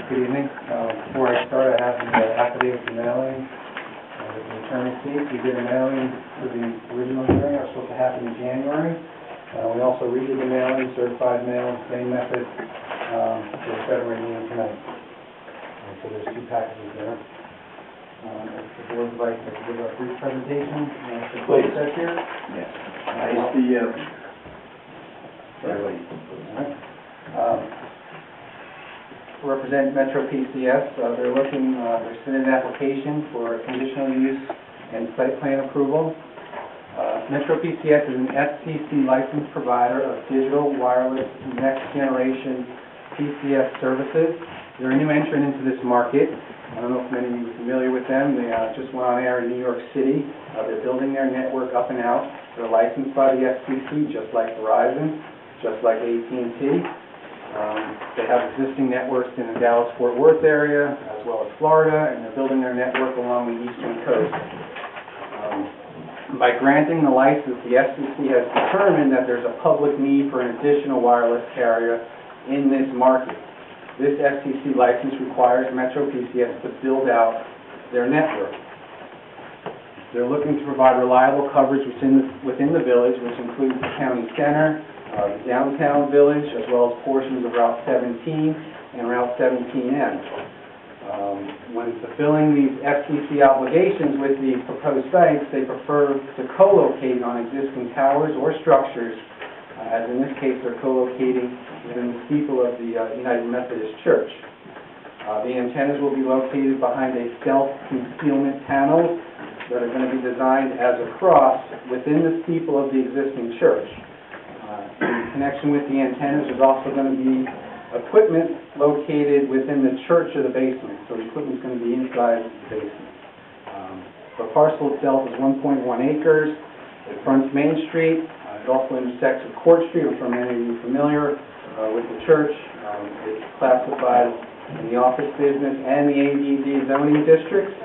Good evening. Before I start, I have the affidavit for mailing. The attorney states we did a mailing for the original hearing. It was supposed to happen in January. We also redid the mailing, certified mail, same method for the February meeting tonight. So there's two packages there. If the board would like to give a brief presentation, the closed set here. Yes. Represent Metro PCS. They're submitting an application for conditional use and site plan approval. Metro PCS is an FCC licensed provider of digital, wireless, next generation PCS services. They're a new entrant into this market. I don't know if many of you are familiar with them. They just went on air in New York City. They're building their network up and out. They're licensed by the FCC, just like Verizon, just like AT&T. They have existing networks in the Dallas-Fort Worth area, as well as Florida, and they're building their network along the eastern coast. By granting the license, the FCC has determined that there's a public need for an additional wireless carrier in this market. This FCC license requires Metro PCS to build out their network. They're looking to provide reliable coverage within the village, which includes the county center, the downtown village, as well as portions of Route 17 and Route 17N. When fulfilling these FCC obligations with the proposed sites, they prefer to co-locate on existing towers or structures, as in this case they're co-locating within the steeple of the United Methodist Church. The antennas will be located behind a self-concealment panel that are going to be designed as a cross within the steeple of the existing church. In connection with the antennas, there's also going to be equipment located within the church or the basement. So the equipment is going to be inside the basement. The parcel itself is 1.1 acres. It fronts Main Street. It also intersects with Court Street. I'm sure many of you are familiar with the church. It's classified in the office business and the ADD zoning districts.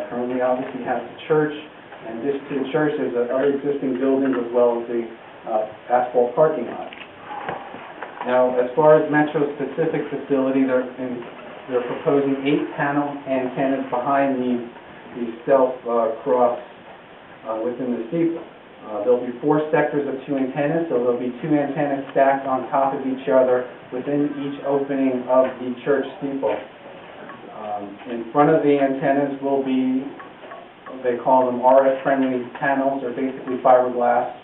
Currently, obviously, has the church, and this to the church there's other existing buildings as well as the asphalt parking lot. Now, as far as Metro's specific facility, they're proposing 8-panel antennas behind these self-cross within the steeple. There'll be 4 sectors of 2 antennas, so there'll be 2 antennas stacked on top of each other within each opening of the church steeple. In front of the antennas will be, they call them RF-friendly panels. They're basically fiberglass.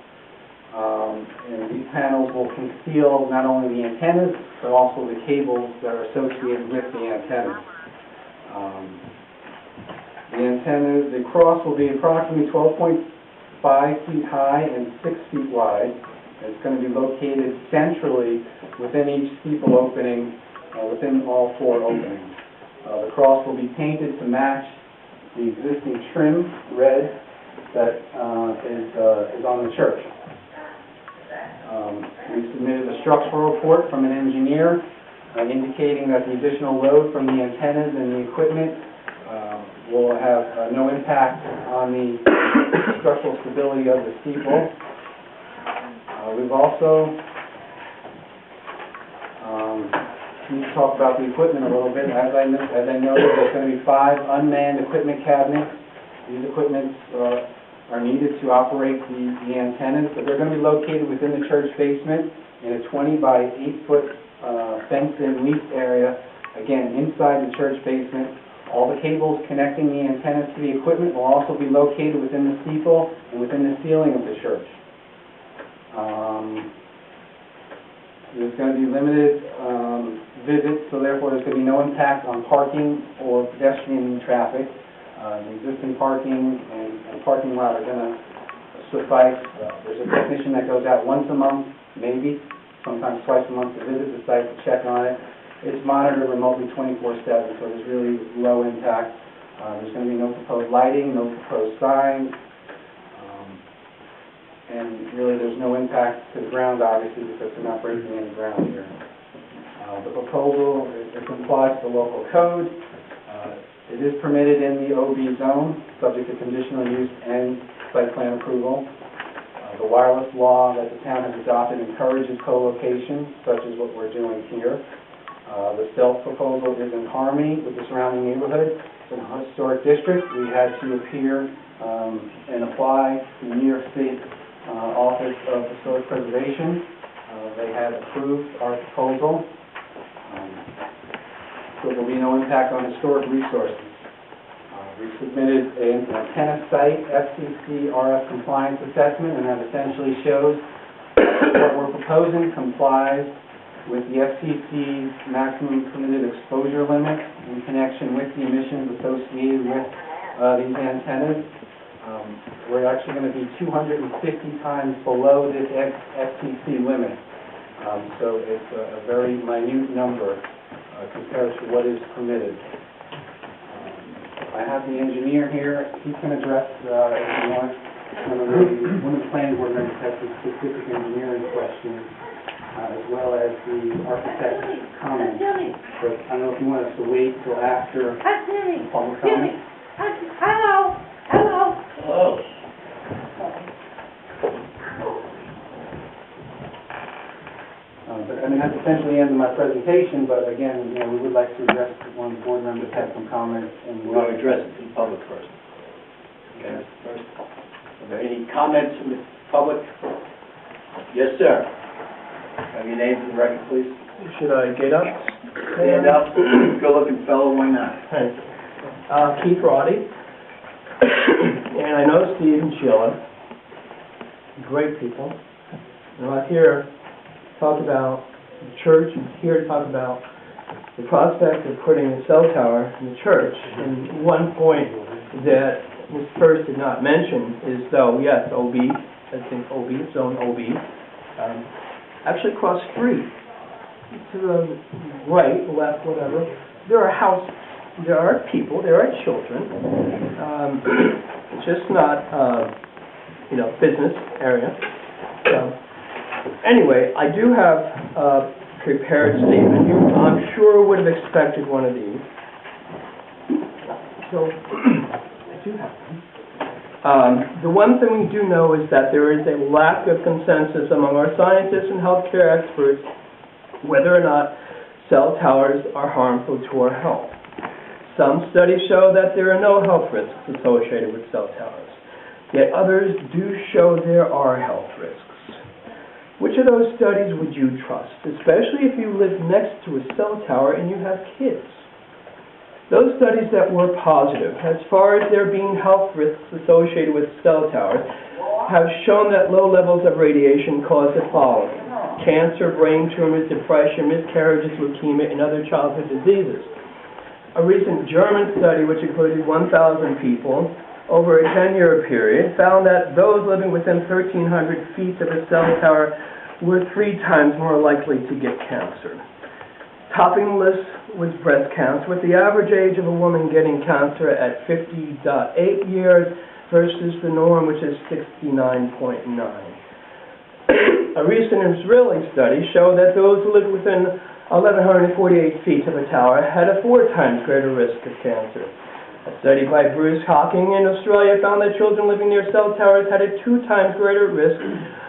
And these panels will conceal not only the antennas, but also the cables that are associated with the antennas. The cross will be approximately 12.5 feet high and 6 feet wide. It's going to be located centrally within each steeple opening, within all 4 openings. The cross will be painted to match the existing trim red that is on the church. We submitted a structural report from an engineer indicating that the additional load from the antennas and the equipment will have no impact on the structural stability of the steeple. We've also need to talk about the equipment a little bit. As I noted, there's going to be 5 unmanned equipment cabinets. These equipments are needed to operate the antennas, but they're going to be located within the church basement in a 20 by 8 foot fenced-in leased area, again, inside the church basement. All the cables connecting the antennas to the equipment will also be located within the steeple and within the ceiling of the church. There's going to be limited visits, so therefore there's going to be no impact on parking or pedestrian traffic. The existing parking and parking lot are going to suffice. There's a technician that goes out once a month, maybe, sometimes twice a month to visit the site to check on it. It's monitored remotely 24/7, so there's really low impact. There's going to be no proposed lighting, no proposed signs, and really there's no impact to the ground, obviously, because they're not breaking any ground here. The proposal, it complies to the local code. It is permitted in the OB zone, subject to conditional use and site plan approval. The wireless law that the town has adopted encourages co-location, such as what we're doing here. The stealth proposal is in harmony with the surrounding neighborhood. It's in a historic district. We had to appear and apply to the New York State Office of Historic Preservation. They had approved our proposal. So there will be no impact on historic resources. We submitted an antenna site FCC RF compliance assessment, and that essentially shows what we're proposing complies with the FCC's maximum permitted exposure limit in connection with the emissions associated with these antennas. We're actually going to be 250 times below this FCC limit. So it's a very minute number compared to what is permitted. I have the engineer here. He can address, if you want, one of the planning board members has some specific engineering questions, as well as the architect's comments. But I don't know if you want us to wait till after public comment. Hello. Hello. Hello. But I mean, that's essentially the end of my presentation, but again, we would like to address one of the board members have some comments. And We're going to address it to the public first. Okay, first. Are there any comments from the public? Yes, sir. Have your name for the record, please. Should I get up? Stand up. Good-looking fellow, why not? Thank you. Keith Roddy. And I know Steve and Sheila. Great people. And I'm here to talk about the church and here to talk about the prospect of putting a cell tower in the church. And one point that Ms. First did not mention is, though, yes, OB, I think OB, zone OB, actually across the street, to the right, left, whatever, there are houses, there are people, there are children. It's just not, business area. So, anyway, I do have a prepared statement. You, I'm sure, would have expected one of these. So, I do have one. The one thing we do know is that there is a lack of consensus among our scientists and healthcare experts whether or not cell towers are harmful to our health. Some studies show that there are no health risks associated with cell towers, yet others do show there are health risks. Which of those studies would you trust, especially if you live next to a cell tower and you have kids? Those studies that were positive, as far as there being health risks associated with cell towers, have shown that low levels of radiation cause the following: cancer, brain tumors, depression, miscarriages, leukemia, and other childhood diseases. A recent German study, which included 1,000 people over a 10-year period, found that those living within 1,300 feet of a cell tower were 3 times more likely to get cancer. Topping the list was breast cancer, with the average age of a woman getting cancer at 50.8 years versus the norm, which is 69.9. A recent Israeli study showed that those who lived within 1,148 feet of a tower had a 4 times greater risk of cancer. A study by Bruce Hawking in Australia found that children living near cell towers had a 2 times greater risk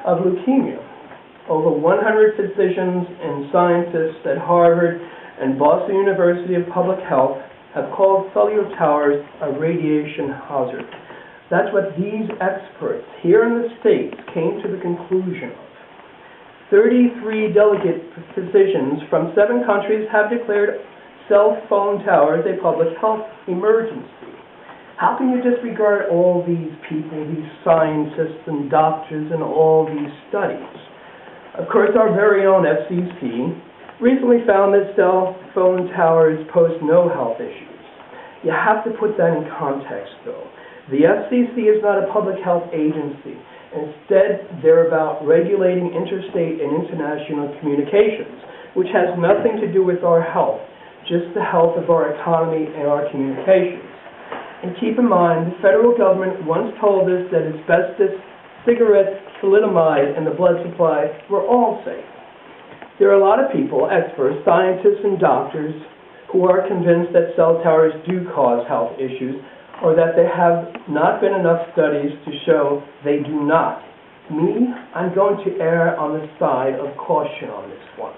of leukemia. Over 100 physicians and scientists at Harvard and Boston University of Public Health have called cellular towers a radiation hazard. That's what these experts here in the States came to the conclusion of. 33 delegate physicians from 7 countries have declared cell phone towers a public health emergency. How can you disregard all these people, these scientists and doctors, and all these studies? Of course, our very own FCC recently found that cell phone towers pose no health issues. You have to put that in context, though. The FCC is not a public health agency. Instead, they're about regulating interstate and international communications, which has nothing to do with our health, just the health of our economy and our communications. And keep in mind, the federal government once told us that asbestos, cigarettes, thalidomide, and the blood supply were all safe. There are a lot of people, experts, scientists, and doctors who are convinced that cell towers do cause health issues, or that there have not been enough studies to show they do not. Me, I'm going to err on the side of caution on this one.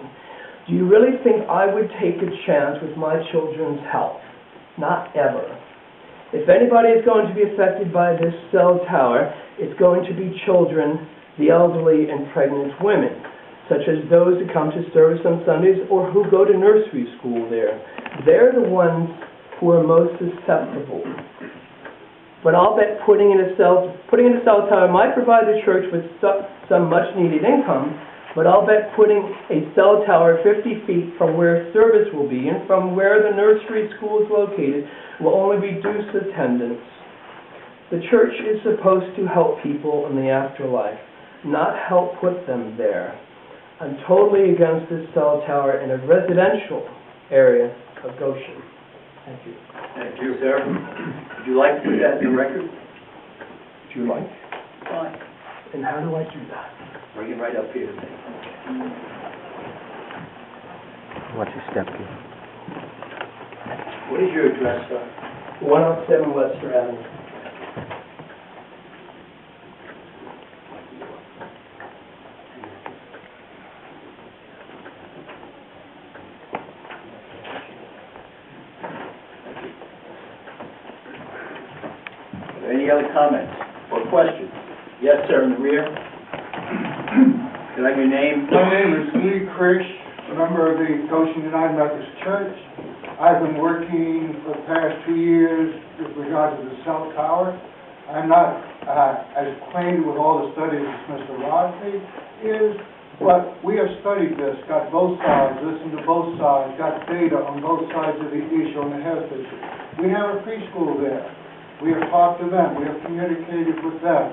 Do you really think I would take a chance with my children's health? Not ever. If anybody is going to be affected by this cell tower, it's going to be children, the elderly, and pregnant women, such as those who come to service on Sundays or who go to nursery school there. They're the ones who are most susceptible. But I'll bet putting in a cell tower might provide the church with some much-needed income, but I'll bet putting a cell tower 50 feet from where service will be and from where the nursery school is located will only reduce attendance. The church is supposed to help people in the afterlife, not help put them there. I'm totally against this cell tower in a residential area of Goshen. Thank you. Thank you, sir. Would you like to put that in the record? Would you like? Fine. And how do I do that? Bring it right up here to me. What's your step key? What is your address, sir? 107 Webster Avenue. Any other comments or questions? Yes, sir, in the rear. Could I have your name? My name is Lee Krish, a member of the Goshen United Methodist Church. I've been working for the past 2 years with regard to the cell tower. I'm not as acquainted with all the studies as Mr. Rodney is, but we have studied this, got both sides, listened to both sides, got data on both sides of the issue, on the health issue. We have a preschool there. We have talked to them. We have communicated with them.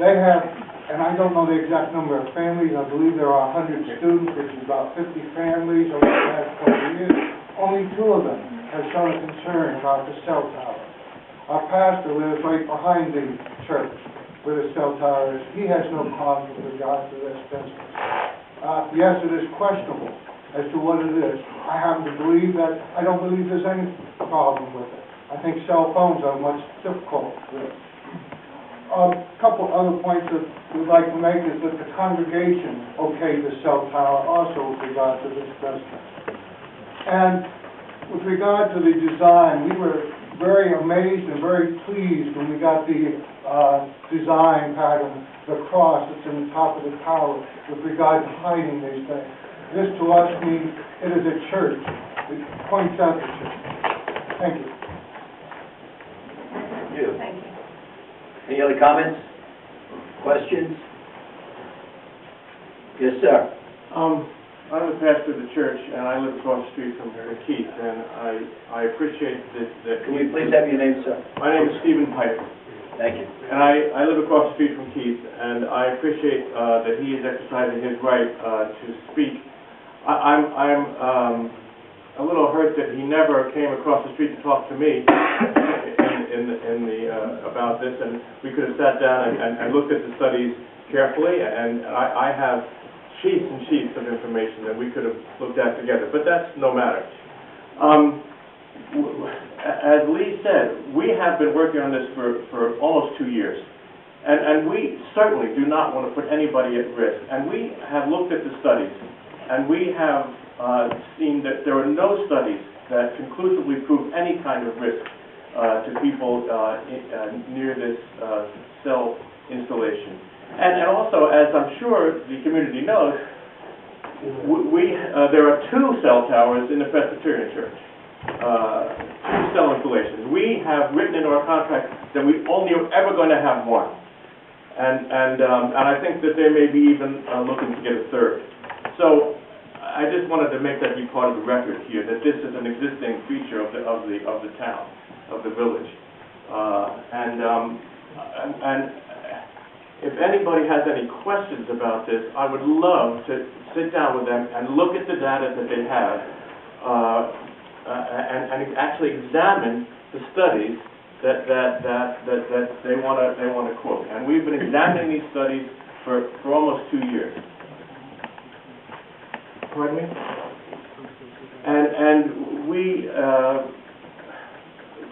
They have, and I don't know the exact number of families, I believe there are 100 students, which is about 50 families over the past couple of years. Only 2 of them have shown a concern about the cell tower. Our pastor lives right behind the church where the cell tower is. He has no problem with regard to this business. Yes, it is questionable as to what it is. I happen to believe that, I don't believe there's any problem with it. I think cell phones are much difficult with it. A couple other points that we'd like to make is that the congregation okayed the cell tower also with regard to this business. And with regard to the design, we were very amazed and very pleased when we got the design pattern, the cross that's in the top of the tower with regard to hiding these things. This to us means it is a church. It points out the church. Thank you. Thank you. Any other comments? Questions? Yes, sir. I'm the pastor of the church, and I live across the street from Keith, and I appreciate that... Can we please have your name, sir? My name is Stephen Piper. Thank you. And I live across the street from Keith, and I appreciate that he is exercising his right to speak. I'm a little hurt that he never came across the street to talk to me about this, and we could have sat down and looked at the studies carefully, and I have sheets and sheets of information that we could have looked at together, but that's no matter. As Lee said, we have been working on this for almost 2 years, and we certainly do not want to put anybody at risk, and we have looked at the studies, and we have seen that there are no studies that conclusively prove any kind of risk to people near this cell installation. And also, as I'm sure the community knows, there are 2 cell towers in the Presbyterian Church, 2 cell installations. We have written into our contract that we only are ever going to have 1. And I think that they may be even looking to get a 3rd. So I just wanted to make that be part of the record here, that this is an existing feature of the town, of the village. And if anybody has any questions about this, I would love to sit down with them and look at the data that they have and actually examine the studies that they want to quote. And we've been examining these studies for almost 2 years. Pardon me? And we,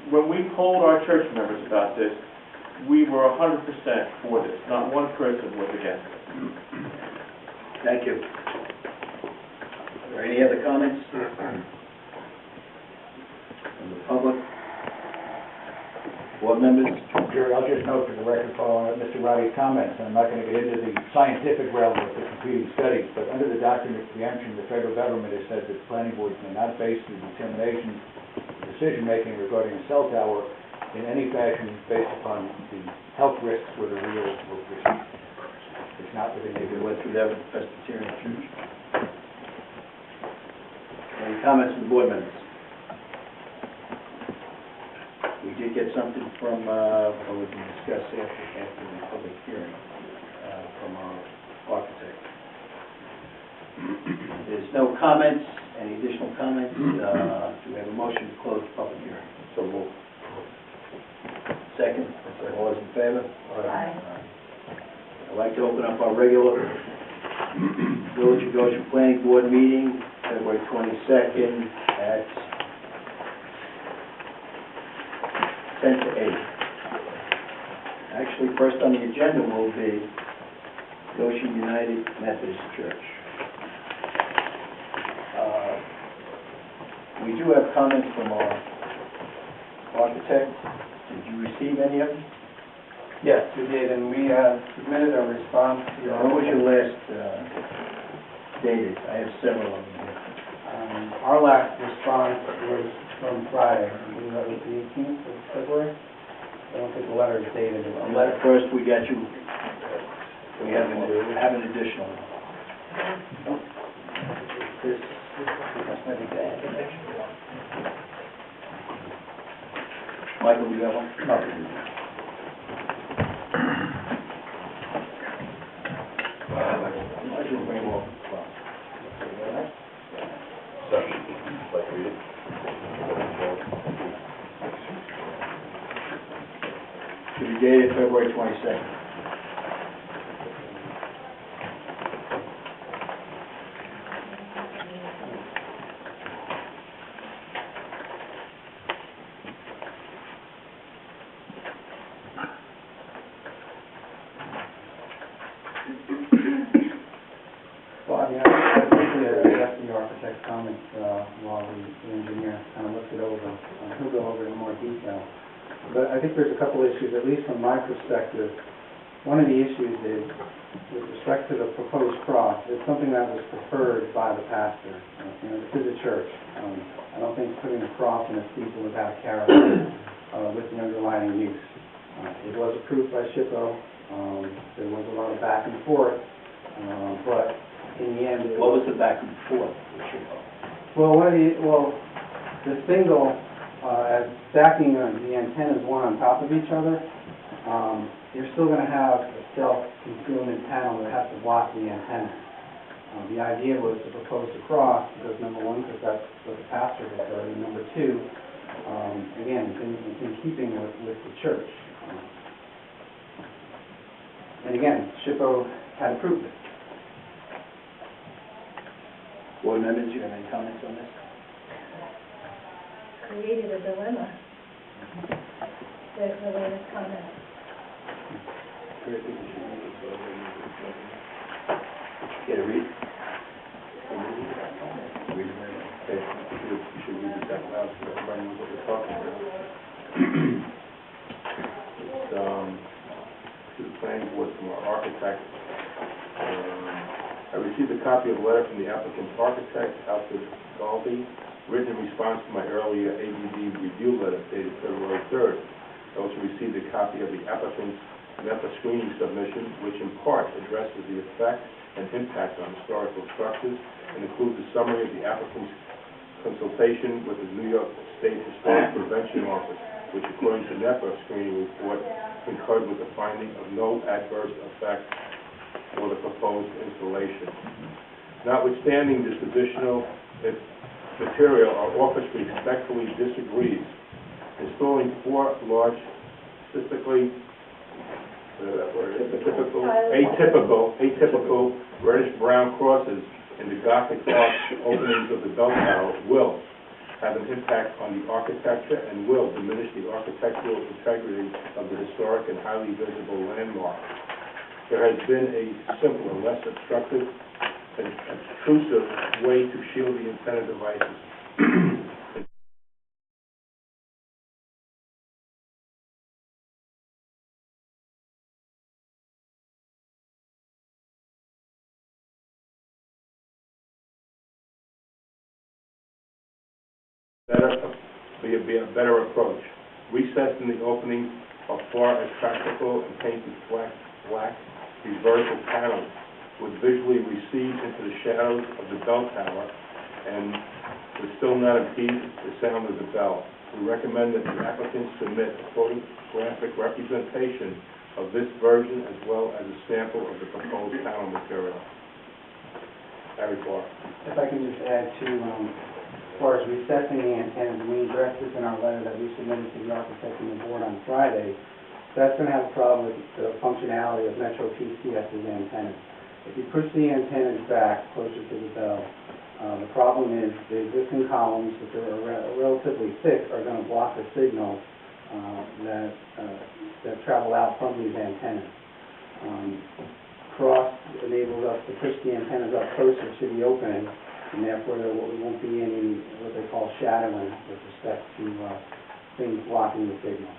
when we polled our church members about this, we were 100% for this. Not one person was against it. Thank you. Are there any other comments from the public? Board members? Jerry, I'll just note for the record, following Mr. Roddy's comments, and I'm not going to get into the scientific realm of the competing studies, but under the doctrine of preemption, the federal government has said that planning boards may not base the determination, decision-making regarding a cell tower in any fashion based upon the health risks with a real or perceived. It's not within Maybe the we went through that with the Presbyterian Church. Any comments from the board members? We did get something from, what we can discuss after the public hearing, from our architect. There's no comments, any additional comments? Do we have a motion to close the public hearing? So moved. Second? All those in favor? Aye. I'd like to open up our regular Village of Goshen Planning Board meeting, February 22nd at 10 to 8. Actually, first on the agenda will be Goshen United Methodist Church. We do have comments from our architect. Did you receive any of them? Yes, we did, and we submitted a response to your... When was your last dated? I have several of them here. Our last response was from Friday. I believe that was the 18th of February. I don't think the letter is dated. The letter first, we got you, we have an additional. This might be bad. Michael, do you have one? No. Michael, bring them over. To be dated February 22nd. Well, I mean, I think we addressed the architect's comments while the engineer kind of looked it over. He'll go over it in more detail. But I think there's a couple issues, at least from my perspective. One of the issues is, with respect to the proposed cross, it's something that was preferred by the pastor. This is a church. I don't think putting a cross in a steeple is out of character with the underlying use. It was approved by SHPO. There was a lot of back and forth, but in the end... What was the back and forth with SHPO? Well, the single, as stacking the antennas one on top of each other, you're still going to have a self-concealment panel that has to block the antenna. The idea was to propose a cross because, number one, because that's what the pastor had done, and number two, again, it's in keeping with the church. And again, SHPO had approved it. Board members, do you have any comments on this? Created a dilemma, the latest comment. Get a read? You should read the second out so everybody knows what we're talking about. It's to the planning board from our architect. I received a copy of a letter from the applicant's architect, Alfred Galby, written in response to my earlier ABD review letter dated February 3rd. I also received a copy of the applicant's NEPA screening submission, which in part addresses the effect and impact on historical structures and includes a summary of the applicant's consultation with the New York State Historic Prevention Office, which according to NEPA screening report concurred with the finding of no adverse effect for the proposed installation. Notwithstanding this additional material, our office respectfully disagrees. Installing 4 large, atypical reddish-brown crosses in the Gothic arch openings of the bell tower will have an impact on the architecture and will diminish the architectural integrity of the historic and highly visible landmark. There has been a simpler, less obstructive an intrusive way to shield the antenna devices. Be a better approach. Recessing the opening as far as practical and painted black, these vertical panels would visually recede into the shadows of the bell tower and would still not impede the sound of the bell. We recommend that the applicant submit a photographic representation of this version as well as a sample of the proposed panel material. Harry Clark. If I can just add to, as far as recessing the antennas, we addressed this in our letter that we submitted to the architect and the board on Friday. That's going to have a problem with the functionality of Metro PCS's antennas. If you push the antennas back closer to the bell, the problem is the existing columns, which are relatively thick, are going to block the signal that travel out from these antennas. Cross enables us to push the antennas up closer to the opening, and therefore there won't be any what they call shadowing with respect to things blocking the signal.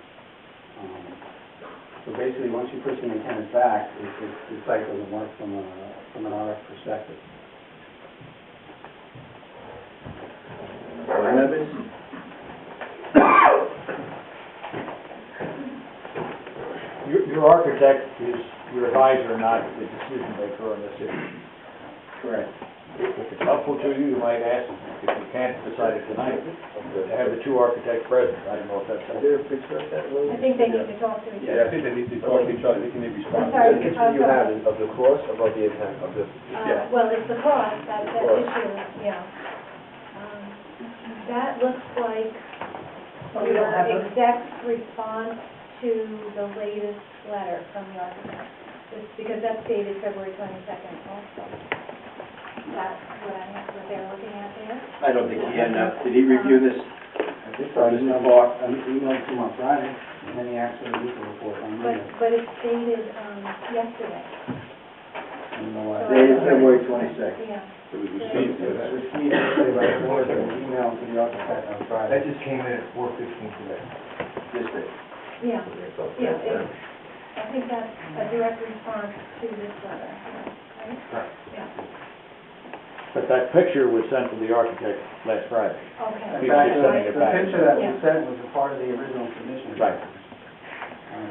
So basically, once you push the antennas back, the site doesn't work from an RF perspective. Board members? Your architect is your advisor, not the decision maker on this issue. Correct. If it's helpful to you, you might ask, if you can't decide it tonight, to have the two architects present. I don't know if that's... Is there a picture of that, Lou? I think they need to talk to each Yeah, other. I think they need to talk to each other, they can maybe respond. I'm sorry, The picture you have is of the cross, above the antenna, of the... Yeah. Well, it's the cross, that Cross. issue, yeah. That looks like we don't have your a- exact response to the latest letter from the architect. It's because that's dated February 22nd also. That's what they're looking at there. I don't think he had enough. Did he review this? I think so. I just emailed it to him on Friday, and then he actually released the report on Monday. But it's dated yesterday. I don't know why. Dated February 22nd. Yeah. It was received, It was received yesterday by the board, and emailed to the architect on Friday. just came in at 4:15 today. This day. Yeah, yeah, I think that's a direct response to this letter, right? Yeah, But that picture was sent to the architect last Friday. okay. In He's fact, just sending it the back. picture that was Yeah. sent was a part of the original submission. Right.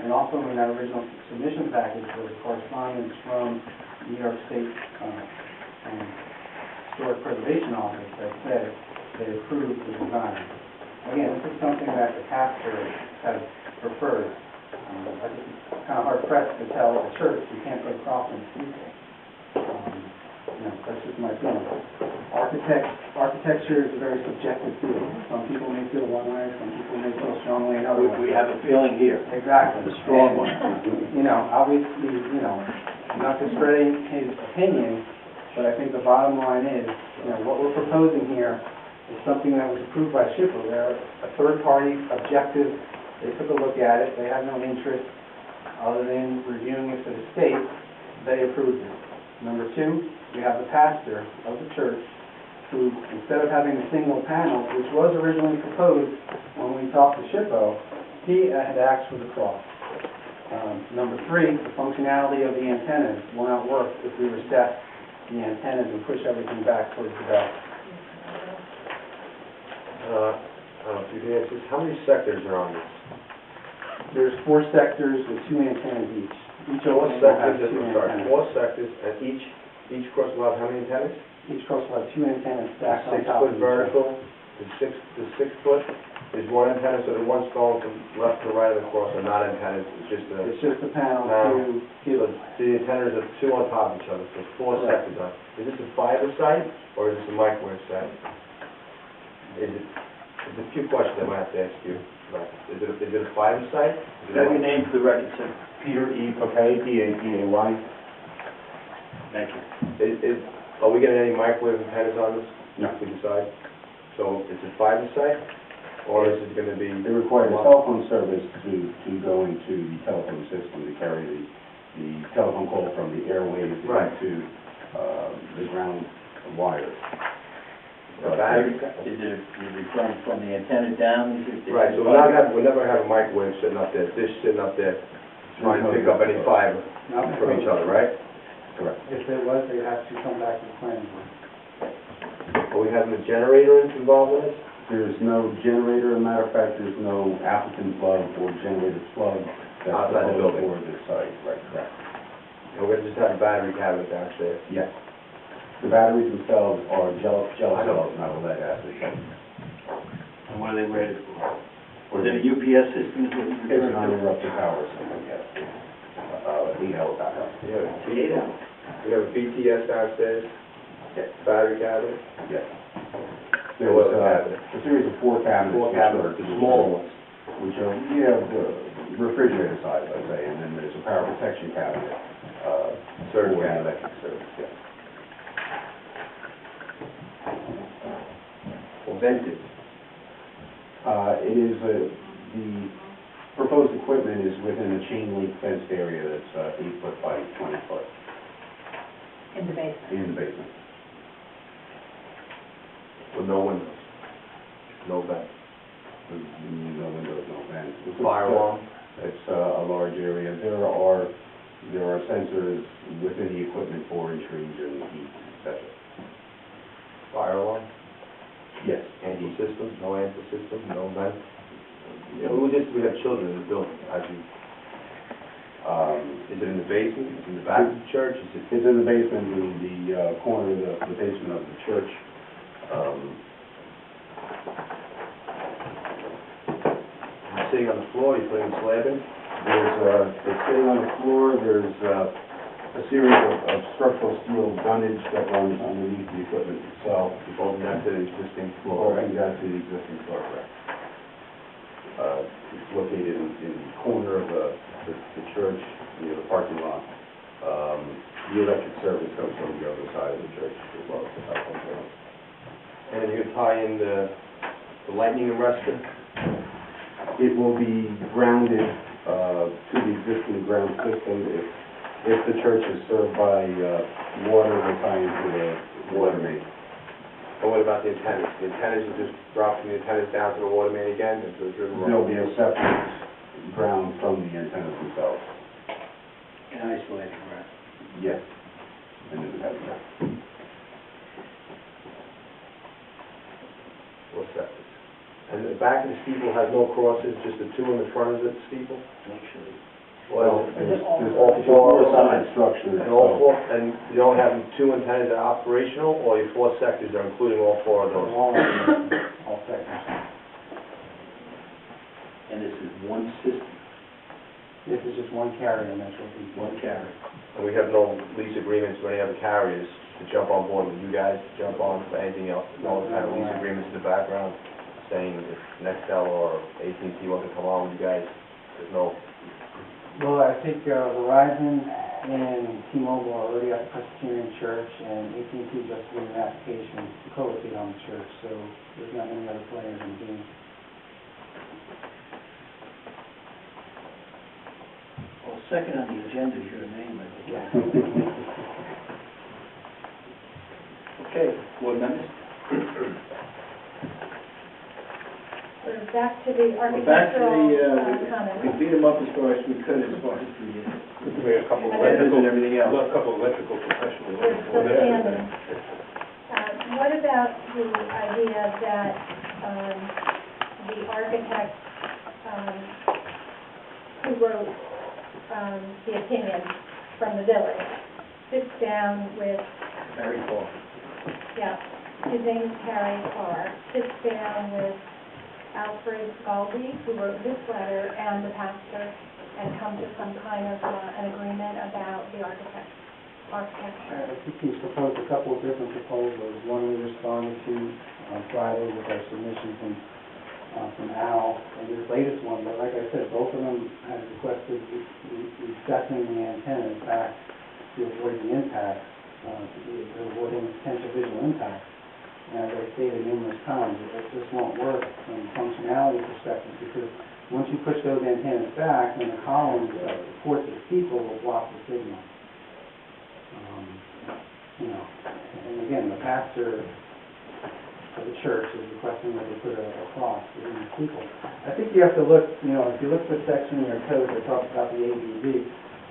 And also in that original submission package was correspondence from New York State Historic Preservation Office that said they approved the design. Again, this is something that the pastor has preferred. I think it's kind of hard pressed to tell a church you can't put a cross in the steeple. That's just my feeling. Architecture is a very subjective field. Some people may feel one way, some people may feel strongly another way. We have a feeling here, Exactly. a strong one. Obviously, I'm not discrediting his opinion, but I think the bottom line is, what we're proposing here is something that was approved by SHPO. They're a third-party objective. They took a look at it. They had no interest other than reviewing it for the state. They approved it. Number two, we have the pastor of the church who, instead of having a single panel, which was originally proposed when we talked to SHPO, he had asked for the cross. Number three, the functionality of the antennas will not work if we recess the antennas and push everything back towards the bell. I don't know if you can answer this. How many sectors are on this? There's 4 sectors with 2 antennas each. Each of them will have 2 antennas. 4 sectors, and each cross will have how many antennas? Each cross will have 2 antennas stacked on 6 top of foot each other. vertical, the 6 foot is one antenna, so the one's going from left to right of the cross are not antennas, it's just a panel to so the antennas are 2 on top of each other, so 4 Correct. sectors on. Is this a fiber site, or is this a microwave site? There's a few questions I might have to ask you. Is it a fiber site? Is that your name for the record, sir? Peter E. Papay, P-A-P-A-Y. Thank you. Are we getting any microwave antennas on this? No. We decide? So it's a fiber site, or is it going to be? They require a telephone service to go into the telephone system to carry the telephone call from the airwaves Right. to the ground wires. The battery, is it, you're referring from the antenna down? Right, so we'll never have a microwave sitting up there, dish sitting up there, trying to pick up any fiber from each other, right? Correct. If it was, they'd have to come back to the planning board. Are we having a generator involved in this? There's no generator, as a matter of fact, there's no applicant plug or generator plug that's Outside the proposed building. for this site. Right, correct. And we're gonna just have a battery cabinet downstairs? Yes. The batteries themselves are gel I know. cells, not a lead acid. And what are they rated for? Is it a UPS system? It's an uninterrupted power system, yes. 8-hour backup. Yeah. 8 hours. We have a BTS downstairs, battery cabinet, Yes. and what other cabinet? A series of 4 cabinets. Four cabinets, the small ones. Which are, the refrigerator size, I'd say, and then there's a power protection cabinet, for the electric service, yes. Or vented. It is, the proposed equipment is within a chain link fenced area that's 8 foot by 20 foot In the basement. in the basement. With no windows, no vent. No windows, no vents. Fire alarm? It's a large area. There are sensors within the equipment for intrusion, heat, etc. Fire alarm? Yes. Anti-system, no anti-system, no vent? Yeah, we have children in the building, as you, is it in the basement, is it in the back of the church, is it? It's in the basement, in the corner of the basement of the church. Sitting on the floor, you're putting a slab in? It's sitting on the floor, there's a series of structural steel dunnage that runs underneath the equipment itself. You're bolting that to the existing floor, Flooring right? that to the existing floor, correct. It's located in the corner of the church, near the parking lot. The electric service comes from the other side of the church as well as the telephone service. And then you're gonna tie in the lightning arrestor? It will be grounded to the existing ground system. If the church is served by water, we'll tie into the water main. And what about the antennas? The antennas will just drop from the antennas down to the water main again, into the driven There'll be a separate ground from the antennas themselves. An isolated ground. Yes. And then we have that. What's that? And the back of the steeple has no crosses, just the 2 in the front of the steeple? Actually. Well, There's all it's a four four-side structure. and all 4, and you don't have 2 antennas that are operational, or your 4 sectors are including all 4 of those? All sectors. And this is one system, This is just one carrier, Metro P. one carrier. And we have no lease agreements with any other carriers to jump on board with you guys, to jump on for anything else? No kind of lease agreements in the background saying if Nextel or AT&T wasn't come on with you guys, there's no... Well, I think Verizon and T-Mobile are already at the Presbyterian Church, and AT&T just did an application to co-locate on the church, so there's not any other players in the game. Well, second on the agenda is your name, I think. Okay, board members? We're back to the We're back to architectural we comments. beat them up as far as we could, as far as the We have a couple of vendors electrical, and everything else. a couple of electrical professionals. We're still standing. What about the idea that the architect who wrote the opinion from the village sits down with, Very cool. yeah, his name is Harry Carr, sits down with Alfred Galby, who wrote this letter, and the pastor, and come to some kind of an agreement about the architecture? I think he's proposed a couple of different proposals. One we responded to on Friday with our submission from Al, and this latest one, but like I said, both of them had requested recessing the antennas back to avoid the impact, to avoid any potential visual impact. And as I stated numerous times, it just won't work from a functionality perspective, because once you push those antennas back, then the columns that support the steeple will block the signal. you know, and again, the pastor of the church is requesting that they put a cross between the people. I think you have to look, you know, if you look at the section in your code that talks about the ABV,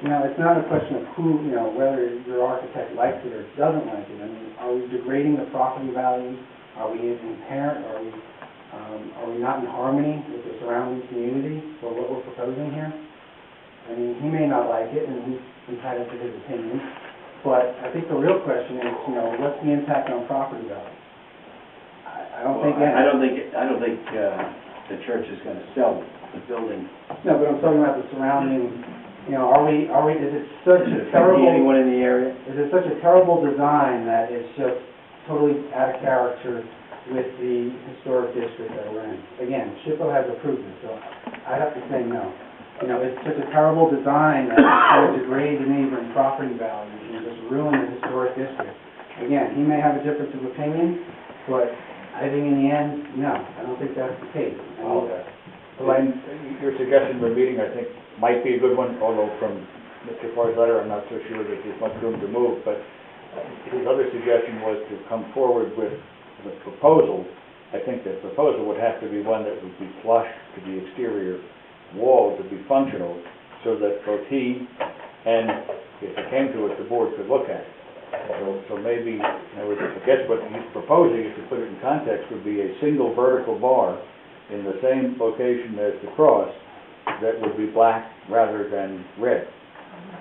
you know, it's not a question of who, you know, whether your architect likes it or doesn't like it. I mean, are we degrading the property value? Are we inherent? Are we not in harmony with the surrounding community for what we're proposing here? I mean, he may not like it, and he's entitled to his opinion, but I think the real question is, you know, what's the impact on property value? I don't think any. I don't think the church is going to sell the building. No, but I'm talking about the surrounding, you know, is it such a terrible... Anyone in the area? Is it such a terrible design that it's just totally out of character with the historic district that we're in? Again, SHPO has approved it, so I'd have to say no. You know, it's such a terrible design that it's going to degrade the neighboring property values and just ruin the historic district. Again, he may have a difference of opinion, but I think in the end, no, I don't think that's the case. Your suggestion for a meeting, I think, might be a good one, although from Mr. Farr's letter, I'm not so sure that there's much room to move, but his other suggestion was to come forward with the proposal. I think the proposal would have to be one that would be flush to the exterior wall to be functional, so that both he and, if it came to it, the board could look at it. So maybe, I guess what he's proposing, if you put it in context, would be a single vertical bar in the same location as the cross that would be black rather than red.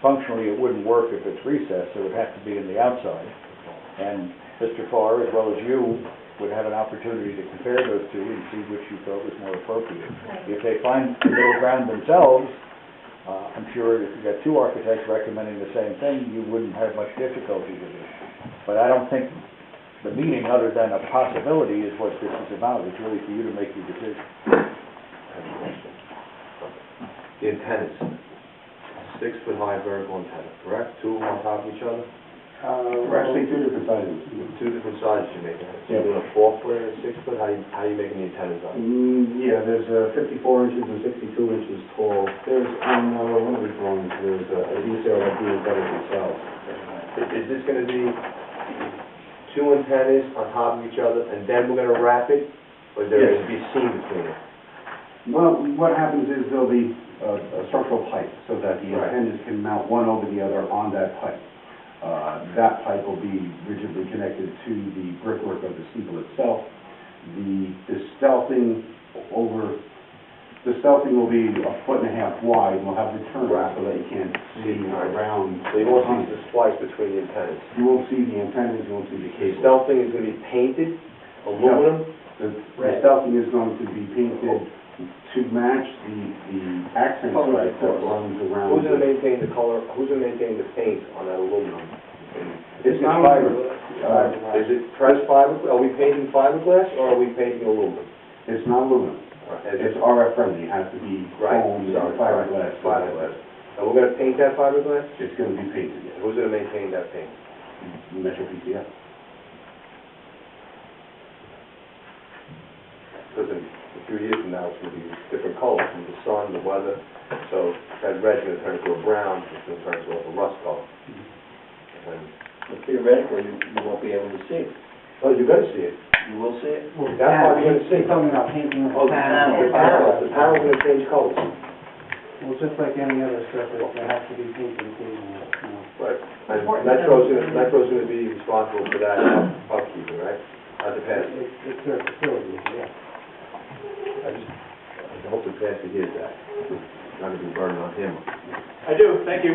Functionally, it wouldn't work if it's recessed, so it would have to be in the outside. And Mr. Farr, as well as you, would have an opportunity to compare those two and see which you thought was more appropriate. If they find the middle ground themselves, I'm sure if you've got two architects recommending the same thing, you wouldn't have much difficulty with it. But I don't think the meeting, other than a possibility, is what this is about. It's really for you to make your decision. The antennas, 6-foot-high vertical antenna, correct? Two of them on top of each other? We're actually two different sizes. Two different sizes you're making it. So Yeah. you're doing a 4-foot and a 6-foot? How are you making the antennas up? Yeah, there's 54 inches and 62 inches tall. There's, on one of the drawings, there's a detail that the antennas themselves. Is this going to be two antennas on top of each other, and then we're going to wrap it? Or is there Yes. going to be a seam between it? Well, what happens is there'll be a structural pipe so that the Right. antennas can mount one over the other on that pipe. That pipe will be rigidly connected to the brickwork of the steeple itself. The stealthing will be 1.5 feet wide, and we'll have the turn so that you can't see around. So you won't see the splice between the antennas. You won't see the antennas, you won't see the The cable. stealthing is going to be painted aluminum? The stealthing is going to be painted to match the accent stripe that runs around. Who's going to maintain the color, who's going to maintain the paint on that aluminum? It's not fiberglass. Is it pressed fiberglass? Are we painting fiberglass, or are we painting aluminum? It's not aluminum. It's RF friendly. It has to be foam or fiberglass. Fiberglass. And we're going to paint that fiberglass? It's going to be painted, yes. Who's going to maintain that paint? Metro PCS. Because in a few years from now, it's going to be different colors from the sun, the weather. So that red's going to turn into a brown, it's going to turn into a rust color. But theoretically, you won't be able to see it. Oh, you're going to see it. You will see it? Well, That's why you're going to see He's it. talking about painting of Oh, the panel. the panel's going to change colors. Well, just like any other surface, it has to be painted occasionally, you know. Right. And Metro's going to be responsible for that upkeep, right? Not the past. It's their facility, yeah. I hope the pastor hears that. Not to be burning on him. I do, thank you.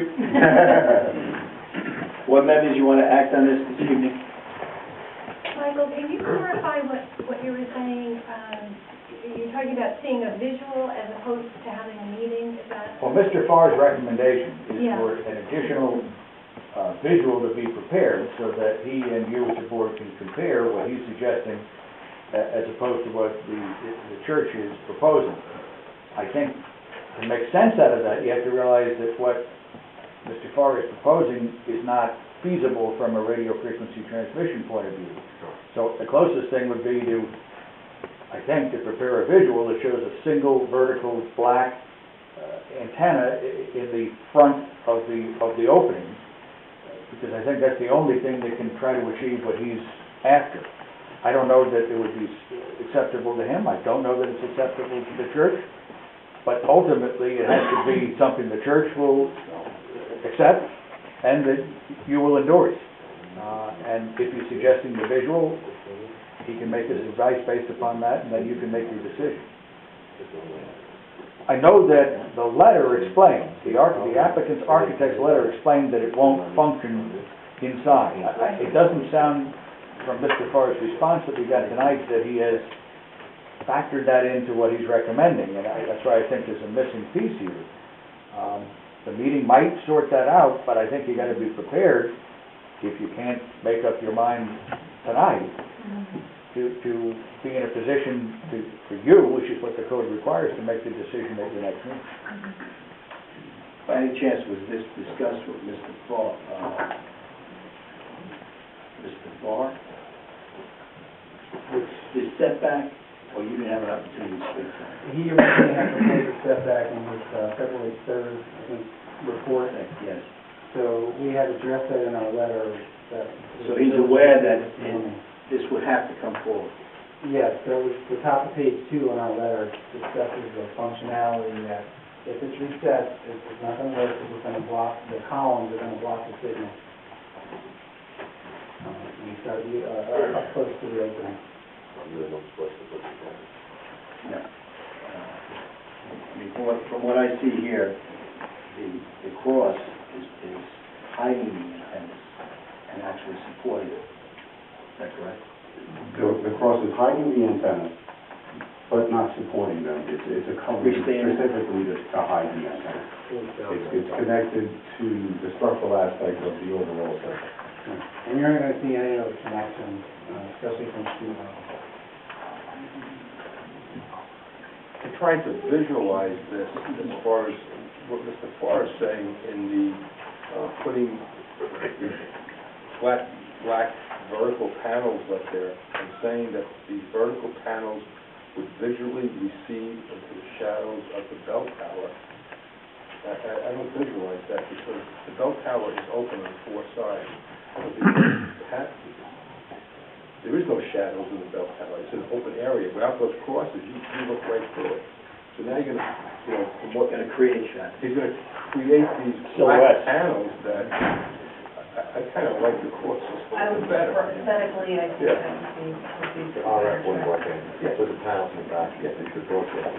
What members you want to act on this evening? Michael, can you clarify what you were saying? You're talking about seeing a visual as opposed to having a meeting, is that? Well, Mr. Farr's recommendation is Yeah. for an additional visual to be prepared so that he and you as a board can compare what he's suggesting as opposed to what the church is proposing. I think to make sense out of that, you have to realize that what Mr. Farr is proposing is not feasible from a radio frequency transmission point of view. So the closest thing would be to, I think, to prepare a visual that shows a single vertical black antenna in the front of the opening, because I think that's the only thing that can try to achieve what he's after. I don't know that it would be acceptable to him, I don't know that it's acceptable to the church, but ultimately it has to be something the church will accept and that you will endorse. And if you're suggesting the visual, he can make his advice based upon that, and then you can make your decision. I know that the letter explains, the applicant's architect's letter explained that it won't function inside. It doesn't sound, from Mr. Farr's response that we got tonight, that he has factored that into what he's recommending, and that's why I think there's a missing piece here. The meeting might sort that out, but I think you got to be prepared, if you can't make up your mind tonight, to be in a position for you, which is what the code requires, to make the decision at your next meeting. By any chance, was this discussed with Mr. Farr? Mr. Farr? His setback, or you didn't have an opportunity to speak to him? He originally had proposed a setback in his February 3rd, I think, report. Yes. So we had addressed that in our letter. So he's aware that this would have to come forward? Yes, so the top of page 2 on our letter discusses the functionality that if it's reset, it's not going to work, because it's going to block, the columns are going to block the signal. We start up close to the opening. No. I mean, from what I see here, the cross is hiding the antennas and actually supporting it. Is that correct? The cross is hiding the antennas, but not supporting them. It's a cover specifically to hide the antennas. It's connected to the structural aspect of the overall system. And you're not going to see any other connections, especially from street level. I tried to visualize this as far as what Mr. Farr is saying in the putting flat black vertical panels up there and saying that the vertical panels would visually recede into the shadows of the bell tower. I don't visualize that because the bell tower is open on 4 sides. There is no shadows in the bell tower. It's an open area. Without those crosses, you look right through it. So now you're going to, from what Going to create shadows. he's going to create these black panels that I kind of like the cross system I would better. aesthetically, I think that would be RF one working, with the panels in the back, yes, it's the broadcast.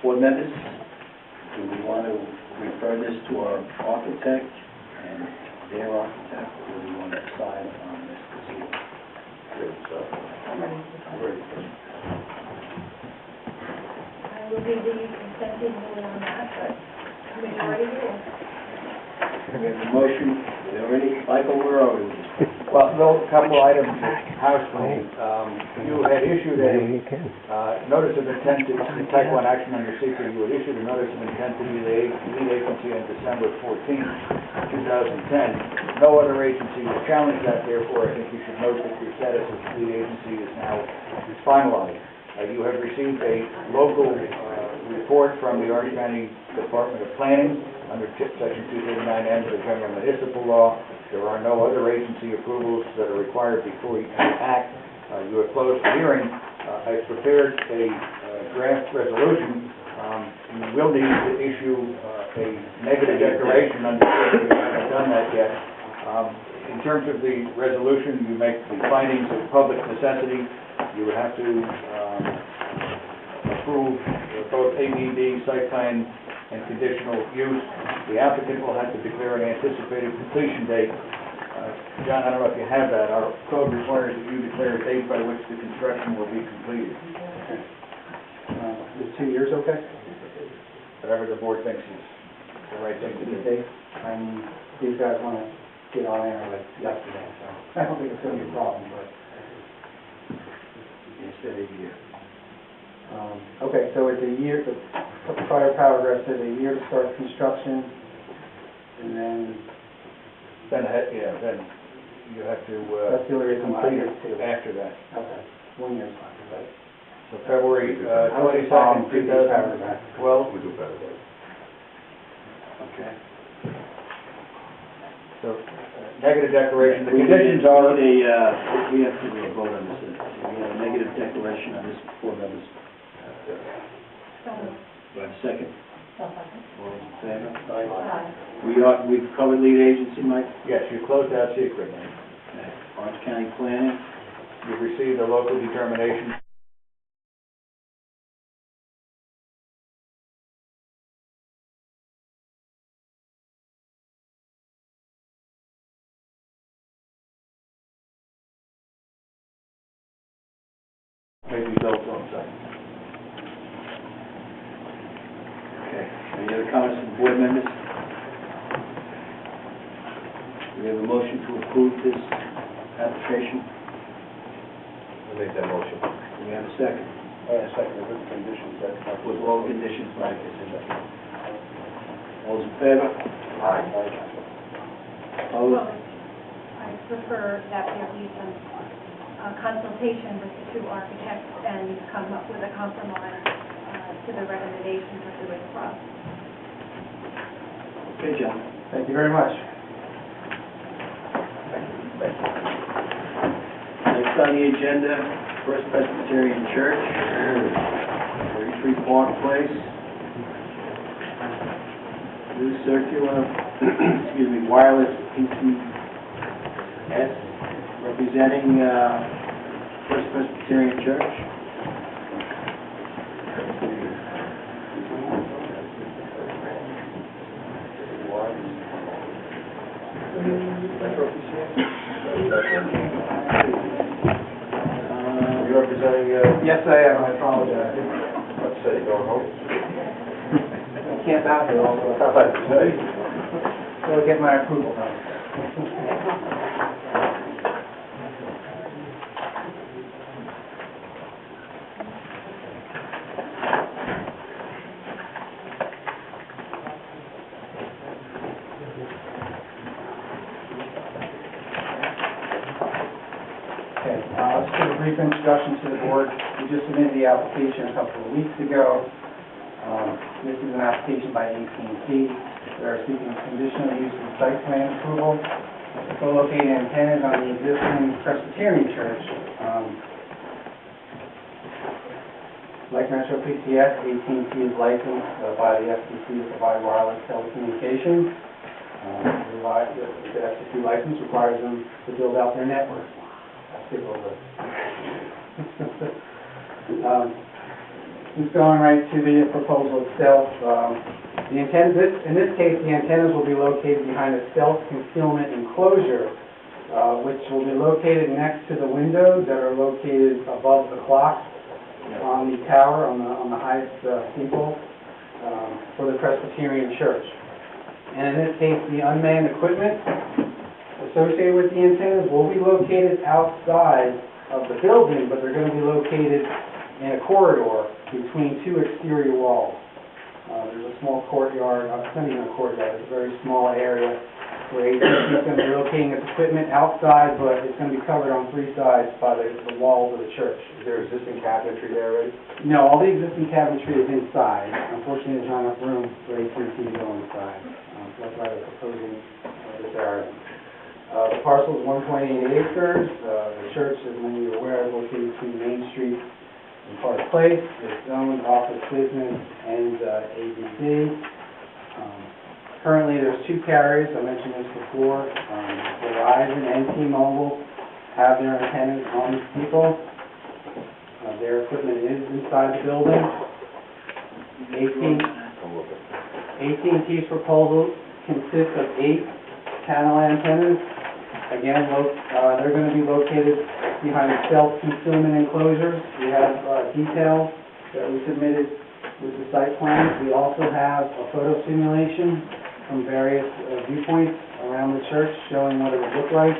Board members, do we want to refer this to our architect and their architect, or do we want to decide on this evening? I will be the consenting ruling on that, but majority rule. We have a motion, is there any, Michael, where are we? Well, a couple items of house cleaning. You had issued a notice of intent to take one action under secret. You had issued a notice of intent to be the lead agency on December 14, 2010. No other agency has challenged that, therefore I think you should note that your status as lead agency is now finalized. You have received a local report from the Orange County Department of Planning under Section 239M of the General Municipal Law. There are no other agency approvals that are required before you can act. You have closed the hearing. I've prepared a draft resolution. You will need to issue a negative declaration under you haven't done that yet. In terms of the resolution, you make the findings of public necessity. You would have to approve both ADD, site plan, and conditional use. The applicant will have to declare an anticipated completion date. John, I don't know if you have that. Our code requires that you declare a date by which the construction will be completed. Is 2 years okay? Whatever the board thinks is the right thing to do. I mean, these guys want to get on air like yesterday, so I don't think it's going to be a problem, but. Instead of a year. Okay, so it's a year, the prior paragraph says a year to start construction, and then Then you have to that's the only reason why I complete did it two. after that. Okay, 1 year's fine, right? So February I was 22nd, previous paragraph. 2012. We do better. Okay. So, negative declaration, the We conditions need are... we have to vote on this. We have a negative declaration on this, 4 members. So, Do I have a second? So, second. All those in favor? Aye. We've covered lead agency, Mike? Yes, you closed out secret. Okay. Orange County Planning? You've received a local determination. Maybe Bill votes on. Okay. Any other comments from board members? We have a motion to approve this application. I'll make that motion. Do we have a second? Second, with the conditions that... With all conditions, Mike, is in there. All those in favor? Aye. Opposed? well, I prefer that there be some consultation with the two architects and come up with a compromise to the recommendations of the Red Cross. Okay, John. Thank you very much. Next on the agenda, First Presbyterian Church, 33 Park Place. New circular, wireless PCS representing First Presbyterian Church. You representing, Yes, I am, I apologize. let's say, going home? I can't bow here all the time. So get my approval. Okay, let's give a brief introduction to the board. We just submitted the application a couple of weeks ago. This is an application by AT&T. They're seeking conditional use and site plan approval to locate antennas on the existing Presbyterian church. Like Metro PCS, AT&T is licensed by the FCC to provide wireless telecommunications. The FCC license requires them to build out their network. Skip over. Just going right to the proposal itself. In this case, the antennas will be located behind a self-concealment enclosure, which will be located next to the windows that are located above the clock on the tower, on the highest steeple for the Presbyterian church. And in this case, the unmanned equipment associated with the antennas will be located outside of the building, but they're going to be located in a corridor between two exterior walls. There's a small courtyard, it's not even a courtyard, it's a very small area where AT&T is going to be locating its equipment outside, but it's going to be covered on 3 sides by the walls of the church. Is there existing cabinetry there already? No, all the existing cabinetry is inside. Unfortunately, there's not enough room for AT&T to go inside. So that's why they're proposing this area. The parcel is 1.8 acres. The church, as many of you are aware, is located between Main Street and Park Place. It's zoned office business and ABD. Currently, there's 2 carriers. I mentioned this before. Verizon and T-Mobile have their antennas on the steeple. Their equipment is inside the building. AT&T's proposal consists of 8 panel antennas. Again, they're going to be located behind self-concealment enclosures. We have details that we submitted with the site plans. We also have a photo simulation from various viewpoints around the church showing what it would look like.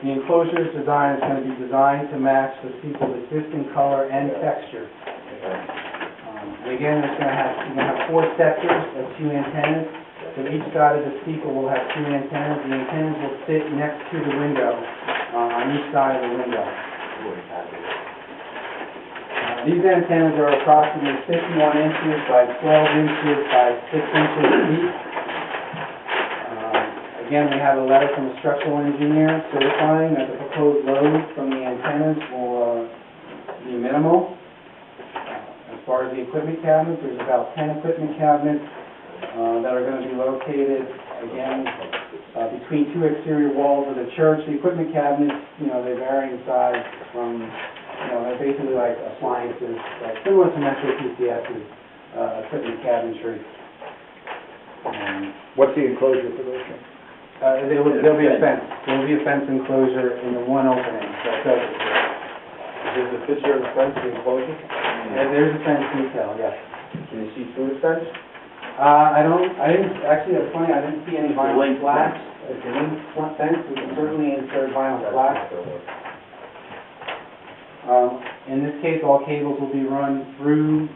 The enclosure's design is going to be designed to match the steeple's existing color and texture. And again, you're going to have 4 sectors of 2 antennas. So each side of the steeple will have 2 antennas. The antennas will sit next to the window, on each side of the window. These antennas are approximately 51 inches by 12 inches by 6 inches deep. Again, we have a letter from a structural engineer certifying that the proposed load from the antennas will be minimal. As far as the equipment cabinets, there's about 10 equipment cabinets that are going to be located, again, between two exterior walls of the church. The equipment cabinets, they vary in size from, they're basically like appliances, similar to Metro PCS's equipment cabinetry. What's the enclosure for those things? There'll be a fence. There'll be a fence enclosure in the one opening. There's a picture of the fence, the enclosure? Yeah, there's a fence detail, yes. Can you see through the fence? Actually, it's funny, I didn't see any vinyl slats. If you need front fence, we can certainly insert vinyl slats. In this case, all cables will be run through,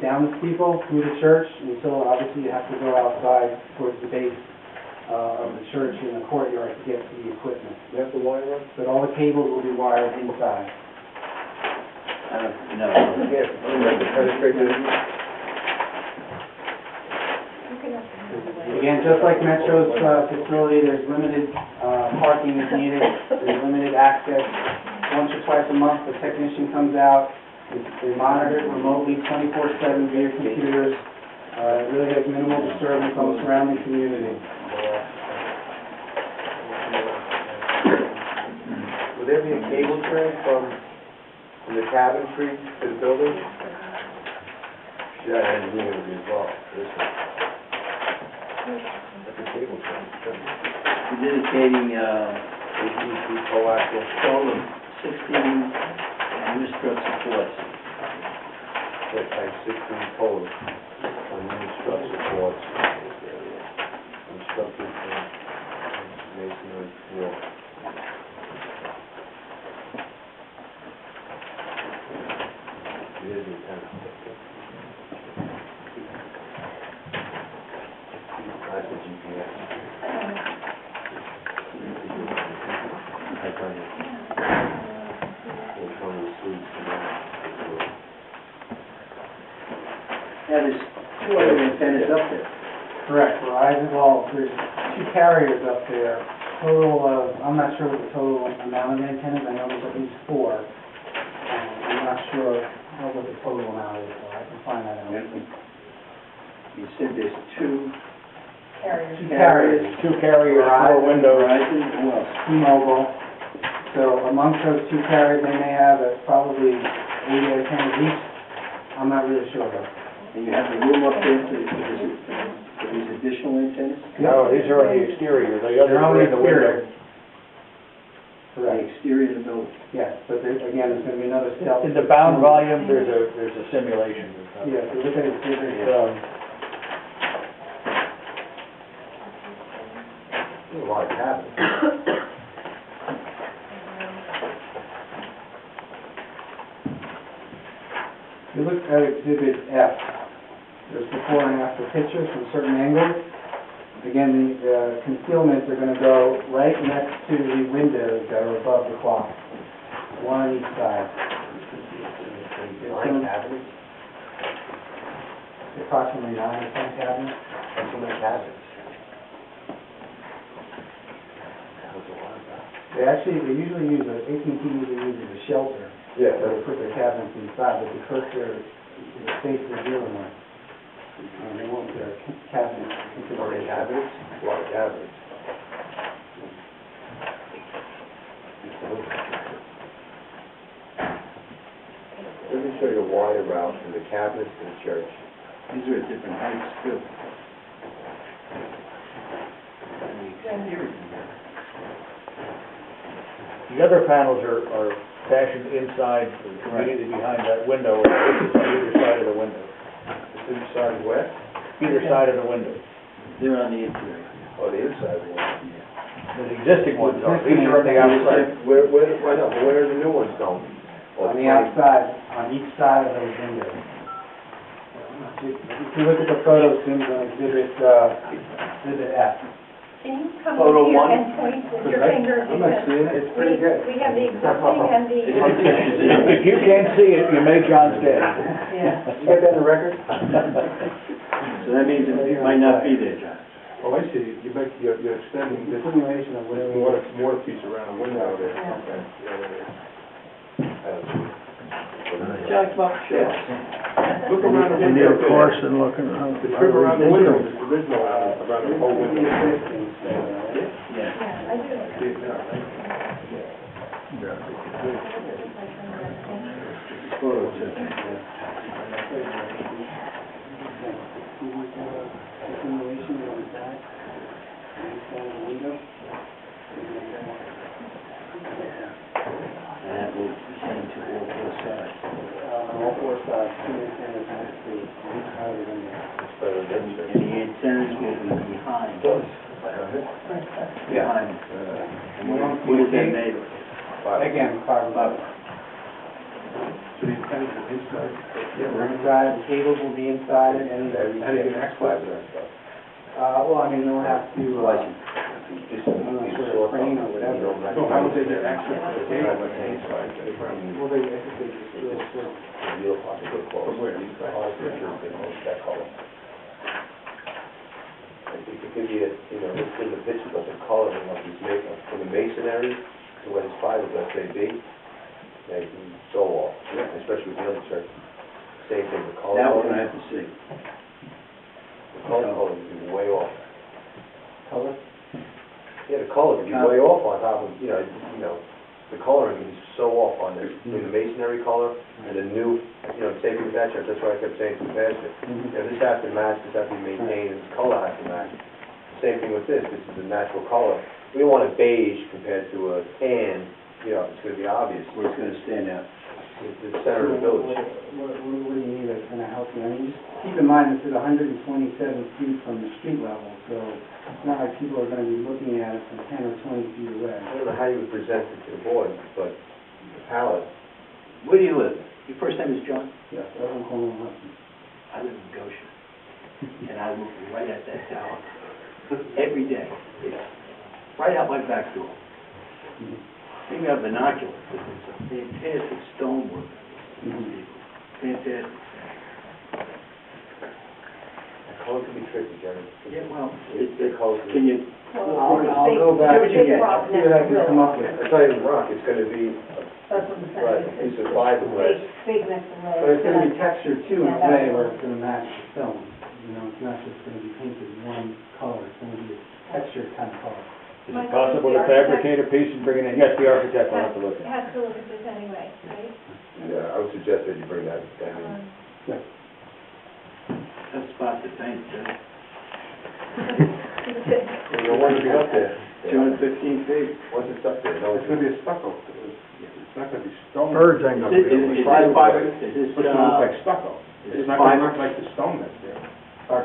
down the steeple, through the church, until obviously you have to go outside towards the base of the church in the courtyard to get to the equipment. You have to wire them? But all the cables will be wired inside. No. Yes, penetrate the... Again, just like Metro's facility, there's limited parking is needed, there's limited access. Once or twice a month, the technician comes out, they monitor it remotely, 24/7 via computers. It really has minimal disturbance on the surrounding community. Will there be a cable tray from the cabinetry to the building? Yeah, and you're gonna be involved. That's a cable tray. We're dedicating, Coaxial. total of 16 unistrut supports. That type 16 poles on unistrut supports. Constructed masonry floor. Here's the antenna. That's the GPS. Yeah, there's 2 other antennas up there. Correct, well, there's 2 carriers up there. Total of, I'm not sure what the total amount of antennas, I know there's at least 4. I'm not sure what the total amount is, so I can find that out. You said there's 2 Two carriers. 2 carriers, 4 windows. Verizon, who else? T-Mobile. So amongst those 2 carriers, they may have probably 80 antennas each. I'm not really sure though. And you have the room up there for these additional antennas? No, these are on the exterior, the others They're on are the in the window. The Correct. exterior of the building? Yes, but there's going to be another cell. In the bound volume, there's a simulation. Yeah, if you look at it, There's a lot of cabinets. If you look at Exhibit F, there's before and after pictures from certain angles. Again, the concealments are going to go right next to the windows that are above the clock, one on each side. Nine cabinets? Approximately 9 or 10 cabinets. That's so many cabinets. That was a lot of that. They usually use AT&T usually uses a shelter. Yeah, They put their cabinets inside, but because they're the space they're dealing with, they want their cabinets into How many the cabinets? A lot of cabinets. Let me show you a wire route from the cabinets to the church. These are at different heights too. The other panels are fashioned inside, immediately behind that window, or this is on either side of the window. Either side where? Either side of the window. They're on the interior. Oh, the inside one. The existing ones are, these are on the outside. Where are the new ones going? on the outside, on each side of those windows. If you look at the photos, Jim's on Exhibit F. Can you come Photo over here one. and point with your finger? I'm not seeing it, it's pretty good. We have the existing and the... If you can't see it, you may John's dead. Yeah. You got that in the record? So that means it might not be there, John. Oh, I see, you're extending this Continuation of whatever. water piece around the window there. Okay. Jack, come up, sure. Look around the window there. looking around. The trim around the window is original around the whole window. Yeah, I do. See it now, right? Continuation of the back, inside the window. And that will extend to all four sides. All four sides, two antennas on the street, each side of the window. And the antennas will be behind. Behind. What is that made of? Again, fiber. So the antennas are inside? We're inside, the cables will be inside it, and How do you get access to that stuff? well, I mean, they'll have to, sort of frame or whatever. No, how would they get access to the cable? Well, I think they just do it for. From where? That color. It could be, it's in the picture, but the coloring of these from the masonry to where this fiber is SAB, they can so off, especially with the other church. Same thing, the color. That one I have to see. The color would be way off. Color? Yeah, the color could be way off on top of, the coloring can be so off on this, between the masonry color and the new, same with that church, that's why I kept saying to pass it. This has to match, this has to be maintained, this color has to match. Same thing with this is a natural color. We don't want a beige compared to a tan, it's gonna be obvious. Where it's gonna stand out. It's the center of the village. What do you need that's gonna help you? I mean, just keep in mind, this is 127 feet from the street level, so it's not like people are gonna be looking at it from 10 or 20 feet away. I don't know how you would present it to the board, but the palette. Where do you live? Your first name is John? Yes, I don't call them Hudson. I live in Goshen, and I look right at that tower every day. It's right out my back door. Maybe I have binoculars, but it's a fantastic stonework. Fantastic. The color can be tricky, Jerry. Yeah, well, The color can you? I'll go back, See what you get. see what I can come up with. It's not even rock, it's gonna be That's what I'm a piece of fiberglass. Big next to the. But it's gonna be textured too in a way where it's gonna match the film. It's not just gonna be painted one color, it's gonna be a textured kind of color. Is it possible to fabricate a piece and bring it in? Yes, the architect will have to look at it. Has to look at this anyway, right? Yeah, I would suggest that you bring that in. Tough spot to paint, Joe. You don't want to be up there. 215 feet. Once it's up there, no, It's gonna be a stucco. It's not gonna be stone. Birds ain't gonna Is be this able to fiber? Is this, It's gonna look like stucco. is It's this not gonna fiber? look like the stone that's there. No. Right,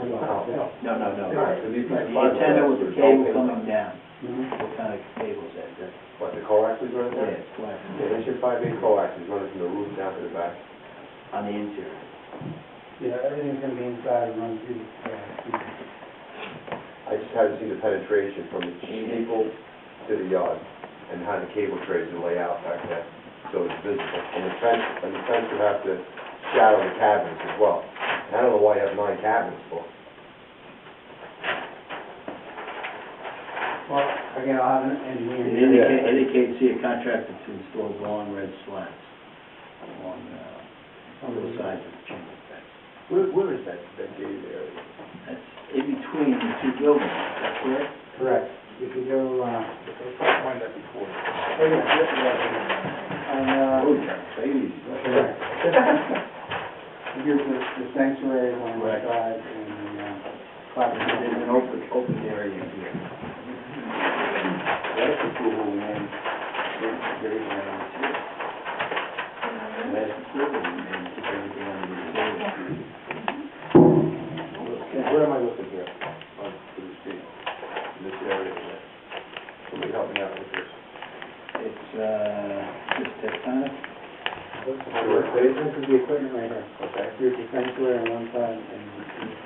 it'll be The fiberglass. antenna with the cable coming down. Mhm. What kind of cable is that? What, the coax is running there? Yeah, it's flat. Yeah, that's your 5/8 coax, is running from the roof down to the back. On the interior. Yeah, everything's gonna be inside and run through the, I just had to see the penetration from the steeple to the yard, and how the cable trays will lay out back there, so it's visible. And the fence would have to shadow the cabins as well. And I don't know why you have 9 cabins for. well, again, I'll have an engineer. Indicate, see a contractor to install long red slats along both sides of the chamber fence. Where is that gated area? That's in between the two buildings, is that correct? Correct. If you go, I can't find that before. Oh, John, say it easy. correct. Here's the sanctuary on the Right. side and the, There's an open area here. That's approval, and then there's around here. And that's approval, and then put everything under the table. Where am I looking here? On to the street, in this area here. Somebody help me out with this. It's, just tectonic. This is the equipment right here. Okay. Here's the sanctuary on one side and the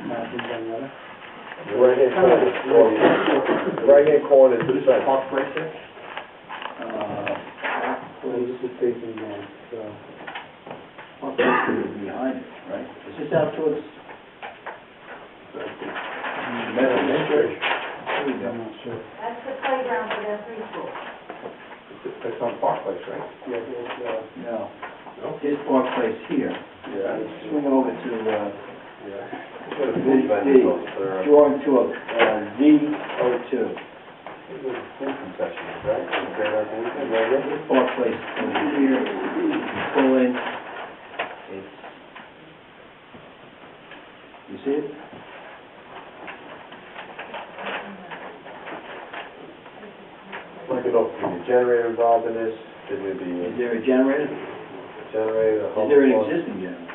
mountains on the other. The right-hand corner is the fence. Park right there? Well, this is facing down, so. Well, that's behind it, right? Is this out towards? Methodist Church. There you go. I'm not sure. That's the playground for their preschool. That's on Park Place, right? Yeah, it's, No. here's Park Place here. Yeah. Swing over to, Yeah. Got a food vendor for, drawing to a Z02. food concessions, right? This Park Place over here, you can pull in, it's, you see it? Like it up, is the generator involved in this? Is there the Is there a generator? generator? Is there an existing generator?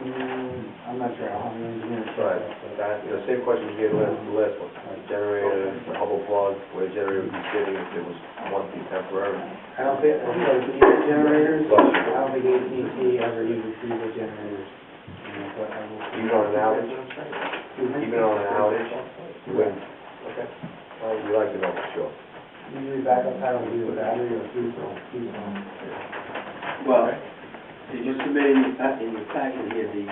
I'm not sure, I'll have an engineer check Right, that. that, same question we gave the last one. Generator, the Hubble plug, where the generator would be sitting if it was one thing temporary. I don't think, diesel generators, I don't think AT&T ever uses diesel generators. But I will- Even on an outage? Even on an outage? You wouldn't? Okay. Well, we like to know for sure. Usually backup power will be a battery or diesel. Well, you just submitted in your packet here, the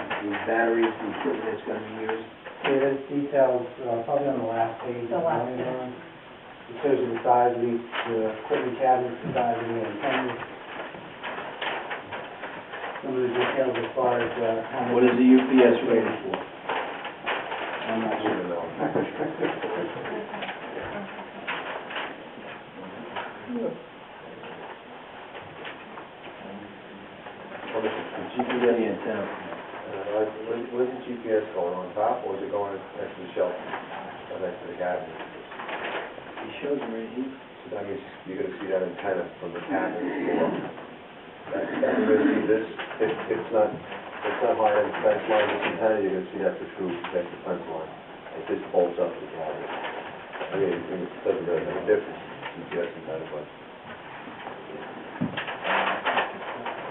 batteries, the equipment that's gonna be used. Yeah, there's details, probably on the last page. The last It page. shows you the size of each, the equipment cabinets, the size of the antennas. Some of the details as far as, how many. What is the UPS rated for? I'm not sure. Even though. Well, the GPS, The antenna. where's the GPS going, on top, or is it going next to the shelf, or next to the cabinet? He shows me right here. So that means you're gonna see that antenna from the cabinet floor. You're gonna see this, if it's not high on the fence line, this antenna, you're gonna see that protrude against the fence line. It just bolts up to the cabinet. I mean, it doesn't really make a difference, GPS antenna, but.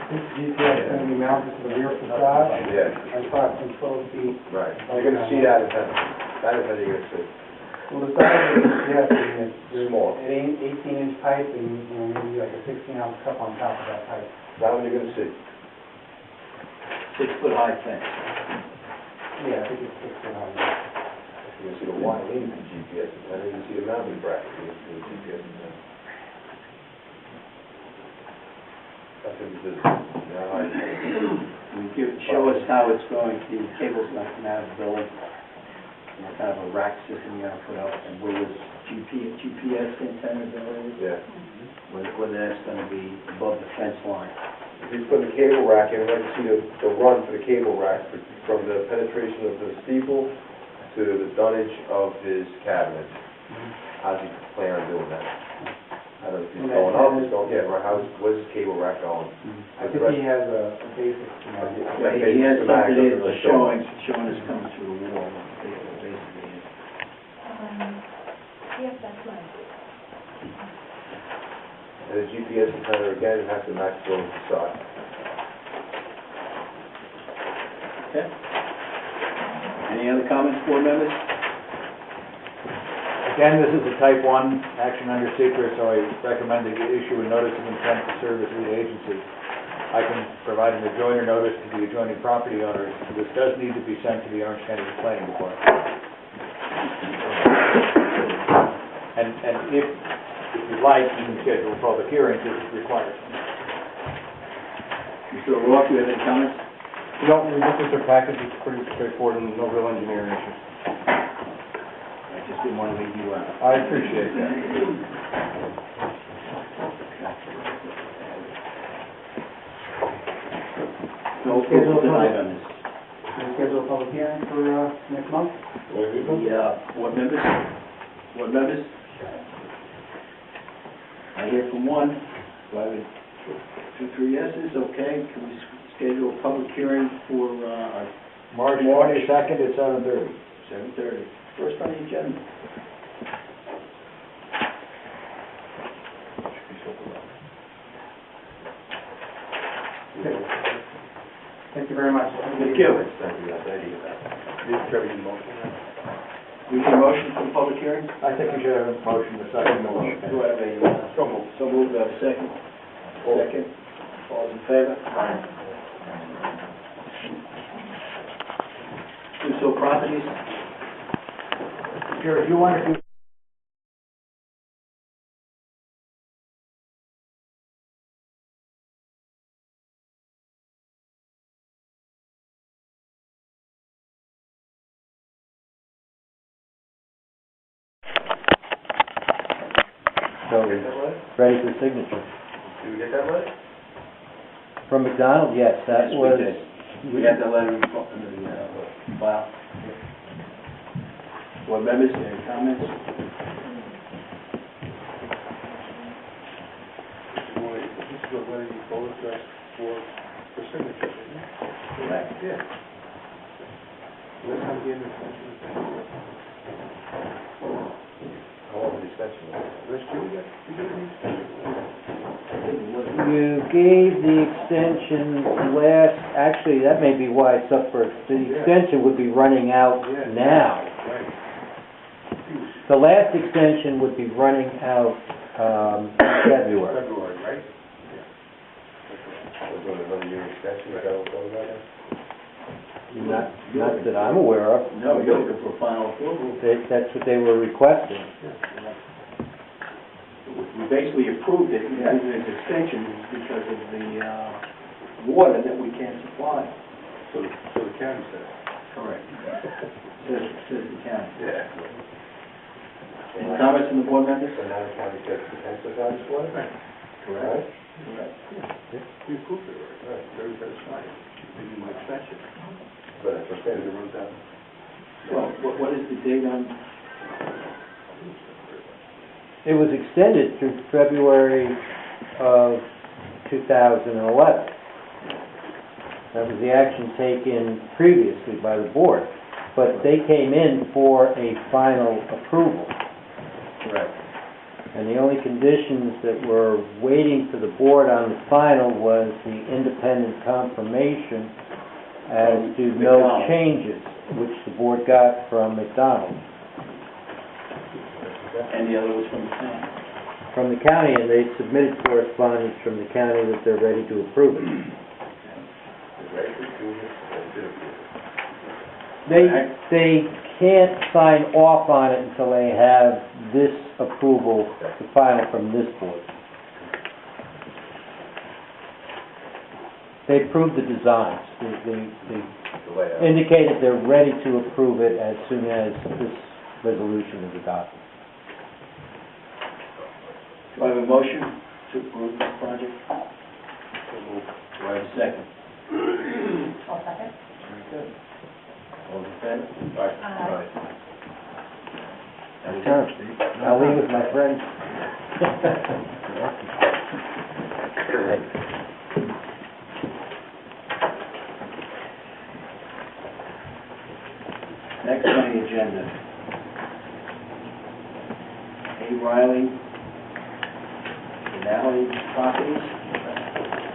This GPS is going to be mounted to the rear facade, Yeah, approximately 12 feet. right. You're gonna see that antenna. That antenna you're gonna see. Well, the size of the GPS, I mean, it's Small. an 18-inch pipe and, you know, maybe like a 16-ounce cup on top of that pipe. That one you're gonna see. 6-foot high fence. Yeah, I think it's 6 foot high. You're gonna see the wide link of the GPS antenna, you can see the mounting bracket for the GPS antenna. That's what it is. Show us how it's going, the cable's gonna come out of the building. You know, kind of a rack system you're gonna put up, and where this GPS antenna is, Yeah. whether that's gonna be above the fence line. If he's putting the cable rack in, I'd like to see the run for the cable rack, from the penetration of the steeple to the dunnage of his cabinet. How's he plan on doing that? I don't know if he's going up, he's going, yeah, right, where's his cable rack going? I think he has a basic, you know, Yeah, he has something that's showing us coming through the wall, basically. Yes, that's right. And the GPS antenna, again, has to match the facade. Okay. Any other comments, board members? Again, this is a type 1 action under secret, so I recommend that you issue a notice of intent to serve as lead agency. I can provide an adjoiner notice to the adjoining property owners. This does need to be sent to the Orange County Planning Department. And if you'd like, you can schedule a public hearing if required. Mr. O'Rourke, you have any comments? No, we looked at their package, it's pretty straightforward and no real engineering issues. I just didn't want to leave you out. I appreciate that. No approval tonight on this. Can we schedule a public hearing for next month? Board members? Board members? I hear from one. Do I have 2, 3 yeses? Okay. Can we schedule a public hearing for our March 22nd at 7:30. 7:30? First on the agenda. Thank you very much. Thank you. Thank you, that's the idea. We need a motion for the public hearing? I think you should have a motion to second the motion. Do I have a, so moved, do I have a second? Second. All those in favor? Two so properties? Sure, if you want to do Did so we get that letter? ready for signature. Did we get that letter? From McDonald, yes, that Yes, we was... did. We have that letter in the file. Board members, any comments? Boy, this is a letter you both asked for signature, isn't it? Correct. Yeah. Let's have the extension. How long was the extension? Let's do it. We do the extension. You gave the extension last, actually, that may be why it's up for, the extension would be running out now. Right. The last extension would be running out February. February, right? We're doing another year extension, is that what we're talking about? Not that I'm aware of. No, you're looking for final approval. That's what they were requesting. We basically approved it, and it was extension because of the water that we can't supply. So the county said. Correct. Says the county. Yeah. Any comments from the board members? So now the county says the potential supply is water? Correct. Correct. We approved it, right? Very satisfying. We need an extension. But that's what I'm saying. It runs out. Well, what is the date on? It was extended through February of 2011. That was the action taken previously by the board, but they came in for a final approval. Correct. And the only conditions that were waiting for the board on the final was the independent confirmation as to no McDonald. changes, which the board got from McDonald. And the other was from the county. From the county, and they submitted correspondence from the county that they're ready to approve it. It's ready to approve it, and did approve it. They can't sign off on it until they have this approval, the final from this board. They approved the designs. They The layout. indicated they're ready to approve it as soon as this resolution is adopted. Do I have a motion to approve this project? Do I have a second? I'll second. Very good. All in favor? Aye. I'll leave with my friends. Next on the agenda. A. Riley, Denali Properties.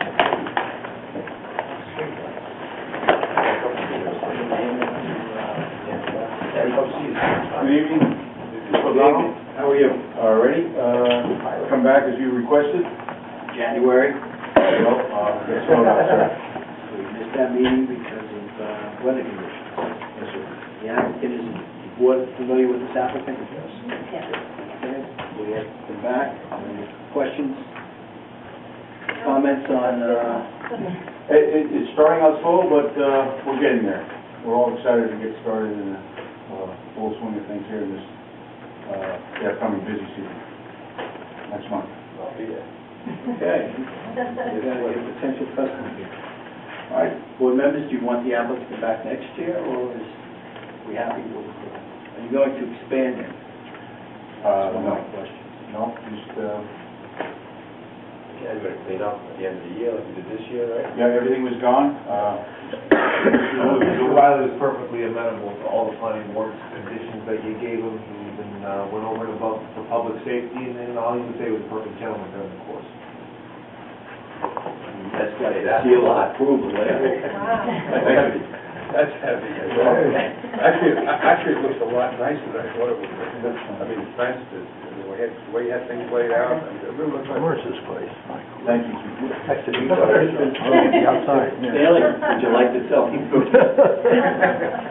Good evening. Mr. O'Donnell. How are you? All righty. Come back as you requested. January. Well, yes, hold on, sir. We missed that meeting because of weather conditions. Yes, sir. The applicant is, the board familiar with this applicant? Yes. Okay, we have them back. Any questions, comments on, It's starting out slow, but we're getting there. We're all excited to get started in the full swing of things here in this the upcoming busy season. Next month. I'll be there. okay, we got a potential customer here. All right, board members, do you want the applicant back next year, or is we happy with, are you going to expand it? That's one of No. my questions. No, just, Yeah, you're gonna clean up at the end of the year, like you did this year, right? yeah, everything was gone. Mr. Riley was perfectly amenable to all the planning board's conditions that you gave him. He even went over and above for public safety, and then all he would say was a perfect gentleman during the course. That's got a seal of approval there. That's heavy. Actually, it looks a lot nicer than I thought it would. I mean, it's nice to, the way you had things laid out, and it really looks like. Where's this place? Thank you. Next to each other. Outside. Stanley, would you like to tell me?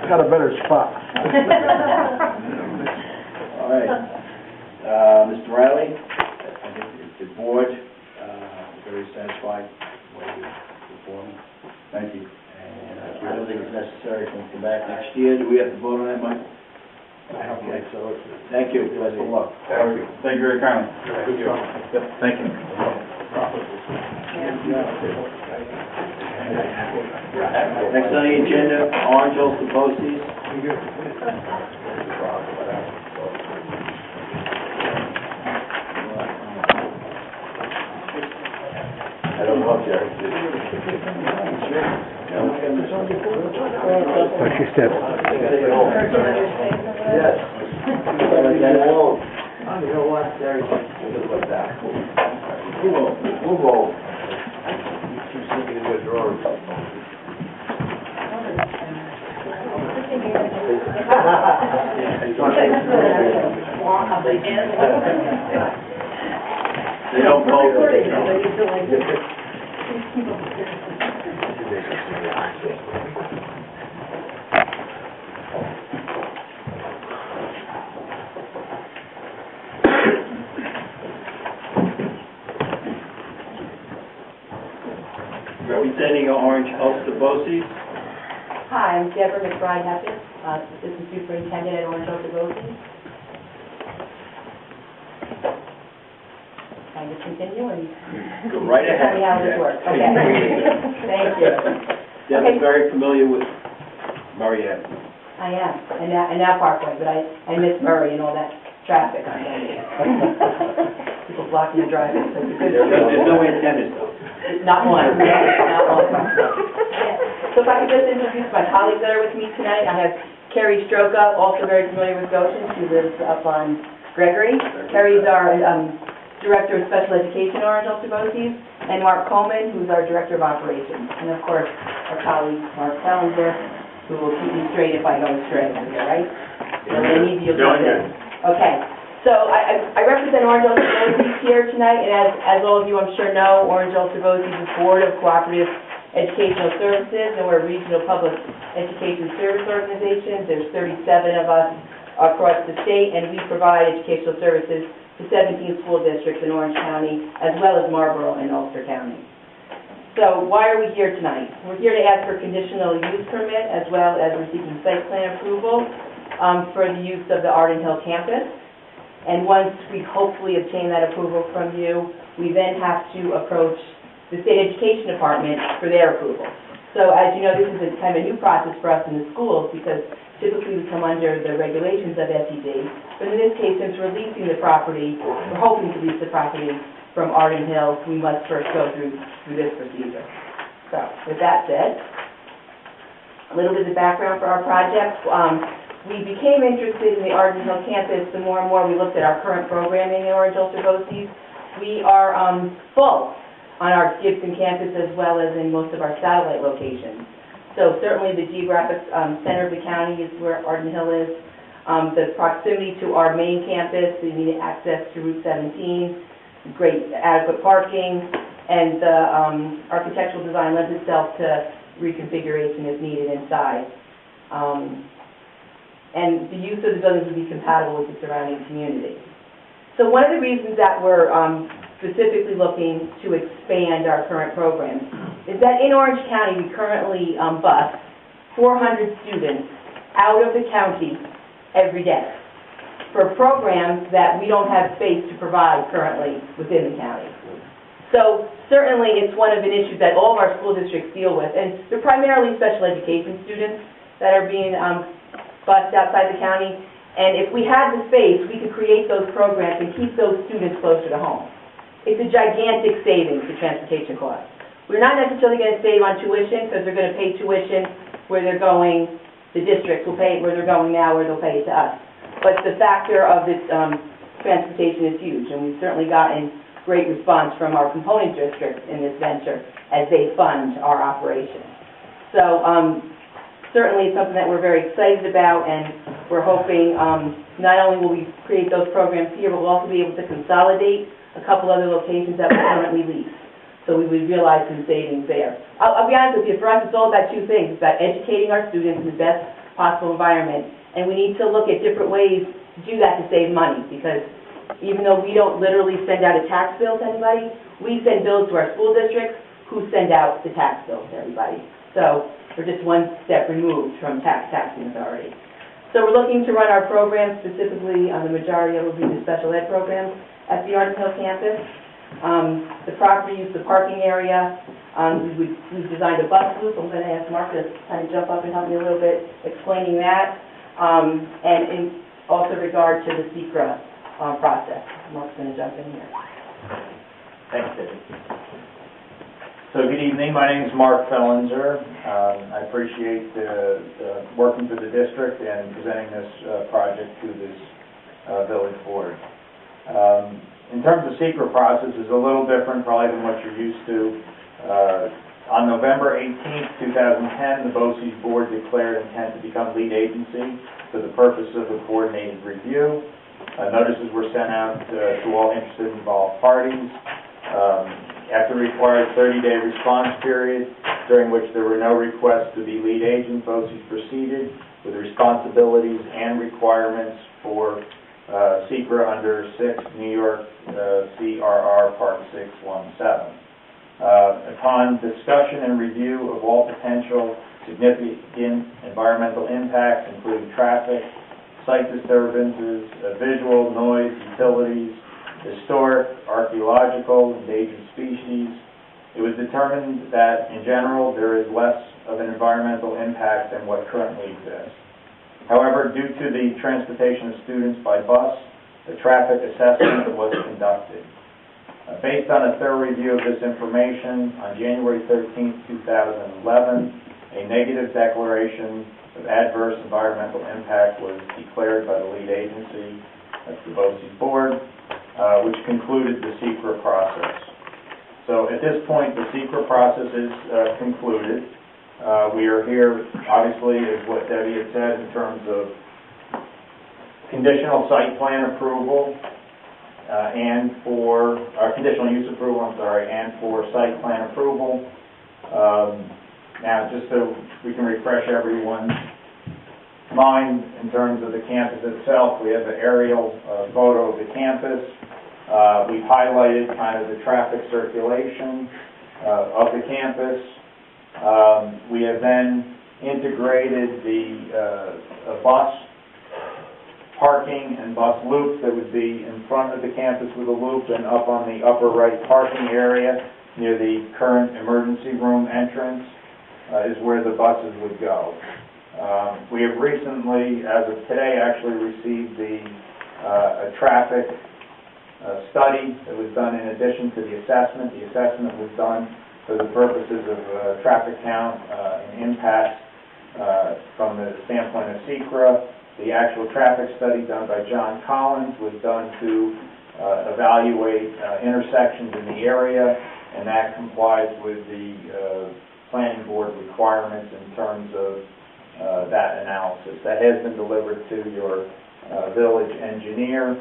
Got a better spot. All right. Mr. Riley, I think the board, very satisfied with the performance. Thank you. And I don't think it's necessary for him to come back next year. Do we have to vote on that, Mike? I don't think so. Thank you, best of luck. Thank you very kindly. Good job. Thank you. Next on the agenda, Orange Ulster BOCES. I don't know, Jerry. Watch your step. Yes. You know what, Jerry? Just like that. Move over. Keep sneaking into a drawer. They don't vote. Representing Orange Ulster BOCES. Hi, I'm Deborah McBride-Heppis, Assistant Superintendent at Orange Ulster BOCES. Can I just continue and Go right ahead. tell me how this works? Okay. Thank you. Deborah's very familiar with Murray Avenue. I am, and now Parkway, but I miss Murray and all that traffic on there. People blocking the driveway, so it's a good. There's no antennas though. Not one, not one. So if I could just introduce my colleagues that are with me tonight, I have Carrie Stroka, also very familiar with Goshen. She lives up on Gregory. Carrie's our Director of Special Education, Orange Ulster BOCES, and Mark Coleman, who's our Director of Operations. And of course, our colleague, Mark Pellinger, who will keep me straight if I go astray over here, right? So they need you to jump in. Okay. So I represent Orange Ulster BOCES here tonight, and as all of you I'm sure know, Orange Ulster BOCES is Board of Cooperative Educational Services, and we're a regional public education service organization. There's 37 of us across the state, and we provide educational services to 17 school districts in Orange County, as well as Marlborough and Ulster County. So why are we here tonight? We're here to ask for conditional use permit, as well as we're seeking site plan approval for the use of the Arden Hill campus. And once we hopefully obtain that approval from you, we then have to approach the State Education Department for their approval. So as you know, this is a kind of a new process for us in the schools because typically we come under the regulations of SED. But in this case, since we're leasing the property, we're hoping to lease the property from Arden Hill, we must first go through this procedure. So with that said, a little bit of background for our project. We became interested in the Arden Hill campus the more and more we looked at our current programming in Orange Ulster BOCES. We are full on our Gibson campus as well as in most of our satellite locations. So certainly the geographic center of the county is where Arden Hill is. The proximity to our main campus, the immediate access to Route 17, great adequate parking, and the architectural design lends itself to reconfiguration as needed inside. And the use of the buildings would be compatible with the surrounding community. So one of the reasons that we're specifically looking to expand our current program is that in Orange County we currently bus 400 students out of the county every day for programs that we don't have space to provide currently within the county. So certainly it's one of the issues that all of our school districts deal with, and they're primarily special education students that are being bused outside the county, and if we had the space, we could create those programs and keep those students closer to home. It's a gigantic savings to transportation costs. We're not necessarily going to save on tuition because they're going to pay tuition where they're going, the districts will pay it where they're going now, where they'll pay it to us. But the factor of this transportation is huge, and we've certainly gotten great response from our component districts in this venture as they fund our operation. So certainly it's something that we're very excited about, and we're hoping not only will we create those programs here, but we'll also be able to consolidate a couple other locations that we currently lease. So we would realize some savings there. I'll be honest with you, for us it's all about two things. It's about educating our students in the best possible environment, and we need to look at different ways to do that to save money, because even though we don't literally send out a tax bill to anybody, we send bills to our school districts who send out the tax bills to everybody. So we're just one step removed from taxing authority. So we're looking to run our programs, specifically on the majority of it will be the special ed programs at the Arden Hill campus. The property is the parking area. We've designed a bus loop. I'm going to ask Mark to kind of jump up and help me a little bit explaining that. And in also regard to the SECRA process. Mark's going to jump in here. Thanks, Debbie. So good evening. My name is Mark Fellenzer. I appreciate working for the district and presenting this project to this village board. In terms of SECRA process, is a little different probably than what you're used to. On November 18th, 2010, the BOCES board declared intent to become lead agency for the purpose of a coordinated review. Notices were sent out to all interested and involved parties. After the required 30-day response period, during which there were no requests to be lead agent, BOCES proceeded with responsibilities and requirements for SECRA under 6 New York CRR Part 617. Upon discussion and review of all potential significant environmental impacts, including traffic, site disturbances, visual, noise, utilities, historic, archaeological, endangered species, it was determined that, in general, there is less of an environmental impact than what currently exists. However, due to the transportation of students by bus, a traffic assessment was conducted. Based on a thorough review of this information, on January 13, 2011, a negative declaration of adverse environmental impact was declared by the lead agency, that's the BOCES board, which concluded the SECRA process. So at this point, the SECRA process is concluded. We are here, obviously, as what Debbie had said, in terms of conditional site plan approval and for conditional use approval, and for site plan approval. Now, just so we can refresh everyone's mind in terms of the campus itself, we have an aerial photo of the campus. We've highlighted kind of the traffic circulation of the campus. We have then integrated the bus parking and bus loops that would be in front of the campus with a loop and up on the upper right parking area near the current emergency room entrance is where the buses would go. We have recently, as of today, actually received a traffic study that was done in addition to the assessment. The assessment was done for the purposes of traffic count and impact from the standpoint of SECRA. The actual traffic study done by John Collins was done to evaluate intersections in the area, and that complies with the planning board requirements in terms of that analysis. That has been delivered to your village engineer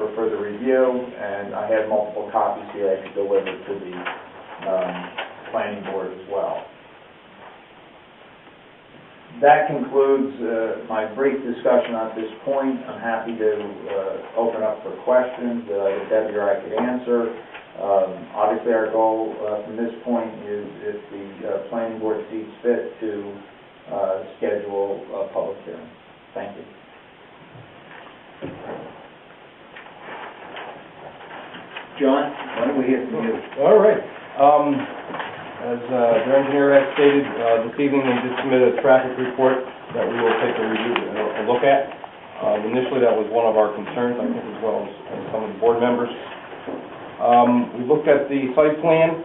for further review, and I have multiple copies here I could deliver to the planning board as well. That concludes my brief discussion at this point. I'm happy to open up for questions that either Debbie or I could answer. Obviously, our goal from this point is, if the planning board sees fit, to schedule a public hearing. Thank you. John, why don't we hear from you? All right. As the engineer has stated, this evening we did submit a traffic report that we will take a look at. Initially, that was one of our concerns, I think, as well as some of the board members. We looked at the site plan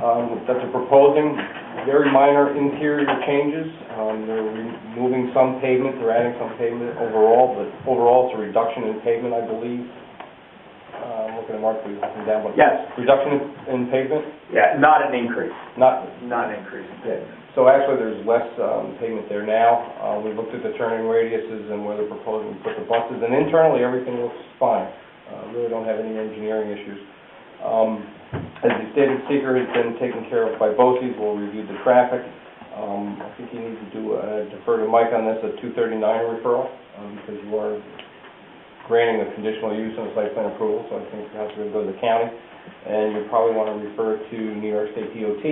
that they're proposing, very minor interior changes. They're removing some pavement, they're adding some pavement overall, but overall it's a reduction in pavement, I believe. I'm looking at Mark, up and down, but Yes. Reduction in pavement? Yeah, not an increase. Not Not an increase in pavement. So actually, there's less pavement there now. We looked at the turning radiuses and where they're proposing to put the buses, and internally everything looks fine. Really don't have any engineering issues. As the stated, SECRA has been taken care of by BOCES. We'll review the traffic. I think you need to defer to Mike on this, a 239 referral, because you are granting a conditional use and a site plan approval, so I think perhaps we're going to go to the county. And you probably want to refer to New York State DOT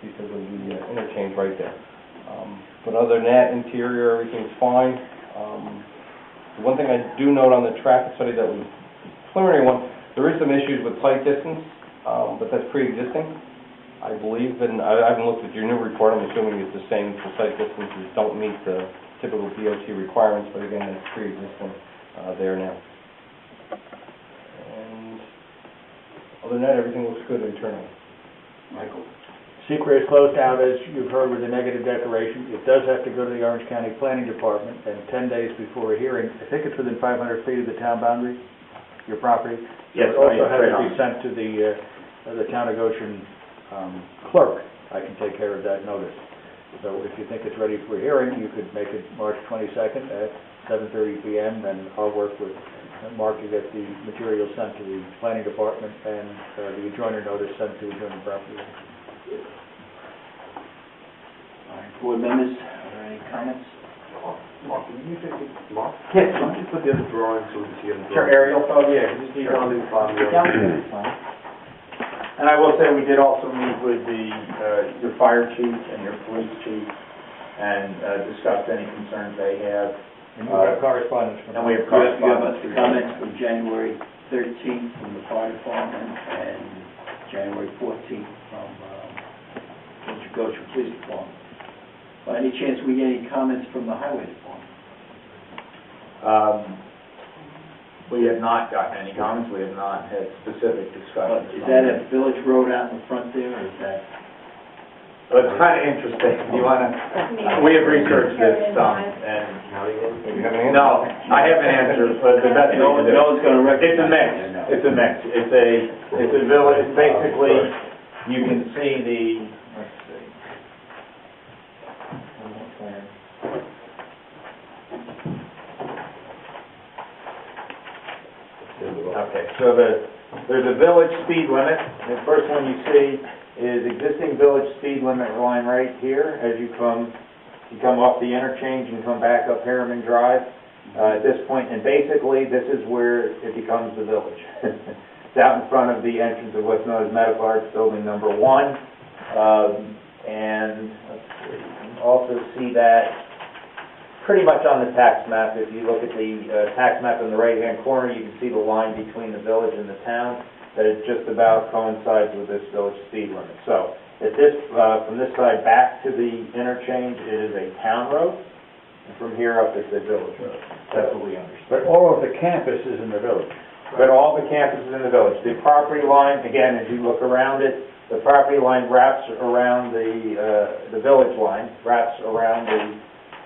because of the interchange right there. But other than that, interior, everything's fine. The one thing I do note on the traffic study that was the preliminary one, there is some issues with sight distance, but that's pre-existing, I believe, and I haven't looked at your new report. I'm assuming it's the same for sight distances don't meet the typical DOT requirements, but again, it's pre-existing there now. And other than that, everything looks good internally. Michael? Secret is closed out, as you've heard, with a negative declaration. It does have to go to the Orange County Planning Department, and 10 days before a hearing, I think it's within 500 feet of the town boundary, your property. Yes, It also has right to on. be sent to the town of Goshen clerk. I can take care of that notice. So if you think it's ready for a hearing, you could make it March 22nd at 7:30 p.m., and I'll work with Mark to get the material sent to the planning department and the adjoiner notice sent to adjoining property. All right, board members, are there any comments? Mark, can you take it, Mark? Yes. Why don't you put the other drawing so we can see the other Sure, drawing? aerial photo, yeah, just need on the And I will say, we did also meet with your fire chief and your police chief and discussed any concerns they have. And you have correspondence from And we have You have correspondence. comments from January 13th from the fire department and January 14th from Goshen Police Department. By any chance, we get any comments from the highway department? We have not gotten any comments, we have not had specific discussions. Is that a village road out in the front there, or is that? Well, it's kind of interesting, you want to, we have researched this some, and, no, I have an answer, but the best we can do. No one's going to It's a mix, recognize it. it's a mix, it's a village, basically, you can see the, let's see. Okay, so there's a village speed limit. The first one you see is existing village speed limit line right here as you come off the interchange and come back up Harriman Drive at this point. And basically, this is where it becomes the village. It's out in front of the entrance of what's known as Medical Arts Building number 1. And let's see, you can also see that pretty much on the tax map. If you look at the tax map in the right-hand corner, you can see the line between the village and the town, that it just about coincides with this village speed limit. So, at this, from this side back to the interchange, it is a town road, and from here up it's a village road. That's what we understand. But all of the campus is in the village. But all the campuses in the village. The property line, again, as you look around it, the property line wraps around the village line, wraps around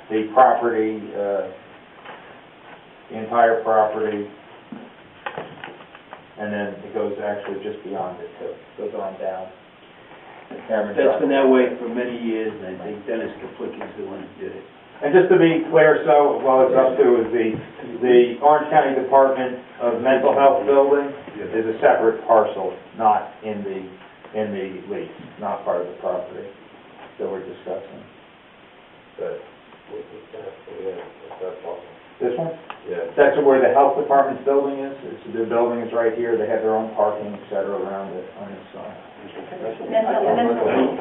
the property, the entire property, and then it goes actually just beyond it, too. It goes on down. That's been that way for many years, and I think Dennis Kaplicki is the one who did it. And just to be clear, so, while it's up to, is the Orange County Department of Mental Health building is a separate parcel, not in the lease, not part of the property that we're discussing. But this one? Yeah. That's where the health department's building is. Their building is right here. They have their own parking, et cetera, around it on this side.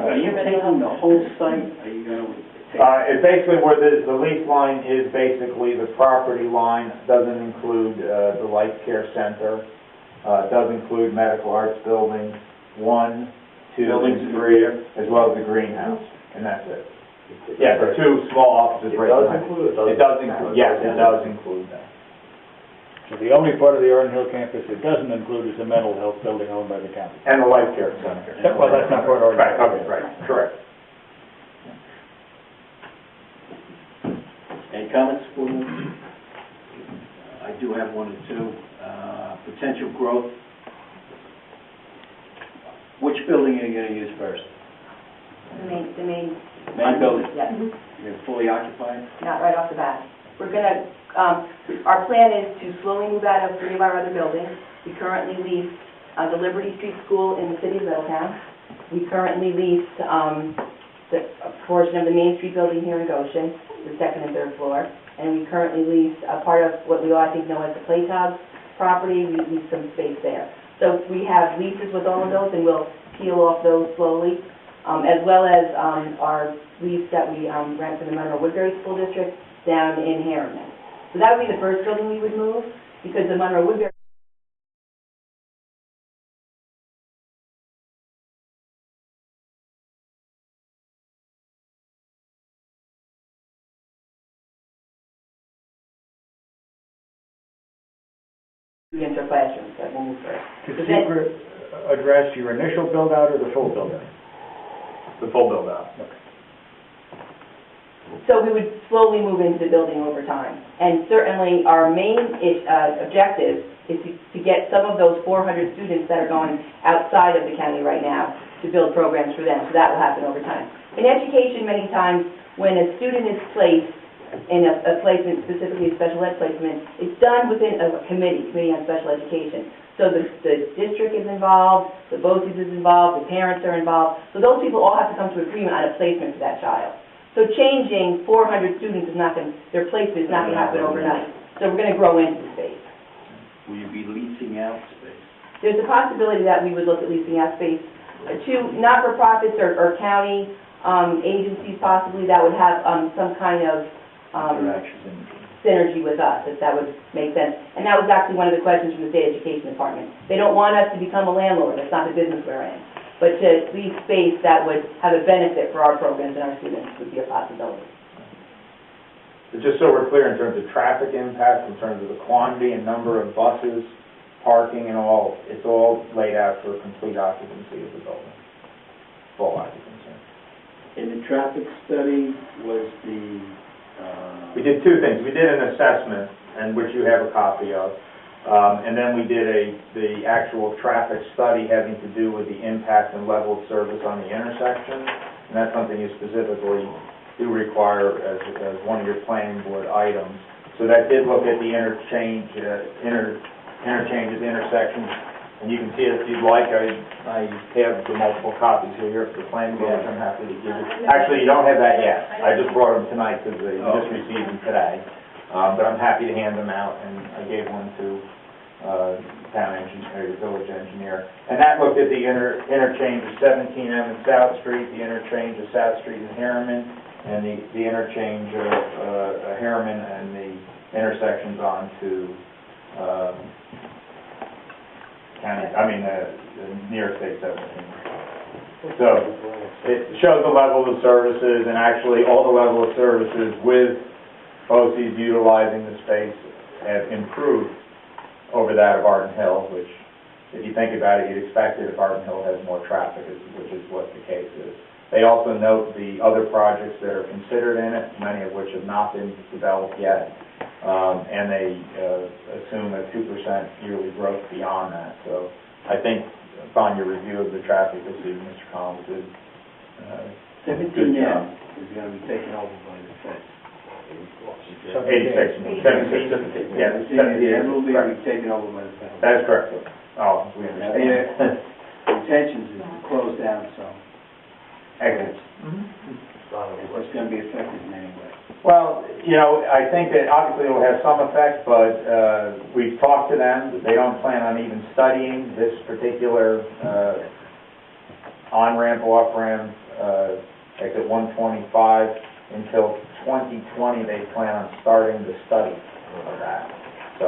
Are you taking the whole site? Are you going to take? It's basically where the lease line is basically the property line. Doesn't include the Life Care Center. It does include Medical Arts Building 1, 2, and 3, as well as the greenhouse, and that's it. Yeah, the two small offices right behind. It does include, yes, it does include that. So the only part of the Arden Hill campus it doesn't include is the mental health building owned by the county. And the Life Care Center. Well, that's not part of Arden Hill. Right, okay, right, correct. Any comments for me? I do have one or two. Potential growth. Which building are you going to use first? The main. Main building? Yes, You're fully occupied? not right off the bat. We're gonna, our plan is to slowly move out of 3 of our other buildings. We currently lease the Liberty Street School in the city of Middletown. We currently lease a portion of the Main Street building here in Goshen, the 2nd and 3rd floor. And we currently lease a part of what we all, I think, know as the Playtog property. We lease some space there. So we have leases with all of those, and we'll peel off those slowly. as well as our lease that we rent for the Monroe Woodbury School District down in Harriman. So that would be the first building we would move, because the Monroe Woodbury into classrooms that we'll move first. Could you address your initial build-out or the full build-out? The full build-out. So we would slowly move into the building over time. And certainly our main objective is to get some of those 400 students that are going outside of the county right now to build programs for them. So that will happen over time. In education, many times when a student is placed in a placement, specifically a special ed placement, it's done within a committee on special education. So the district is involved, the BOCES is involved, the parents are involved. So those people all have to come to agreement on a placement for that child. So changing 400 students is not going to, their placement is not going to happen overnight. So we're going to grow into the space. Will you be leasing out space? There's a possibility that we would look at leasing out space to not-for-profits or county agencies possibly that would have some kind of synergy with us, if that would make sense. And that was actually one of the questions from the State Education Department. They don't want us to become a landlord. That's not the business we're in. But to lease space that would have a benefit for our programs and our students would be a possibility. But just so we're clear in terms of traffic impact, in terms of the quantity and number of buses, parking and all, it's all laid out for complete occupancy of the building, full occupancy. In the traffic study, was the... We did two things. We did an assessment, and which you have a copy of, and then we did the actual traffic study having to do with the impact and level of service on the intersection, and that's something you specifically do require as one of your planning board items. So that did look at the interchanges, intersections, and you can see it if you'd like. I have the multiple copies here for the planning board, which I'm happy to give you. Actually, you don't have that yet. I just brought them tonight because they just received them today. But I'm happy to hand them out, and I gave one to town engineer, village engineer. And that looked at the interchange of 17M and South Street, the interchange of South Street and Harriman, and the interchange of Harriman and the intersections onto New York State 17. So it shows the level of services, and actually all the level of services with BOCES utilizing the space have improved over that of Arden Hill, which, if you think about it, you'd expect it if Arden Hill has more traffic, which is what the case is. They also note the other projects that are considered in it, many of which have not been developed yet, and they assume a 2% yearly growth beyond that. So I think upon your review of the traffic this evening, Mr. Collins did a good job. Is going to be taken over by the Fed. 86, 17. Yeah, 17 will be taken over by the Fed. That's correct. Oh, we understand. The intentions is to close down some. Excellent. What's going to be affected in any way? Well, I think that obviously it will have some effect, but we've talked to them. They don't plan on even studying this particular on-ramp, off-ramp, exit 125 until 2020. They plan on starting the study of that. So,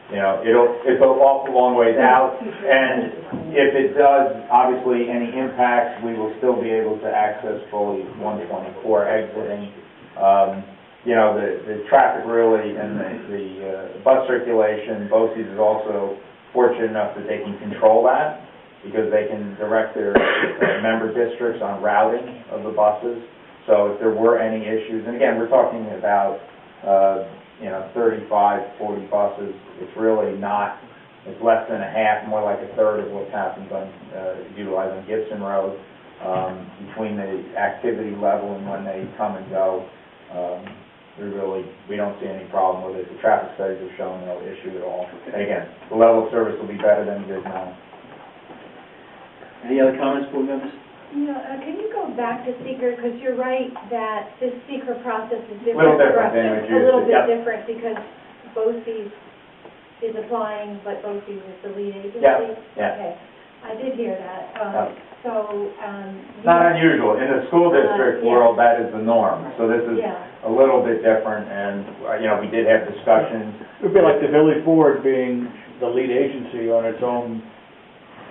it's an awful long ways out, and if it does, obviously, any impact, we will still be able to access fully 124 exiting. The traffic really and the bus circulation, BOCES is also fortunate enough that they can control that because they can direct their member districts on routing of the buses. So if there were any issues, and again, we're talking about 35, 40 buses. It's really not, it's less than a half, more like a third of what happens on utilizing Gibson Road between the activity level and when they come and go. We don't see any problem with it. The traffic studies have shown no issue at all. And again, the level of service will be better than it is now. Any other comments, board members? Can you go back to seeker, because you're right that this seeker process is different. A little different than it a little bit yep. different because BOCES is applying, but BOCES is the lead agency? Yeah. Okay, I did hear that. So, Not unusual. In the school district yeah. world, that is the norm. So this is Yeah. a little bit different, and, we did have discussions. It would be like the village board being the lead agency on its own,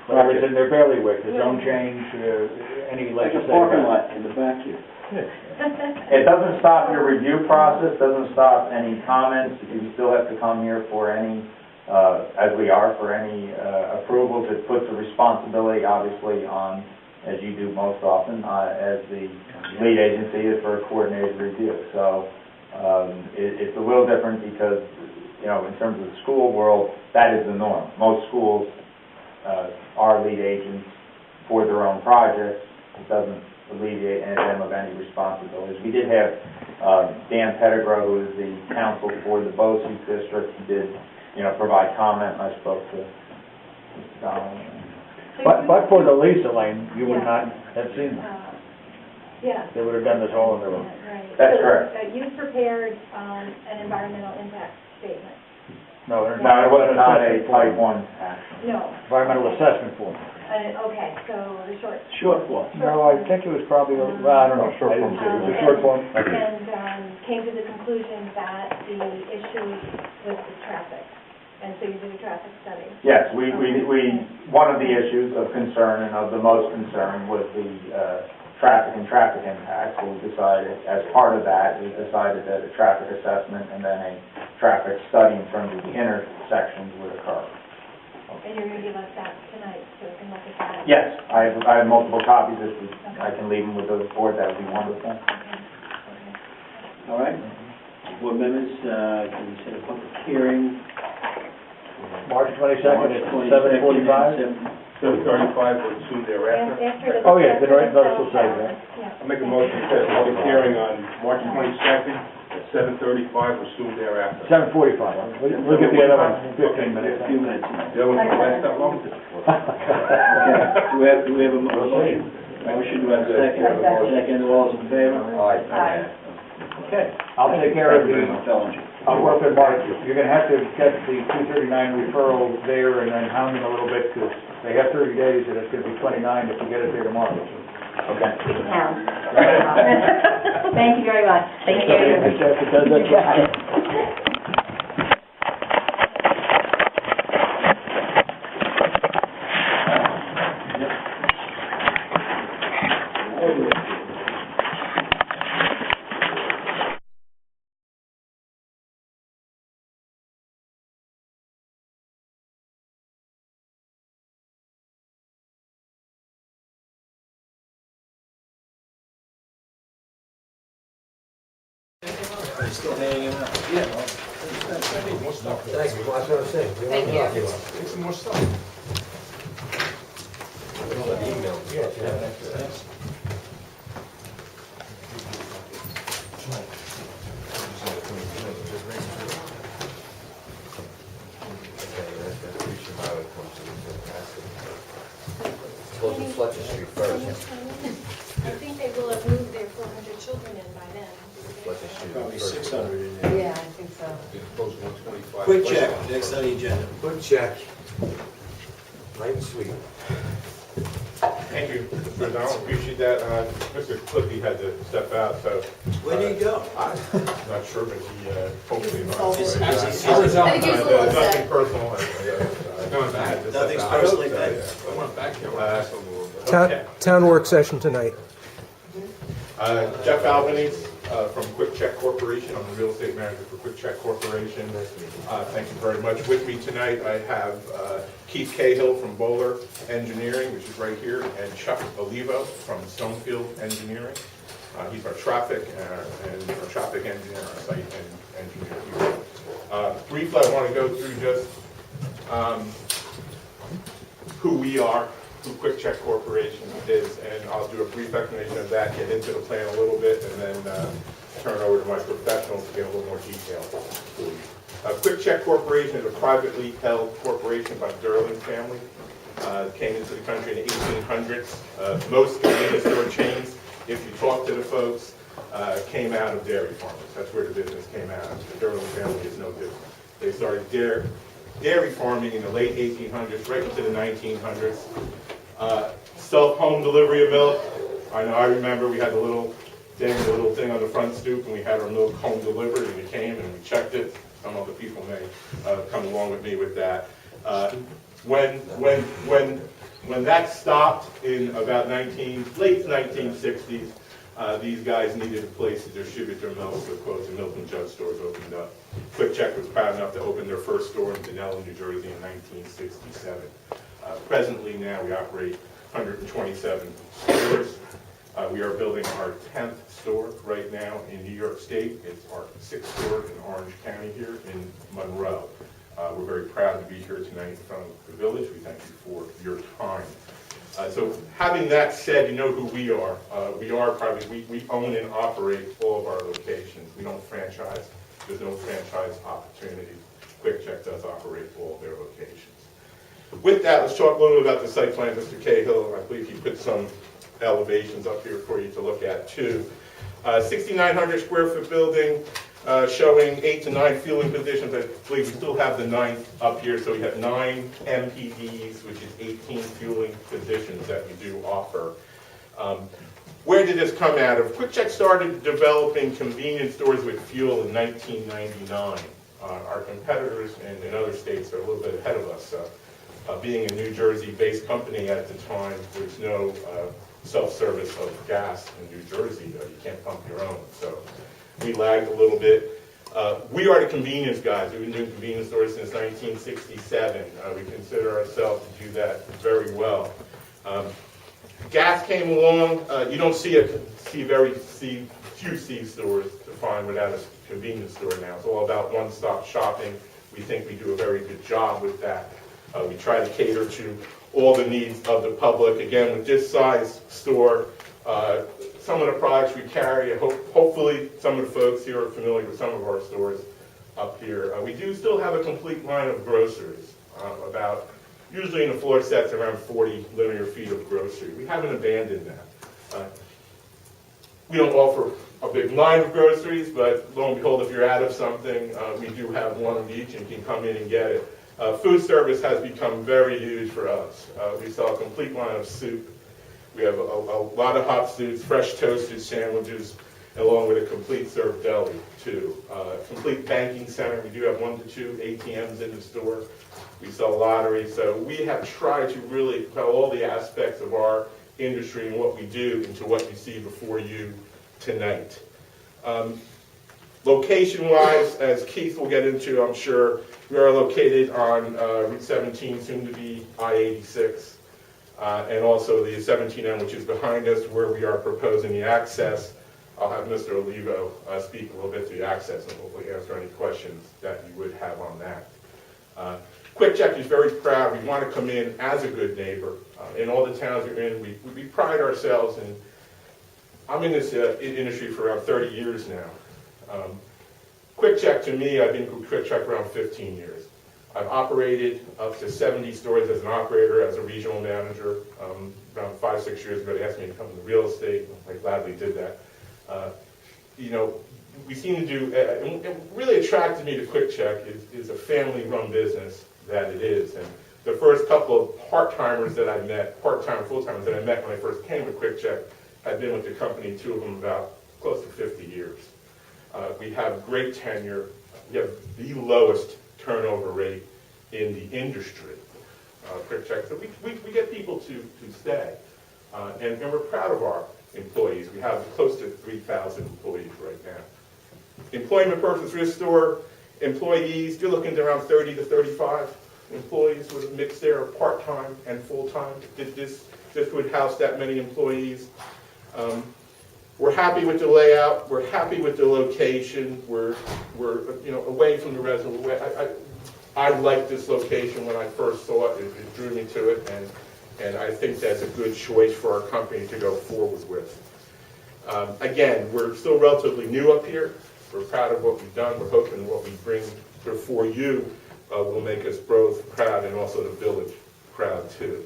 whatever's in their bailiwick, its own change, any legislative. in the back here. It doesn't stop your review process, doesn't stop any comments. You still have to come here for any, as we are, for any approvals. It puts the responsibility, obviously, on, as you do most often, as the lead agency is for a coordinated review. So it's a little different because, in terms of the school world, that is the norm. Most schools are lead agents for their own projects. It doesn't alleviate them of any responsibilities. We did have Dan Pettigrew, who is the counsel for the BOCES district, who did, provide comment, and I spoke to Mr. Donald. But for the Lisa Lane, you would not have seen them. Yeah. They would have done this all on their own. Right. That's So, correct. You prepared an environmental impact statement? No, No, it was not a type 1 action. No. Environmental assessment form. Okay, so the short. Short form. No, I think it was probably, well, I don't know, short form. It was a short form. And came to the conclusion that the issue was the traffic, and so you did a traffic study. Yes, one of the issues of concern and of the most concern was the traffic and traffic impacts. So we decided, as part of that, we decided that a traffic assessment and then a traffic study in terms of the intersections would occur. And you're going to give us that tonight, so we can look at that? Yes, I have multiple copies. If I can leave them with the board, that would be wonderful. All right. Board members, can we set a public hearing? March 22nd at 7:45? 7:35 or soon thereafter. After the. Oh, yeah, the notice will say that. Yeah. I'll make a motion to set a public hearing on March 22nd at 7:35 or soon thereafter. 7:45. We'll get the other one in 15 minutes. A few minutes. The other one can last that long? Okay, do we have a motion? Motion, do we have a second? Second, all those in favor? Aye. Okay. I'll take care of the, Fellinger. I'll work with Mark. You're going to have to get the 239 referral there and then hound them a little bit because they have 30 days and it's going to be 29 if you get it there tomorrow. Okay. Thank you very much. Thank you. You got it. Still hanging out? Yeah. More stuff. Thanks, that's what I was saying. Thank you. Take some more stuff. Email. Yeah, thanks. Fletcher Street first. I think they will have moved their 400 children in by then. Fletcher Street Probably first. 600 in there. Yeah, I think so. Close 125. Quick check, next on the agenda. Quick check. Light and sweet. Thank you, Mr. President. I appreciate that. Mr. Cliffy had to step out, so. Where did he go? I'm not sure, but he hopefully not. I was I think he was a little Nothing upset. personal. Nothing's personally bad. I went back here. Town work session tonight. Jeff Albanese from Quick Check Corporation. I'm the real estate manager for Quick Check Corporation. Thank you very much. With me tonight, I have Keith Cahill from Bowler Engineering, which is right here, and Chuck Olivo from Stonefield Engineering. He's our traffic and our traffic engineer, our site engineer here. Briefly, I want to go through just who we are, who Quick Check Corporation is, and I'll do a brief explanation of that, get into the plan a little bit, and then turn over to my professionals to get a little more detail for you. Quick Check Corporation is a privately held corporation by the Durling family. Came into the country in the 1800s. Most convenience store chains, if you talk to the folks, came out of dairy farmers. That's where the business came out of. The Durling family is no different. They started dairy farming in the late 1800s, right into the 1900s. self-home delivery of milk. I remember we had the little thing on the front stoop, and we had our milk home delivered, and we came and we checked it. Some other people may come along with me with that. When that stopped in about late 1960s, these guys needed a place to distribute their milk, so the milk and jug stores opened up. Quick Check was proud enough to open their first store in Denellen, New Jersey in 1967. Presently now we operate 127 stores. We are building our 10th store right now in New York State. It's our 6th store in Orange County here in Monroe. We're very proud to be here tonight in front of the village. We thank you for your time. So having that said, you know who we are. We own and operate all of our locations. We don't franchise. There's no franchise opportunity. Quick Check does operate all of their locations. With that, let's talk a little bit about the site plan, Mr. Cahill. I believe he put some elevations up here for you to look at too. 6,900 square foot building showing 8 to 9 fueling positions. I believe we still have the 9th up here, so we have 9 MPDs, which is 18 fueling positions that we do offer. Where did this come out of? Quick Check started developing convenience stores with fuel in 1999. Our competitors in other states are a little bit ahead of us. Being a New Jersey-based company at the time, there's no self-service of gas in New Jersey. You can't pump your own. So we lagged a little bit. We are the convenience guys. We've been doing convenience stores since 1967. We consider ourselves to do that very well. Gas came along. You don't see few C-stores defined without a convenience store now. It's all about one-stop shopping. We think we do a very good job with that. We try to cater to all the needs of the public. Again, with this size store, some of the products we carry, hopefully some of the folks here are familiar with some of our stores up here. We do still have a complete line of groceries, usually in the floor sets around 40 linear feet of grocery. We haven't abandoned that. We don't offer a big line of groceries, but lo and behold, if you're out of something, we do have one of each and you can come in and get it. Food service has become very huge for us. We sell a complete line of soup. We have a lot of hot soups, fresh toasted sandwiches, along with a complete serve deli, too. Complete banking center. We do have 1 to 2 ATMs in the store. We sell lottery. So we have tried to really put all the aspects of our industry and what we do into what you see before you tonight. Location-wise, as Keith will get into, I'm sure, we are located on Route 17, soon to be I-86, and also the 17N, which is behind us, where we are proposing the access. I'll have Mr. Olivo speak a little bit to the access and hopefully answer any questions that you would have on that. Quick Check is very proud. We want to come in as a good neighbor. In all the towns we're in, we pride ourselves in. I'm in this industry for around 30 years now. Quick Check, to me, I've been with Quick Check around 15 years. I've operated up to 70 stores as an operator, as a regional manager. Around 5-6 years ago, they asked me to come into real estate. I gladly did that. We seem to do, and what really attracted me to Quick Check is a family-run business that it is. And the first couple of part-timers that I met, part-time, full-timers that I met when I first came to Quick Check, had been with the company, 2 of them about close to 50 years. We have great tenure. We have the lowest turnover rate in the industry. Quick Check. So we get people to stay. And we're proud of our employees. We have close to 3,000 employees right now. Employment purpose risk store employees, you're looking at around 30 to 35 employees with a mix there of part-time and full-time. This would house that many employees. We're happy with the layout. We're happy with the location. We're away from the reservoir. I liked this location when I first saw it. It drew me to it, and I think that's a good choice for our company to go forward with. Again, we're still relatively new up here. We're proud of what we've done. We're hoping what we bring before you will make us both proud and also the village proud too.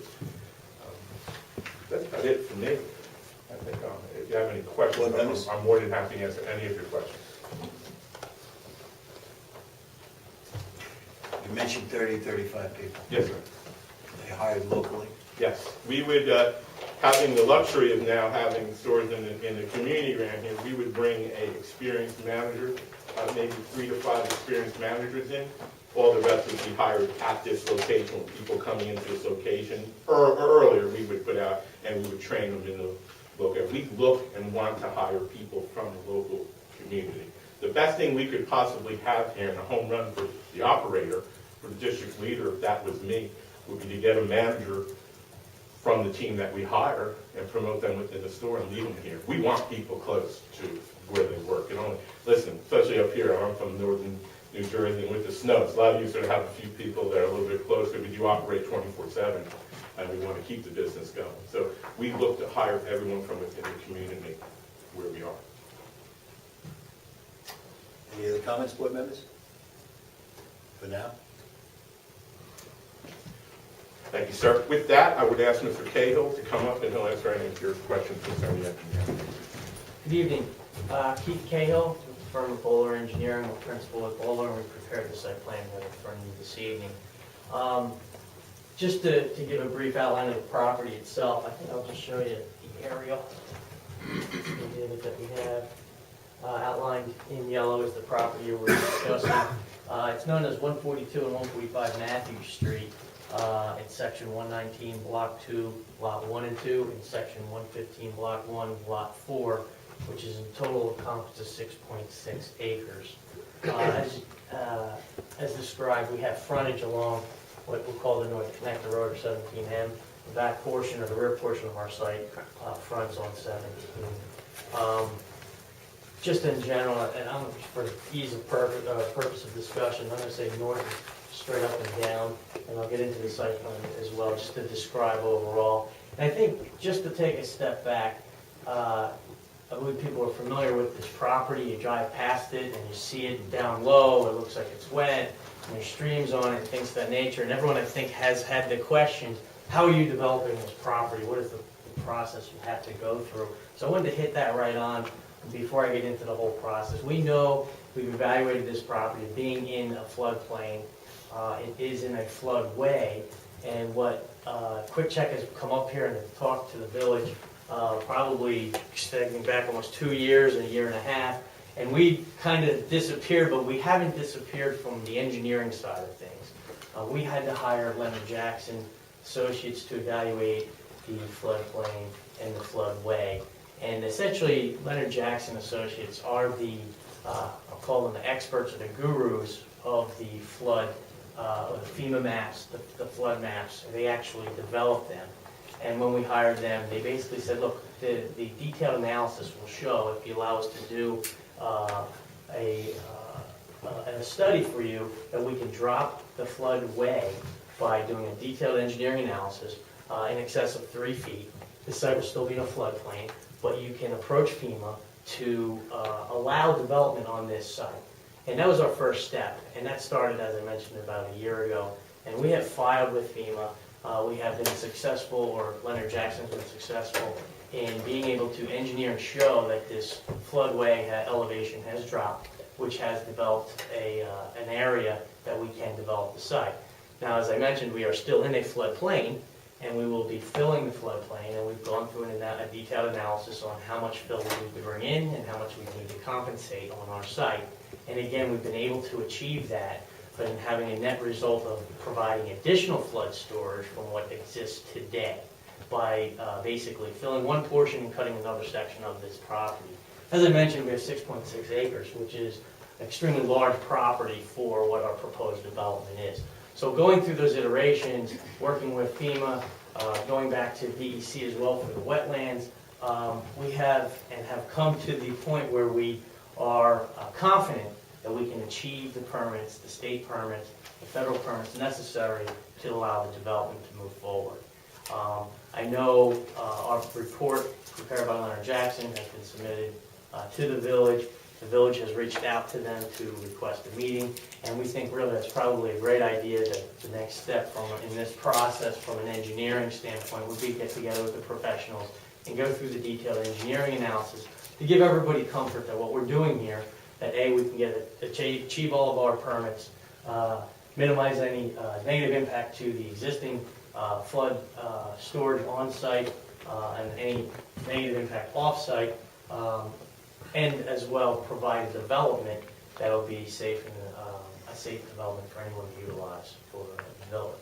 That's about it for me. I think if you have any questions, I'm more than happy to answer any of your questions. You mentioned 30, 35 people. Yes, sir. They hired locally? Yes. We would, having the luxury of now having stores in the community around here, we would bring a experienced manager, maybe 3 to 5 experienced managers in. All the rest would be hired at this location, with people coming into this location, or earlier, we would put out, and we would train them in the local. We look and want to hire people from the local community. The best thing we could possibly have here, and a home run for the operator, for the district leader, if that was me, would be to get a manager from the team that we hire and promote them within the store and leave them here. We want people close to where they work. And only, listen, especially up here, I'm from northern New Jersey, and with the snow, it's a lot easier to have a few people that are a little bit closer, but you operate 24/7, and we want to keep the business going. So we look to hire everyone from within the community where we are. Any other comments, board members? For now? Thank you, sir. With that, I would ask Mr. Cahill to come up, and he'll answer any of your questions concerning the engineering. Good evening. Keith Cahill, with the firm of Bowler Engineering, I'm principal at Bowler, and we prepared the site plan here in front of you this evening. Just to give a brief outline of the property itself, I think I'll just show you the aerial exhibit that we have. Outlined in yellow is the property we're discussing. It's known as 142 and 145 Matthew Street. It's section 119, block 2, lot 1 and 2, and section 115, block 1, lot 4, which is in total encompasses 6.6 acres. As described, we have frontage along what we'll call the North Connector Road, or 17M. The back portion, or the rear portion of our site, fronts on 17. Just in general, and for ease of purpose of discussion, I'm going to say north straight up and down, and I'll get into the site plan as well, just to describe overall. And I think just to take a step back, I believe people are familiar with this property. You drive past it and you see it down low, it looks like it's wet, and there's streams on it and things of that nature. And everyone, I think, has had the question, how are you developing this property? What is the process you have to go through? So I wanted to hit that right on before I get into the whole process. We know, we've evaluated this property being in a floodplain. It is in a floodway, and what Quick Check has come up here and talked to the village, probably extending back almost 2 years and a year and a half, and we kind of disappeared, but we haven't disappeared from the engineering side of things. We had to hire Leonard Jackson Associates to evaluate the floodplain and the floodway. And essentially, Leonard Jackson Associates are the, I'll call them the experts or the gurus of the flood, the FEMA maps, the flood maps. They actually developed them. And when we hired them, they basically said, look, the detailed analysis will show, if you allow us to do a study for you, that we can drop the floodway by doing a detailed engineering analysis in excess of 3 feet. The site will still be in a floodplain, but you can approach FEMA to allow development on this site. And that was our first step, and that started, as I mentioned, about a year ago. And we have filed with FEMA. We have been successful, or Leonard Jackson's been successful, in being able to engineer and show that this floodway elevation has dropped, which has developed an area that we can develop the site. Now, as I mentioned, we are still in a floodplain, and we will be filling the floodplain, and we've gone through a detailed analysis on how much fill we need to bring in and how much we need to compensate on our site. And again, we've been able to achieve that, but in having a net result of providing additional flood storage from what exists today by basically filling one portion and cutting another section of this property. As I mentioned, we have 6.6 acres, which is an extremely large property for what our proposed development is. So going through those iterations, working with FEMA, going back to DEC as well for the wetlands, we have come to the point where we are confident that we can achieve the permits, the state permits, the federal permits necessary to allow the development to move forward. I know our report prepared by Leonard Jackson has been submitted to the village. The village has reached out to them to request a meeting, and we think really that's probably a great idea that the next step in this process from an engineering standpoint would be to get together with the professionals and go through the detailed engineering analysis to give everybody comfort that what we're doing here, that A, we can achieve all of our permits, minimize any negative impact to the existing flood storage on site, and any negative impact off-site, and as well provide a development that'll be safe and a safe development for anyone to utilize for the village.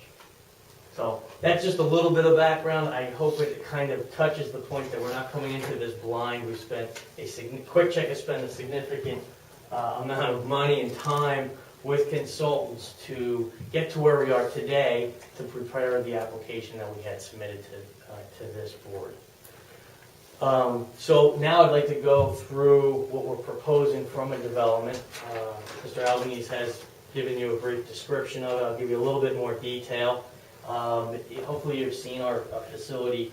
So that's just a little bit of background. I hope it kind of touches the point that we're not coming into this blind. We spent Quick Check has spent a significant amount of money and time with consultants to get to where we are today to prepare the application that we had submitted to this board. So now I'd like to go through what we're proposing from a development. Mr. Albanese has given you a brief description of it. I'll give you a little bit more detail. Hopefully you've seen our facility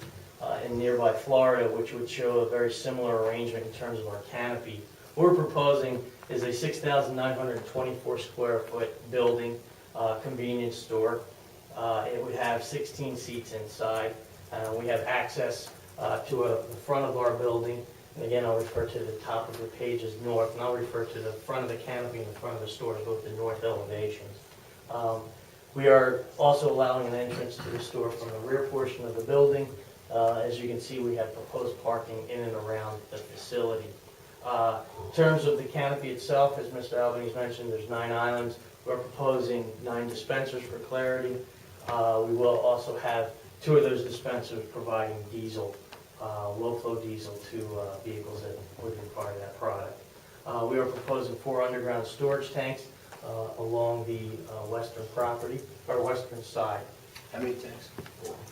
in nearby Florida, which would show a very similar arrangement in terms of our canopy. What we're proposing is a 6,924 square foot building, convenience store. It would have 16 seats inside. We have access to the front of our building. And again, I'll refer to the top of the page as north, and I'll refer to the front of the canopy and the front of the store as both the north elevations. We are also allowing an entrance to the store from the rear portion of the building. As you can see, we have proposed parking in and around the facility. In terms of the canopy itself, as Mr. Albanese mentioned, there's 9 islands. We're proposing 9 dispensers for clarity. We will also have 2 of those dispensers providing diesel, low-flow diesel to vehicles that would require that product. We are proposing 4 underground storage tanks along the western property, or western side. How many tanks?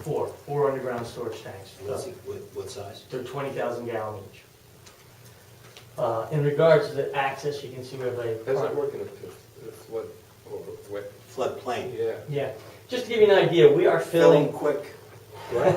4 underground storage tanks. What size? They're 20,000 gallon each. In regards to the access, you can see we have a... How's that working if flood or wet? Floodplain. Yeah. Yeah. Just to give you an idea, we are filling... quick. Right.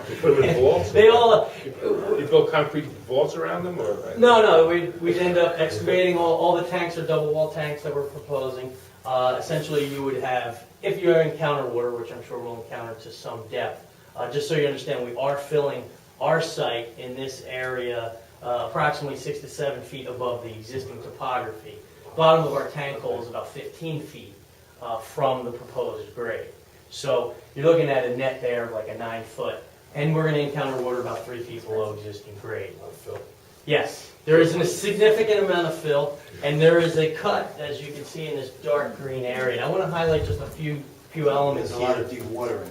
You put them in vaults? They all... You build concrete vaults around them, or? No, we'd end up excavating, all the tanks are double wall tanks that we're proposing. Essentially, you would have, if you encounter water, which I'm sure we'll encounter to some depth, just so you understand, we are filling our site in this area approximately 6 to 7 feet above the existing topography. Bottom of our tank hole is about 15 feet from the proposed grade. So you're looking at a net there of like a 9 foot, and we're going to encounter water about 3 feet below existing grade. Yes, there is a significant amount of fill, and there is a cut, as you can see in this dark green area. And I want to highlight just a few elements There's here. a lot of dewatering.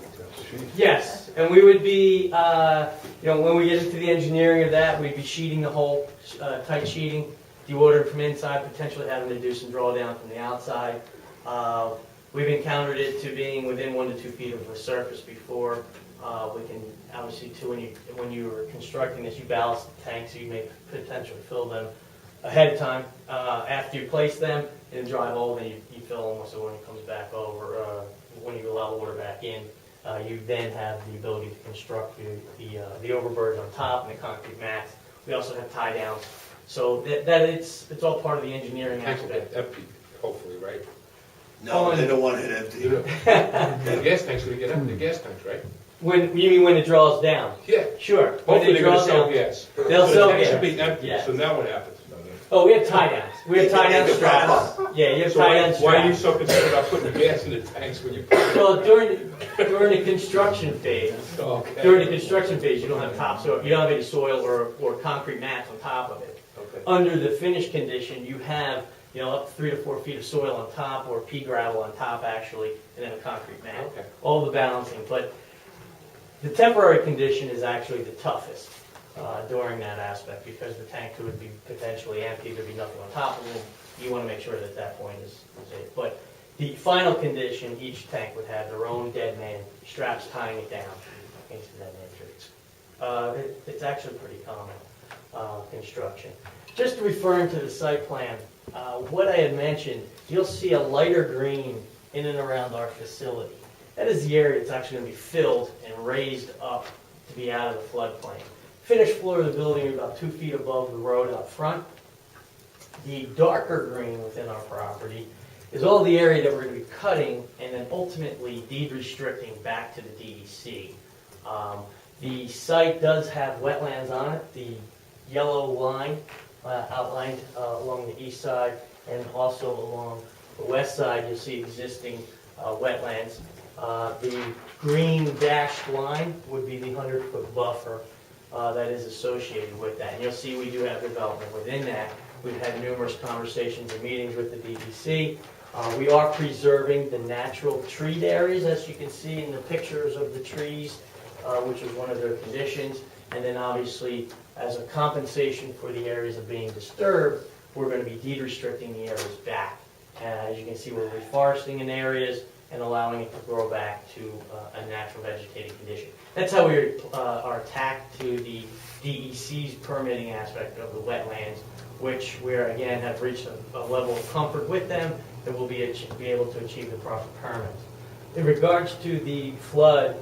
Yes, and we would be, when we get into the engineering of that, we'd be sheeting the whole, tight sheeting, dewatering from inside, potentially having to do some drawdown from the outside. We've encountered it to being within 1 to 2 feet of the surface before. We can, obviously, too, when you are constructing this, you ballast the tanks, so you may potentially fill them ahead of time. After you place them in dry hole, then you fill them, so when it comes back over, when you allow the water back in, you then have the ability to construct the overburden on top and the concrete mats. We also have tie downs, so that it's all part of the engineering Tanks will aspect. get empty, hopefully, right? No, they don't want it empty. The gas tanks will get empty, the gas tanks, right? You mean when it draws down? Yeah. Sure. When Hopefully they they're gonna draw sell down, gas. they'll So sell the tanks gas. should be empty, Yes. so now what happens? Oh, we have tie downs. We have tie down straps. Yeah, you have So tie down straps. why are you so concerned about putting the gas in the tanks when you put it? Well, during the construction phase, Okay. during the construction phase, you don't have topsoil, you don't have any soil or concrete mats on top of it. Okay. Under the finished condition, you have, up to 3 to 4 feet of soil on top, or pea gravel on top, actually, and then a concrete mat. Okay. All the balancing, but the temporary condition is actually the toughest during that aspect, because the tank would be potentially empty, there'd be nothing on top of it. You want to make sure that that point is safe. But the final condition, each tank would have their own dead man straps tying it down into that matrix. It's actually pretty common construction. Just referring to the site plan, what I had mentioned, you'll see a lighter green in and around our facility. That is the area that's actually going to be filled and raised up to be out of the floodplain. Finished floor of the building is about 2 feet above the road out front. The darker green within our property is all the area that we're going to be cutting and then ultimately deed restricting back to the DEC. The site does have wetlands on it. The yellow line outlined along the east side, and also along the west side you'll see existing wetlands. The green dashed line would be the 100-foot buffer that is associated with that. And you'll see we do have development within that. We've had numerous conversations and meetings with the DEC. We are preserving the natural treed areas, as you can see in the pictures of the trees, which is one of their conditions. And then obviously, as a compensation for the areas of being disturbed, we're going to be deed restricting the areas back. As you can see, we're reforesting in areas and allowing it to grow back to a natural vegetated condition. That's how we are tacked to the DEC's permitting aspect of the wetlands, which we again have reached a level of comfort with them that we'll be able to achieve the proper permits. In regards to the flood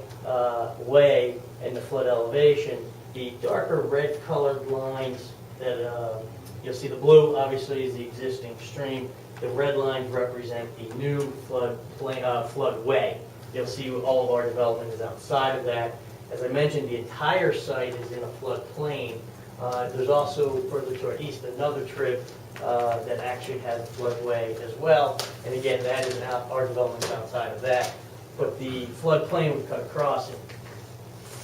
way and the flood elevation, the darker red colored lines that you'll see, the blue obviously is the existing stream. The red lines represent the new floodway. You'll see all of our development is outside of that. As I mentioned, the entire site is in a floodplain. There's also further to our east another trip that actually has a floodway as well. And again, that is our development's outside of that. But the floodplain would cut across it.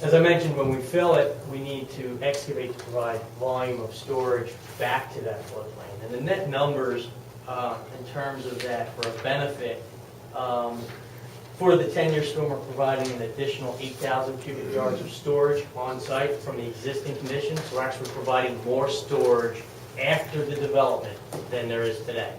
As I mentioned, when we fill it, we need to excavate to provide volume of storage back to that floodplain. And the net numbers in terms of that for a benefit, for the 10-year storm, we're providing an additional 8,000 cubic yards of storage on site from the existing conditions. We're actually providing more storage after the development than there is today.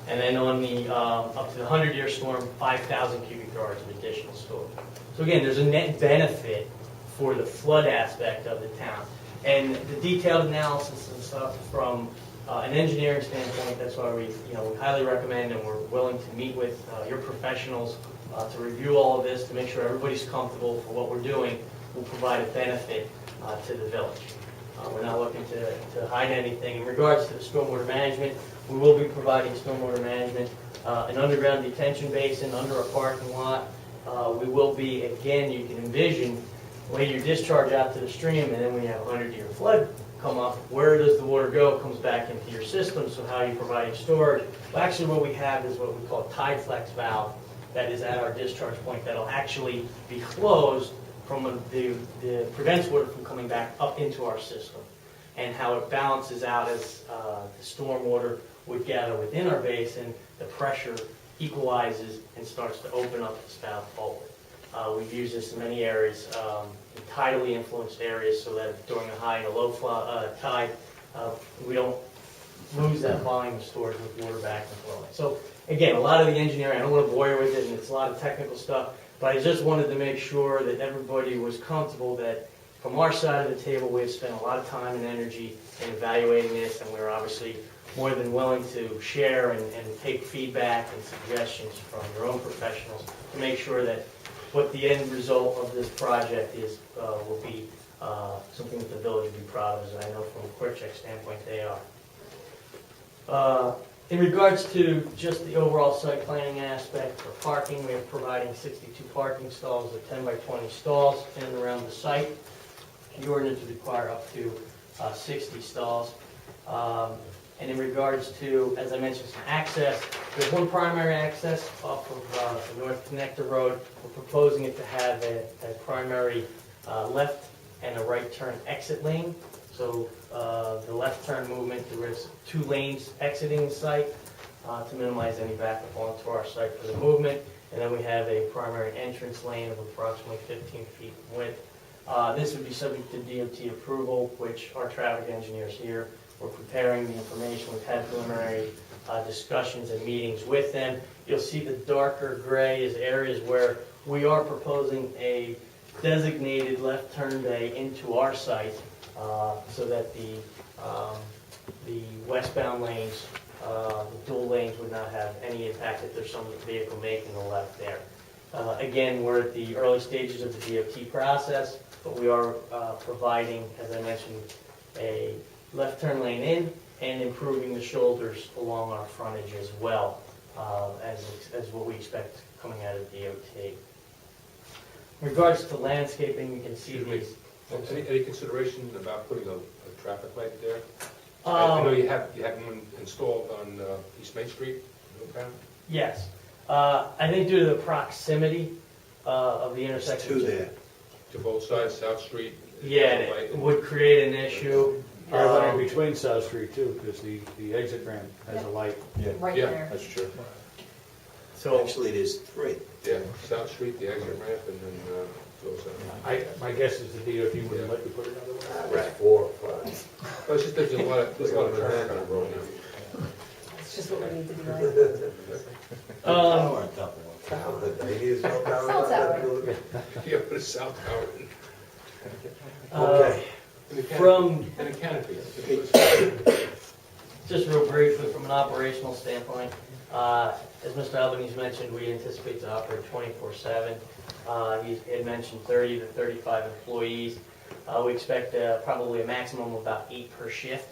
And then on the up to the 100-year storm, 5,000 cubic yards of additional storage. So again, there's a net benefit for the flood aspect of the town. And the detailed analysis and stuff from an engineering standpoint, that's why we highly recommend and we're willing to meet with your professionals to review all of this, to make sure everybody's comfortable for what we're doing, will provide a benefit to the village. We're not looking to hide anything. In regards to the stormwater management, we will be providing stormwater management, an underground detention basin under a parking lot. We will be, again, you can envision, lay your discharge out to the stream, and then when you have a 100-year flood come up, where does the water go? It comes back into your system, so how are you providing storage? Well, actually what we have is what we call a tide flex valve that is at our discharge point that'll actually be closed from the prevents water from coming back up into our system. And how it balances out as the storm water would gather within our basin, the pressure equalizes and starts to open up the spout forward. We've used this in many areas, in tidally influenced areas, so that during a high and a low tide, we don't lose that volume of storage with water back and flowing. So again, a lot of the engineering, I don't want to bore you with it, and it's a lot of technical stuff, but I just wanted to make sure that everybody was comfortable that from our side of the table, we have spent a lot of time and energy in evaluating this, and we're obviously more than willing to share and take feedback and suggestions from your own professionals to make sure that what the end result of this project is will be something that the village will be proud of, as I know from a quick check standpoint they are. In regards to just the overall site planning aspect for parking, we are providing 62 parking stalls or 10 by 20 stalls in and around the site. The ordinance would require up to 60 stalls. And in regards to, as I mentioned, some access, there's one primary access off of the North Connector Road. We're proposing it to have a primary left and a right turn exit lane. So the left turn movement, there is 2 lanes exiting the site to minimize any backup onto our site for the movement. And then we have a primary entrance lane of approximately 15 feet in width. This would be subject to DOT approval, which our traffic engineers here, we're preparing the information. We've had preliminary discussions and meetings with them. You'll see the darker gray is areas where we are proposing a designated left turn bay into our site so that the westbound lanes, the dual lanes would not have any impact if there's some vehicle making a left there. Again, we're at the early stages of the DOT process, but we are providing, as I mentioned, a left turn lane in and improving the shoulders along our frontage as well, as what we expect coming out of DOT. In regards to landscaping, you can see these. Any consideration about putting a traffic light there? I know you have one installed on East Main Street, Middletown? Yes. I think due to the proximity of the intersection. Two there. To both sides, South Street? Yeah, it would create an issue. Everybody in between South Street too, because the exit ramp has a light. Right there. That's true. So, Actually, there's three. Yeah, South Street, the exit ramp, and then goes out. My guess is the DOT wouldn't let you put another one. Right. 4 or 5. Well, it's just there's a lot of traffic on the road now. It's just what we need to be like. Tower on top of it. Cell tower. Yeah, put a south tower in. Okay. And a canopy. From, And a canopy. just real briefly, from an operational standpoint, as Mr. Albanese mentioned, we anticipate to operate 24/7. He had mentioned 30 to 35 employees. We expect probably a maximum of about 8 per shift.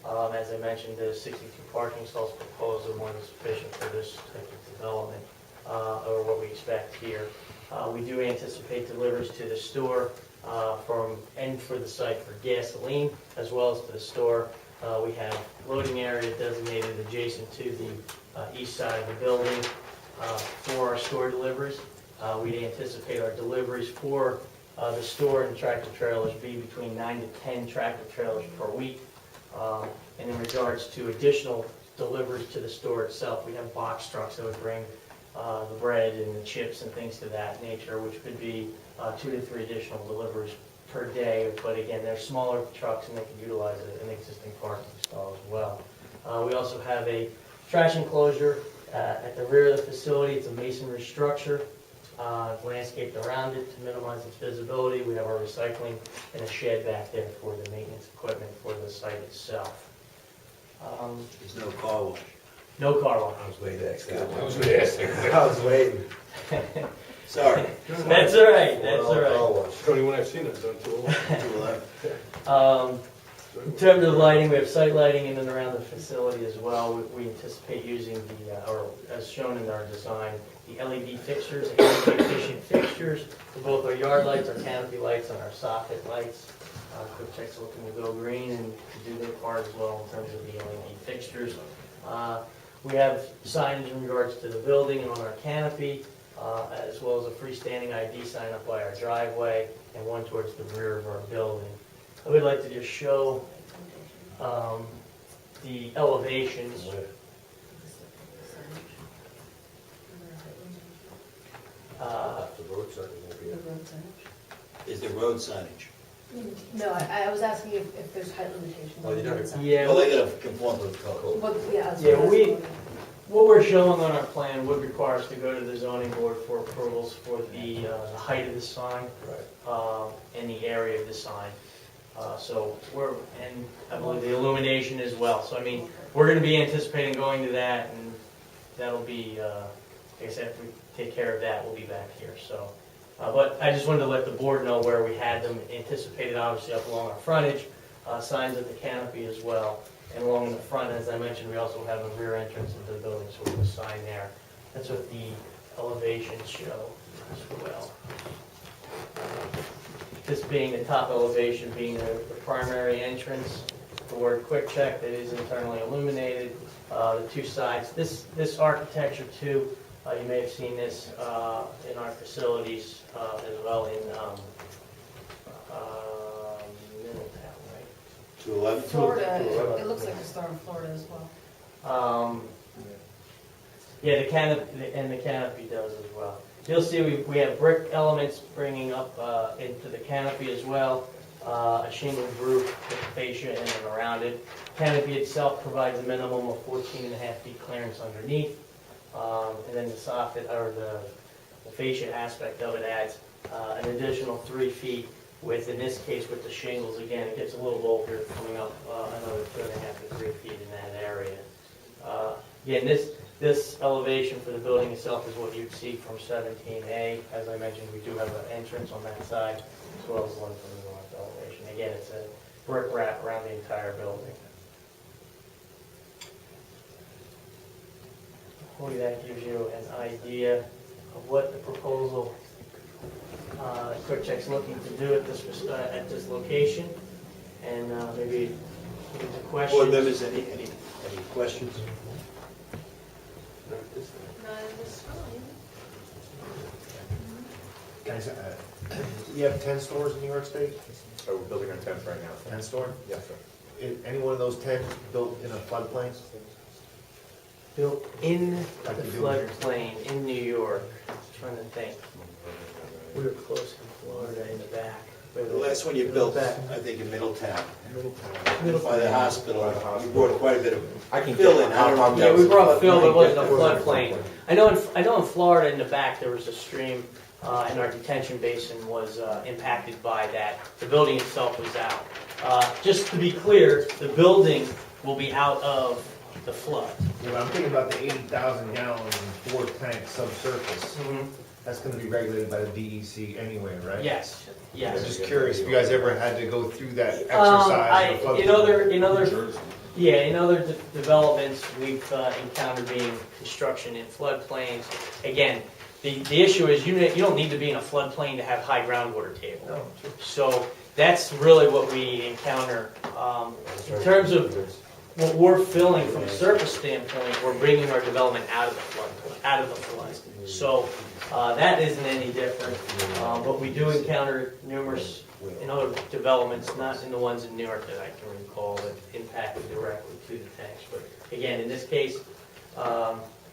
As I mentioned, the 62 parking stalls proposed are more than sufficient for this type of development, or what we expect here. We do anticipate deliveries to the store and for the site for gasoline, as well as to the store. We have loading area designated adjacent to the east side of the building for our store deliveries. We anticipate our deliveries for the store and tractor trailers be between 9 to 10 tractor trailers per week. And in regards to additional deliveries to the store itself, we have box trucks that would bring the bread and the chips and things to that nature, which could be 2 to 3 additional deliveries per day. But again, they're smaller trucks and they can utilize an existing parking stall as well. We also have a trash enclosure at the rear of the facility. It's a masonry structure, landscaped around it to minimize its visibility. We have our recycling and a shed back there for the maintenance equipment for the site itself. There's no car wash. No car wash. I was waiting to ask that one. I was going to ask that. I was waiting. Sorry. That's all right, that's all right. Car wash. The only one I've seen is done 211. In terms of lighting, we have site lighting in and around the facility as well. We anticipate using or as shown in our design, the LED fixtures, energy efficient fixtures for both our yard lights, our canopy lights, and our soffit lights. Quick Check's looking to go green and to do their part as well in terms of the LED fixtures. We have signage in regards to the building and on our canopy, as well as a freestanding ID sign up by our driveway and one towards the rear of our building. I would like to just show the elevations. The road sign won't be there. Is there road signage? No, I was asking if there's height limitations. Oh, you don't. Yeah. Well, they gotta conform to the code. Well, yeah, that's Yeah, what I was we- wondering. What we're showing on our plan would require us to go to the zoning board for approvals for the height of the sign and the area of the sign. And I believe the illumination as well. So, I mean, we're going to be anticipating going to that, and that'll be, like I said, if we take care of that, we'll be back here. So, but I just wanted to let the board know where we had them anticipated, obviously up along our frontage, signs at the canopy as well. And along the front, as I mentioned, we also have a rear entrance into the building, so we have a sign there. That's what the elevations show as well. This being the top elevation, being the primary entrance, the word Quick Check that is internally illuminated, the 2 sides. This architecture too, you may have seen this in our facilities as well in Middletown, right? 211? Florida, it looks like a star in Florida as well. Yeah, the canopy does as well. You'll see we have brick elements bringing up into the canopy as well, a shingled roof with fascia in and around it. Canopy itself provides a minimum of 14.5 feet clearance underneath, and then the soffit or the fascia aspect of it adds an additional 3 feet. In this case, with the shingles, again, it gets a little bolder, coming up another 2.5 to 3 feet in that area. Again, this elevation for the building itself is what you'd see from 17A. As I mentioned, we do have an entrance on that side, as well as one from the north elevation. Again, it's a brick wrap around the entire building. Hopefully that gives you an idea of what the proposal Quick Check's looking to do at this location, and maybe get to questions. Board members, any questions? Not at this time. Guys, you have 10 stores in New York State? Oh, we're building our 10th right now. 10 store? Yes, sir. Is any one of those 10 built in a floodplain? Built in Like the you do here. floodplain in New York, trying to think. We were close in Florida in the back. The last one you built, Back. I think in Middletown, Middletown. by the hospital, you brought quite a bit of I can fill in. I don't know if Yeah, that we was brought Phil, but it wasn't a floodplain. floodplain. I know in Florida in the back, there was a stream, and our detention basin was impacted by that. The building itself was out. Just to be clear, the building will be out of the flood. Yeah, I'm thinking about the 80,000 gallons and 4 tanks subsurface. That's gonna be regulated by the DEC anyway, right? Yes, yes. I'm just curious if you guys ever had to go through that exercise of In other developments, we've encountered being construction in floodplains. Again, the issue is you don't need to be in a floodplain to have high groundwater table. No, So that's really what we encounter. In terms of what we're filling from a surface standpoint, we're bringing our development out of the flood. So that isn't any different. But we do encounter numerous in other developments, not in the ones in New York that I can recall that impacted directly to the tanks. But again, in this case,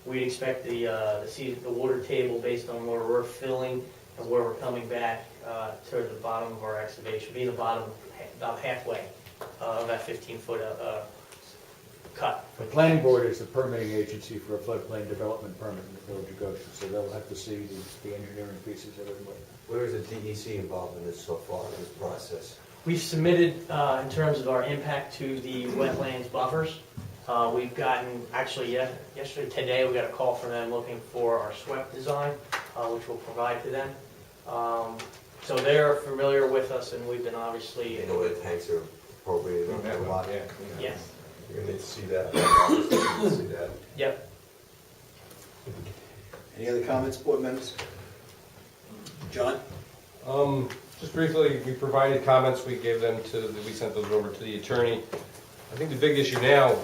we expect to see the water table based on where we're filling and where we're coming back toward the bottom of our excavation, be the bottom about halfway of that 15-foot cut. The planning board is the permitting agency for a floodplain development permit in the village of Goshen, so they'll have to see the engineering pieces of it. Where is the DEC involved in this so far, in this process? We've submitted, in terms of our impact to the wetlands buffers. We've gotten, actually, today, we got a call from them looking for our SWEP design, which we'll provide to them. So they're familiar with us, and we've been obviously... You know where the tanks are appropriated on the lot? Yes. You're gonna need to see that. Obviously, you're gonna see that. Yep. Any other comments, board members? John? Just briefly, we provided comments, we sent those over to the attorney. I think the big issue now,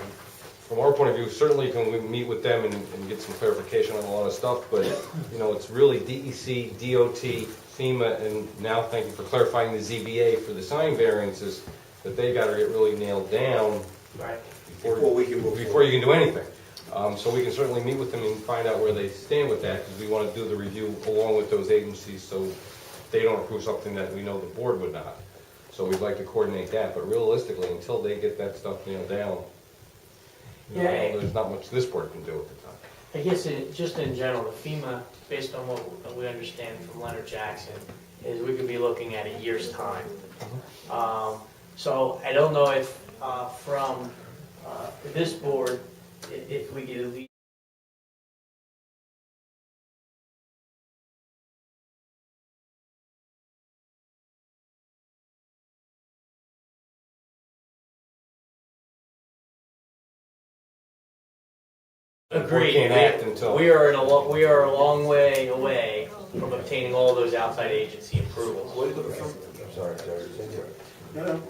from our point of view, certainly can we meet with them and get some clarification on a lot of stuff, but, it's really DEC, DOT, FEMA, and now thank you for clarifying the ZBA for the sign variances, that they gotta get really nailed down. Right. Before you can do anything. So we can certainly meet with them and find out where they stand with that, because we want to do the review along with those agencies, so they don't approve something that we know the board would not. So we'd like to coordinate that, but realistically, until they get that stuff nailed down, there's not much this board can do at the time. I guess just in general, the FEMA, based on what we understand from Leonard Jackson, is we could be looking at a year's time. So I don't know if from this board, if we could at least agreed. Can't act until we are a long way away from obtaining all those outside agency approvals. What are you looking for? I'm sorry. No.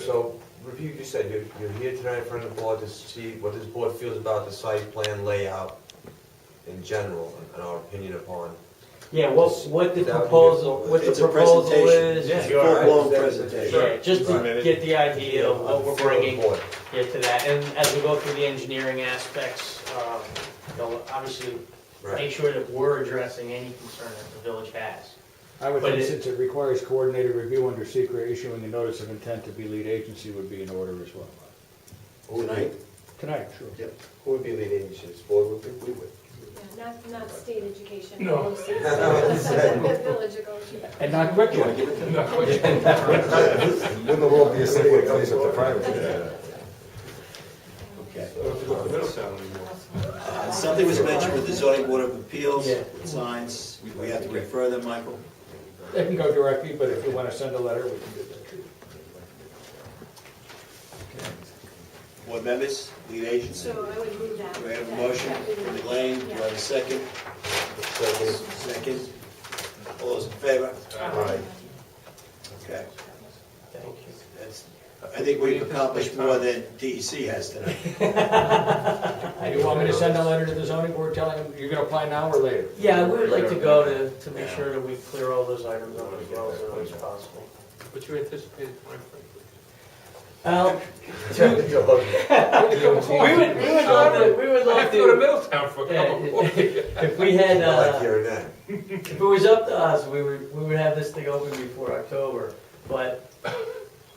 So, review, you said you're here tonight in front of the board to see what this board feels about the site plan layout in general, and our opinion upon. Yeah, what the proposal is. Yeah, full-blown presentation. Yeah, just to get the idea of what we're bringing to that, and as we go through the engineering aspects, obviously make sure that we're addressing any concern that the village has. I would think since it requires coordinated review under secret, issuing a notice of intent to be lead agency would be in order as well. Tonight? Tonight, sure. Yep. Who would be lead agency? This board would be, we would. Yeah, not state education. No. Village of Goshen. And not quick one. Wouldn't the world be a simpler place if the private did that? Okay. Something was mentioned with the zoning board of appeals, with signs. We have to refer them, Michael? They can go directly, but if you want to send a letter, we can do that too. Board members, lead agency. So I would move that. Do I have a motion from Elaine? Do I have a second? Second. All those in favor? Aye. Okay. Thank you. I think we've accomplished more than DEC has tonight. And you want me to send a letter to the zoning board telling them you're gonna apply now or later? Yeah, we would like to go to make sure that we clear all those items up as well as early as possible. What's your anticipated timeframe? We would love I have to go to Middletown for a couple of if we had, I like hearing that. if it was up to us, we would have this thing open before October. But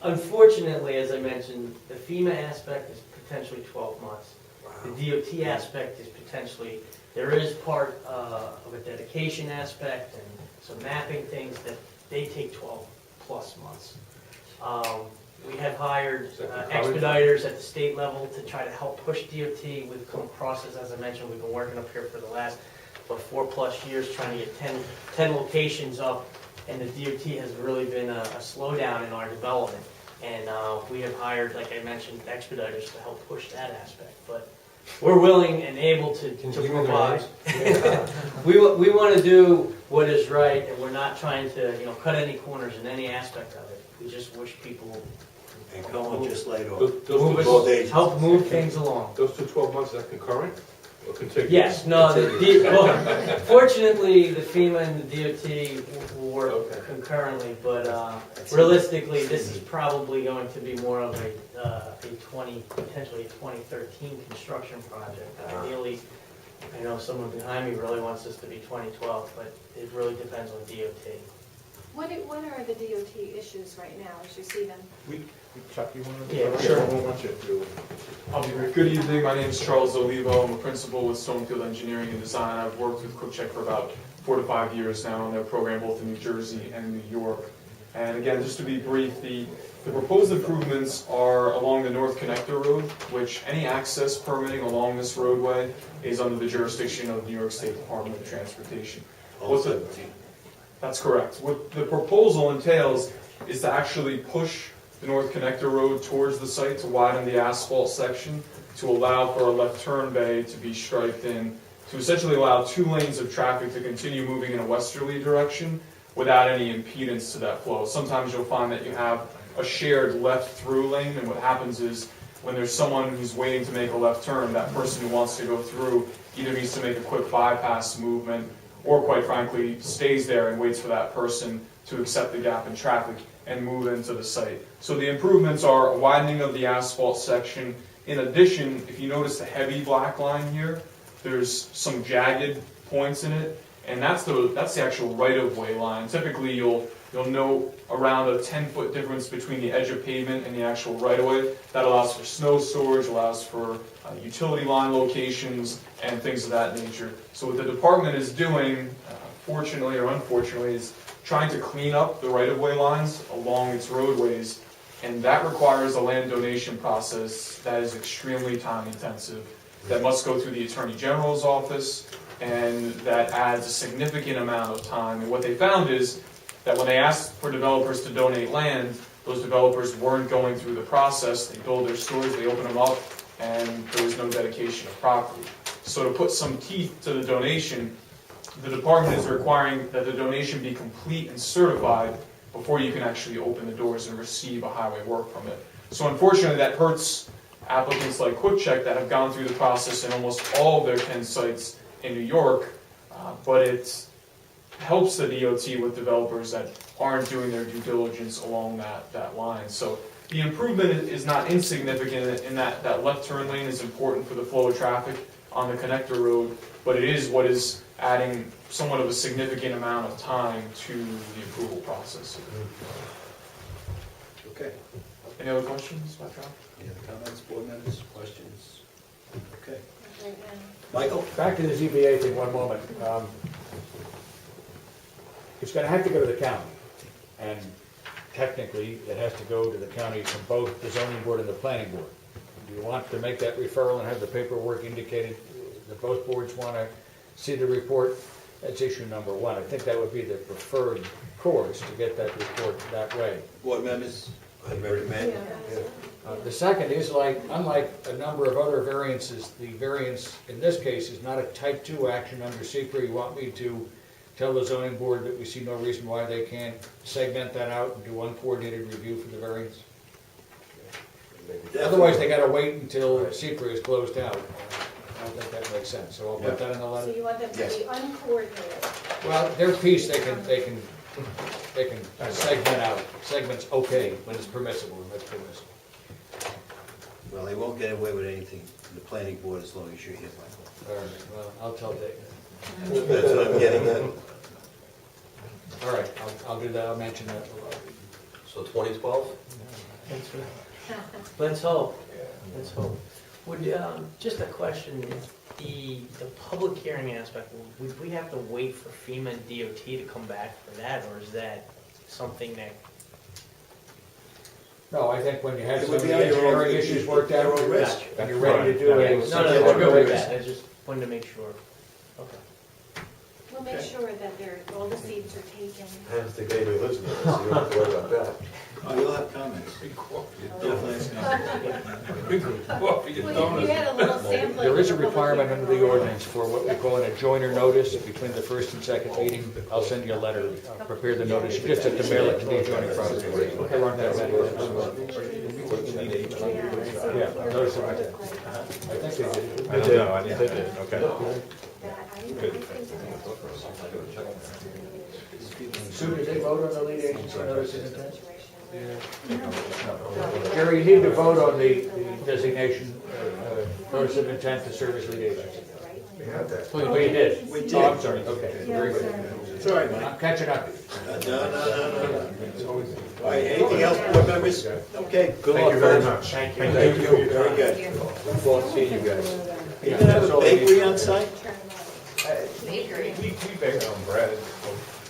unfortunately, as I mentioned, the FEMA aspect is potentially 12 months. The DOT aspect is potentially, there is part of a dedication aspect and some mapping things that they take 12 plus months. We have hired expediters at the state level to try to help push DOT with the process. As I mentioned, we've been working up here for the last 4+ years trying to get 10 locations up, and the DOT has really been a slowdown in our development. And we have hired, like I mentioned, expediters to help push that aspect. But we're willing and able to provide. We want to do what is right, and we're not trying to cut any corners in any aspect of it. We just wish people And go on just later. help move things along. Those 12 months, is that concurrent or contiguous? Yes, no, fortunately, the FEMA and the DOT will work concurrently, but realistically, this is probably going to be more of potentially a 2013 construction project. Ideally, I know someone behind me really wants this to be 2012, but it really depends on DOT. What are the DOT issues right now, as you see them? Chuck, you want to? Yeah, sure. I'll be great. Good evening, my name is Charles Olivo. I'm a principal with Stonefield Engineering and Design. I've worked with QuickCheck for about 4 to 5 years now on their program both in New Jersey and New York. And again, just to be brief, the proposed improvements are along the North Connector Road, which any access permitting along this roadway is under the jurisdiction of the New York State Department of Transportation. That's correct. What the proposal entails is to actually push the North Connector Road towards the site to widen the asphalt section to allow for a left turn bay to be striped in, to essentially allow 2 lanes of traffic to continue moving in a westerly direction without any impedance to that flow. Sometimes you'll find that you have a shared left through lane, and what happens is when there's someone who's waiting to make a left turn, that person who wants to go through either needs to make a quick bypass movement or quite frankly stays there and waits for that person to accept the gap in traffic and move into the site. So the improvements are a widening of the asphalt section. In addition, if you notice the heavy black line here, there's some jagged points in it, and that's the actual right-of-way line. Typically you'll note around a 10-foot difference between the edge of pavement and the actual right-of-way. That allows for snow storage, allows for utility line locations, and things of that nature. So what the department is doing, fortunately or unfortunately, is trying to clean up the right-of-way lines along its roadways, and that requires a land donation process that is extremely time-intensive, that must go through the Attorney General's office, and that adds a significant amount of time. And what they found is that when they asked for developers to donate land, those developers weren't going through the process. They build their stores, they open them up, and there was no dedication of property. So to put some teeth to the donation, the department is requiring that the donation be complete and certified before you can actually open the doors and receive a highway work permit. So unfortunately, that hurts applicants like QuickCheck that have gone through the process in almost all of their 10 sites in New York, but it helps the DOT with developers that aren't doing their due diligence along that line. So the improvement is not insignificant in that left turn lane is important for the flow of traffic on the connector road, but it is what is adding somewhat of a significant amount of time to the approval process. Okay. Any other questions, Dr. Allen? Any other comments, board members, questions? Okay. Right now. Michael? Back to the ZBA thing, one moment. It's gonna have to go to the county, and technically, it has to go to the county from both the zoning board and the planning board. Do you want to make that referral and have the paperwork indicated that both boards wanna see the report? That's issue number one. I think that would be the preferred course to get that report that way. Board members, I recommend. The second is unlike a number of other variances, the variance in this case is not a type 2 action under SECRE. You want me to tell the zoning board that we see no reason why they can't segment that out and do uncoordinated review for the variance? Otherwise, they gotta wait until SECRE is closed out. I think that makes sense, so I'll put that in the So letter. you want them to be uncoordinated? Well, their piece, they can segment out. Segment's okay when it's permissible, when it's permissible. Well, they won't get away with anything in the planning board as long as you're here, Michael. All right, well, I'll tell Dave. That's what I'm getting at. All right, I'll do that, I'll mention that. So 2012? Let's hope, let's hope. Would, just a question, the public hearing aspect, would we have to wait for FEMA and DOT to come back for that, or is that something that? No, I think when you have It some would of be the on your own- engineering issues worked out, your own risk. and you're ready to do a... No, we're good with that, I just wanted to make sure. Okay. We'll make sure that all the seats are taken. I don't think anybody lives in there, so you don't have to worry about that. Oh, you'll have comments. Definitely have Well, you had a little sampling. There is a of the public requirement under the hearing. ordinance for what we call an adjoiner notice between the first and second meeting. I'll send you a letter, prepare the notice, you just have to mail it to the adjoining property. There aren't that many. Yeah, notice of intent. I think they did. I don't know, I think they did, okay. Sue, did they vote on the lead agency notice of intent? Gary, you need to vote on the designation, notice of intent to serve as lead agency. We had that. Oh, you did? We did. Oh, I'm sorry, okay, very good. It's all right, Mike. I'm catching up. No. All right, anything else, board members? Okay, good luck. Thank you very much. Thank you. Thank you, very good. Look forward to seeing you guys. You gonna have a bakery on site? We bake our own bread.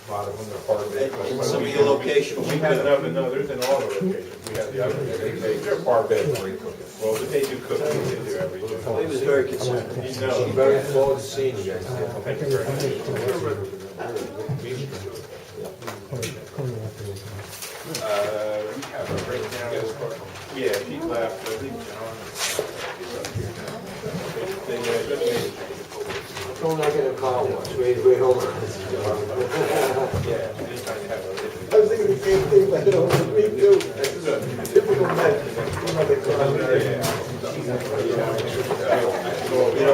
A lot of them are part of it. In some of your locations? We have no, there's in all the locations, we have the other, they're bar bakery. Well, they do cooking, they do everything. He was very concerned. No, Very forward to seeing you guys. thank you very much. We have a breakdown, yeah, Pete left, I think John is up here now. They just made a change. Don't knock in a car wash, wait, hold on. Yeah, anytime you have a. I was thinking the same thing, but it was me too. Typical man.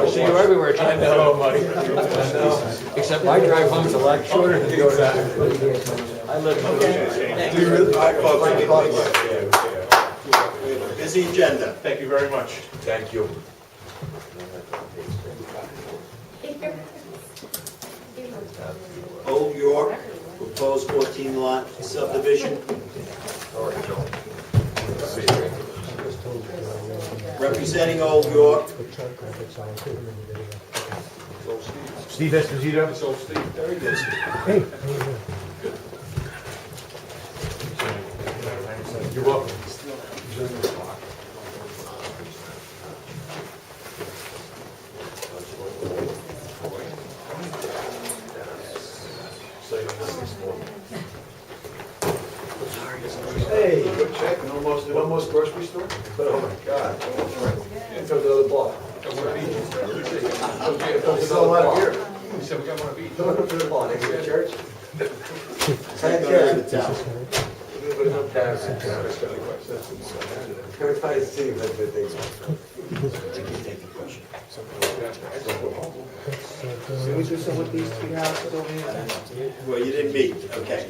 See you everywhere, John. I know, buddy. Except my drive home's a lot shorter than yours. I live in Do you really? All right, folks, we have a busy agenda. Thank you very much. Thank you. Old York, proposed 14-lot subdivision. Representing Old York, Steve Esposito? So, Steve, very good. You're welcome. Hey, good check, and almost grocery store? Oh my God. It's over the other block. There's a lot of beer. We said we got one of each. Look up to the block, next to the church. Take care of the town. Everybody see you, that's good things. Can we do some with these three houses over here? Well, you didn't meet, okay.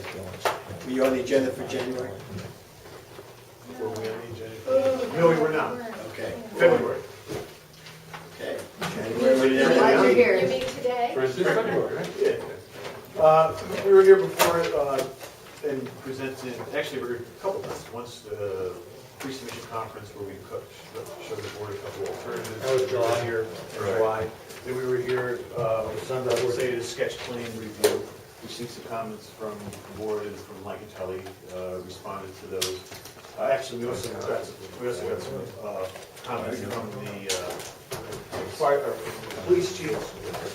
Were you on the agenda for January? Were we on the agenda? No, we were not. Okay. February. Okay. January, we didn't. You mean today? First is February, right? Yeah. We were here before, and presented, actually, we were here a couple times. Once the pre-submission conference where we showed the board a couple alternatives. That was July. Here in July. Then we were here, Sunday, say the sketch plan review. Received some comments from the board and from Mike and Tully, responded to those. Actually, we also got some comments from the police chief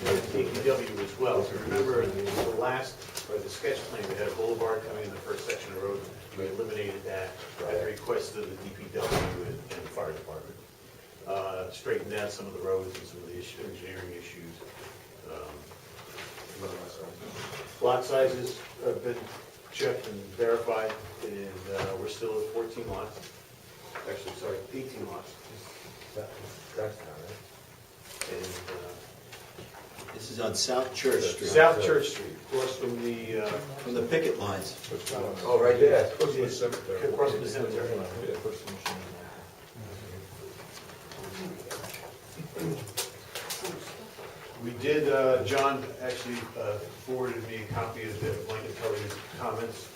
and DPW as well. So remember, the last, or the sketch plan, we had a boulevard coming in the first section of the road. We eliminated that at the request of the DPW and the fire department. Straightened out some of the roads and some of the engineering issues. Lot sizes have been checked and verified, and we're still at 14 lots. Actually, sorry, 18 lots. That's not right. And is on South Church Street. South Church Street, across from the, From the picket lines. Oh, right there. across from the cemetery. We did, John actually forwarded me a copy of the Blanket Telly's comments.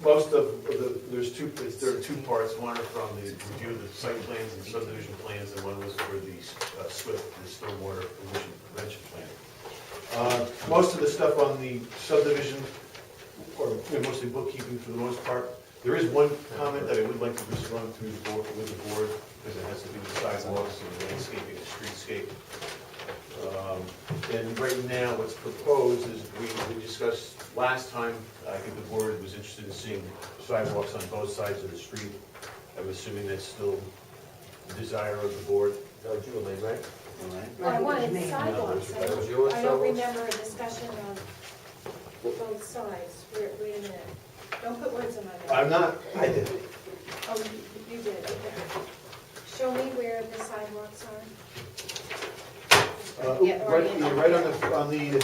Most of there are two parts. One are from the review of the site plans and subdivision plans, and one was for the SWIP, the Stormwater Emission Prevention Plan. Most of the stuff on the subdivision, or mostly bookkeeping for the most part. There is one comment that I would like to just run through the board, with the board, because it has to do with sidewalks and landscaping and streetscape. And right now, what's proposed is, we discussed last time, I think the board was interested in seeing sidewalks on both sides of the street. I'm assuming that's still the desire of the board. That was you, Elaine, right? Well, I wanted sidewalks. That was yours, I don't sidewalks? remember a discussion on both sides. Wait a minute. Don't put words in my mouth. I'm not, I did. Oh, you did, okay. Show me where the sidewalks are. Right on the,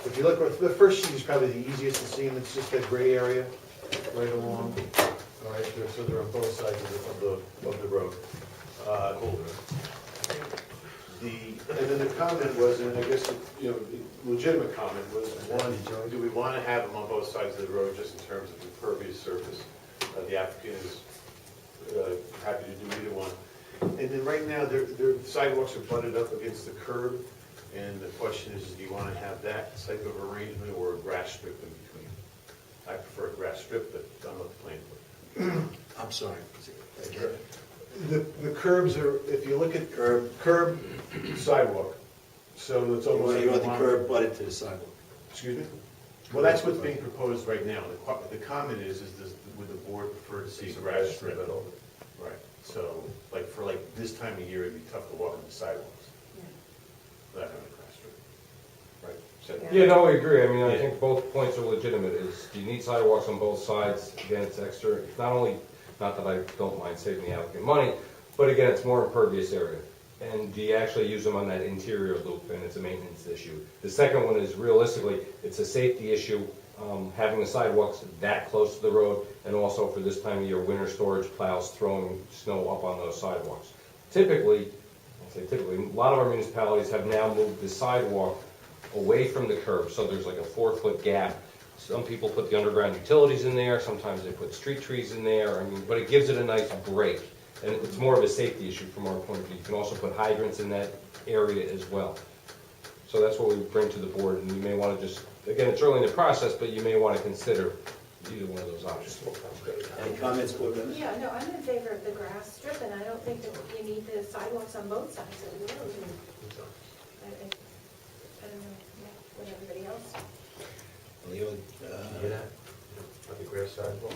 if you look, the first sheet is probably the easiest to see, and it's just that gray area right along. All right, so they're on both sides of the road. And then the comment was, and I guess, legitimate comment was, one, do we want to have them on both sides of the road just in terms of impervious surface? The applicant is happy to do either one. And then right now, their sidewalks are butted up against the curb, and the question is, do you want to have that type of arrangement or a grass strip in between? I prefer a grass strip, but I'm not the planning board. I'm sorry. The curbs are, if you look at curb sidewalk, so it's almost. You want the curb butted to the sidewalk? Excuse me? Well, that's what's being proposed right now. The comment is would the board prefer to see a grass strip? Right, so, for this time of year, it'd be tough to walk on the sidewalks. That kind of grass strip. Right? Yeah, no, I agree. I mean, I think both points are legitimate. Do you need sidewalks on both sides? Again, it's extra, it's not that I don't mind saving the applicant money, but again, it's more impervious area. And do you actually use them on that interior loop, and it's a maintenance issue. The second one is, realistically, it's a safety issue, having the sidewalks that close to the road, and also for this time of year, winter storage plows throwing snow up on those sidewalks. Typically, a lot of our municipalities have now moved the sidewalk away from the curb, so there's like a 4-foot gap. Some people put the underground utilities in there, sometimes they put street trees in there, but it gives it a nice break. And it's more of a safety issue from our point of view. You can also put hydrants in that area as well. So that's what we bring to the board, and you may want to just, again, it's early in the process, but you may want to consider either one of those options. Any comments, board members? Yeah, no, I'm in favor of the grass strip, and I don't think that you need the sidewalks on both sides of the road. I don't know what everybody else.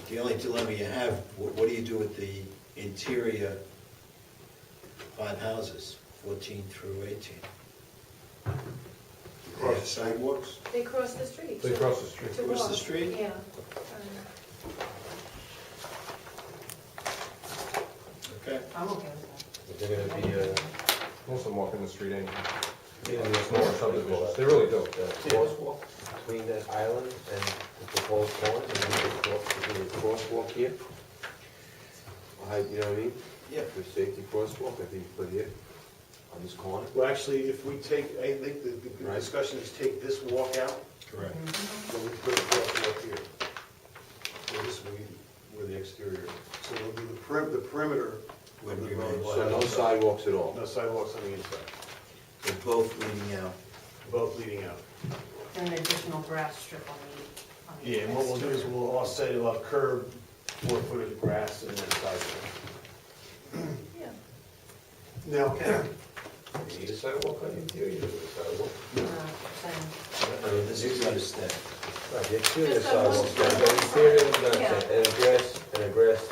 The only dilemma you have, what do you do with the interior 5 houses, 14 through 18? Cross the sidewalks? They cross the street. They cross the street. To Cross walk. the street? Yeah. Okay. I'm okay with They're gonna be, Most of them walk in the street anyway. In the smaller subdivisions, they really do. crosswalk between the island and the proposed corner, and then the crosswalk here. You know what I mean? Yeah. For safety crosswalk, I think you put here, on this corner. Well, actually, if we take, I think the discussion is take this walk out. Correct. So we put a crosswalk here. So this will be where the exterior, so it'll be the perimeter of the road. So no sidewalks at all? No sidewalks on the inside. They're both leading out. Both leading out. And an additional grass strip on the Yeah, and what we'll do is we'll offset it off curb, 4 foot of grass, and then sidewalk. Yeah. Now, You need a sidewalk on the interior, you need a sidewalk. This is understood. Right, the exterior Just sidewalk, almost- the interior, Yeah. and a grass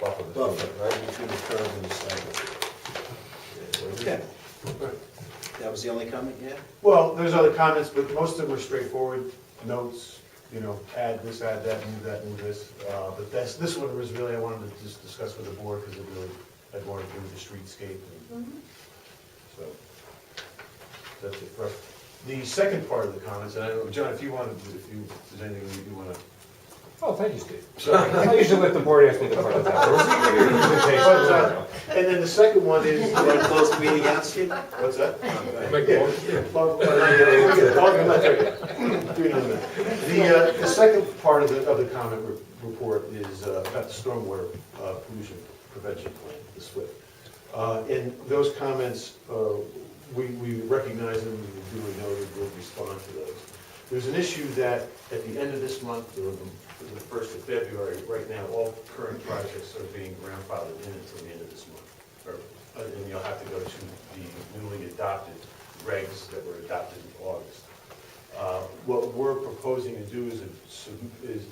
buffer between, right? Between the curb and the sidewalk. Okay. That was the only comment you had? well, there's other comments, but most of them were straightforward notes, add this, add that, move this. But this one was really, I wanted to just discuss with the board, because it really had more to do with the streetscape. So, that's it, right. The second part of the comments, and I don't know, John, if there's anything you want to... Oh, thank you, Steve. Sorry. I usually let the board ask me the part of that. And then the second one is... You want to close the meeting out, Steve? What's that? Make Yeah. a motion. Well, I'm not there. Do another minute. The second part of the comment report is about the stormwater pollution prevention plan, the SWIP. And those comments, we recognize them, we duly noted, we'll respond to those. There's an issue that at the end of this month, or the 1st of February, right now, all current projects are being grandfathered in until the end of this month. And you'll have to go to the newly adopted regs that were adopted in August. What we're proposing to do is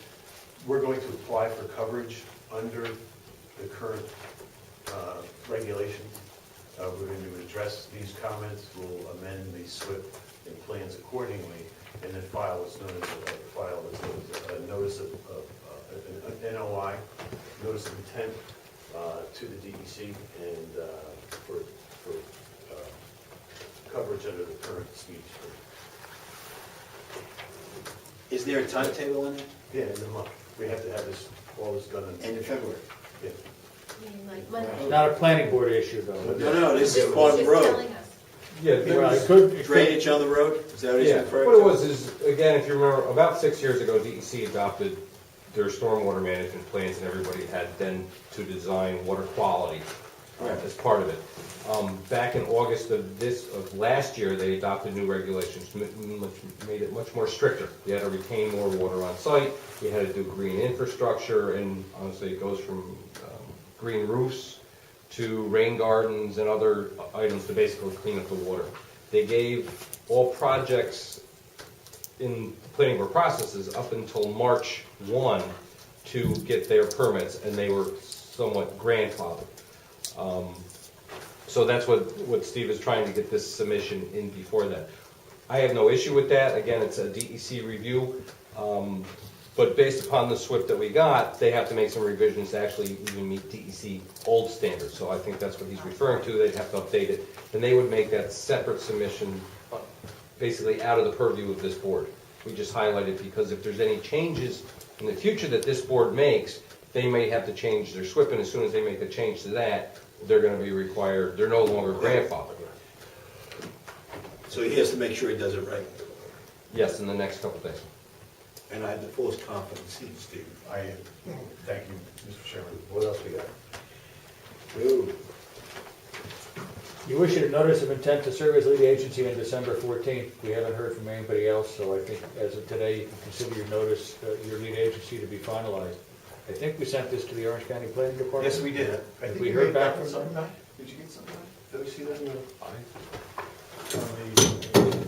we're going to apply for coverage under the current regulations. We're going to address these comments, we'll amend the SWIP and plans accordingly, and then file what's known as a notice of an NOI, notice of intent to the DEC, and for coverage under the current speech. Is there a timetable in it? Yeah, in a month. We have to have all this done in... End of February? Yeah. It's not a planning board issue, though. No, this is part of the road. Yeah, Well, it could. Drainage on the road, is that what he's Yeah, referring to? what it was is, again, if you remember, about 6 years ago, DEC adopted their stormwater management plans, and everybody had then to design water quality as part of it. Back in August of last year, they adopted new regulations, made it much more stricter. You had to retain more water on site, you had to do green infrastructure, and honestly, it goes from green roofs to rain gardens and other items to basically clean up the water. They gave all projects in planning board processes up until March 1 to get their permits, and they were somewhat grandfathered. So that's what Steve is trying to get this submission in before that. I have no issue with that. Again, it's a DEC review. But based upon the SWIP that we got, they have to make some revisions to actually even meet DEC old standards. So I think that's what he's referring to. They'd have to update it. And they would make that separate submission basically out of the purview of this board. We just highlighted because if there's any changes in the future that this board makes, they may have to change their SWIP, and as soon as they make a change to that, they're going to be required, they're no longer grandfathered. So he has to make sure he does it right. Yes, in the next couple of days. And I have the fullest confidence in Steve. I am. Thank you, Mr. Chairman. What else we got? Ooh. You issued a notice of intent to serve as lead agency on December 14th. We haven't heard from anybody else, so I think as of today, you can consider your notice, your lead agency to be finalized. I think we sent this to the Orange County Planning Department. Yes, we did. Have we heard back from them? Did you get something? Did we see that in the...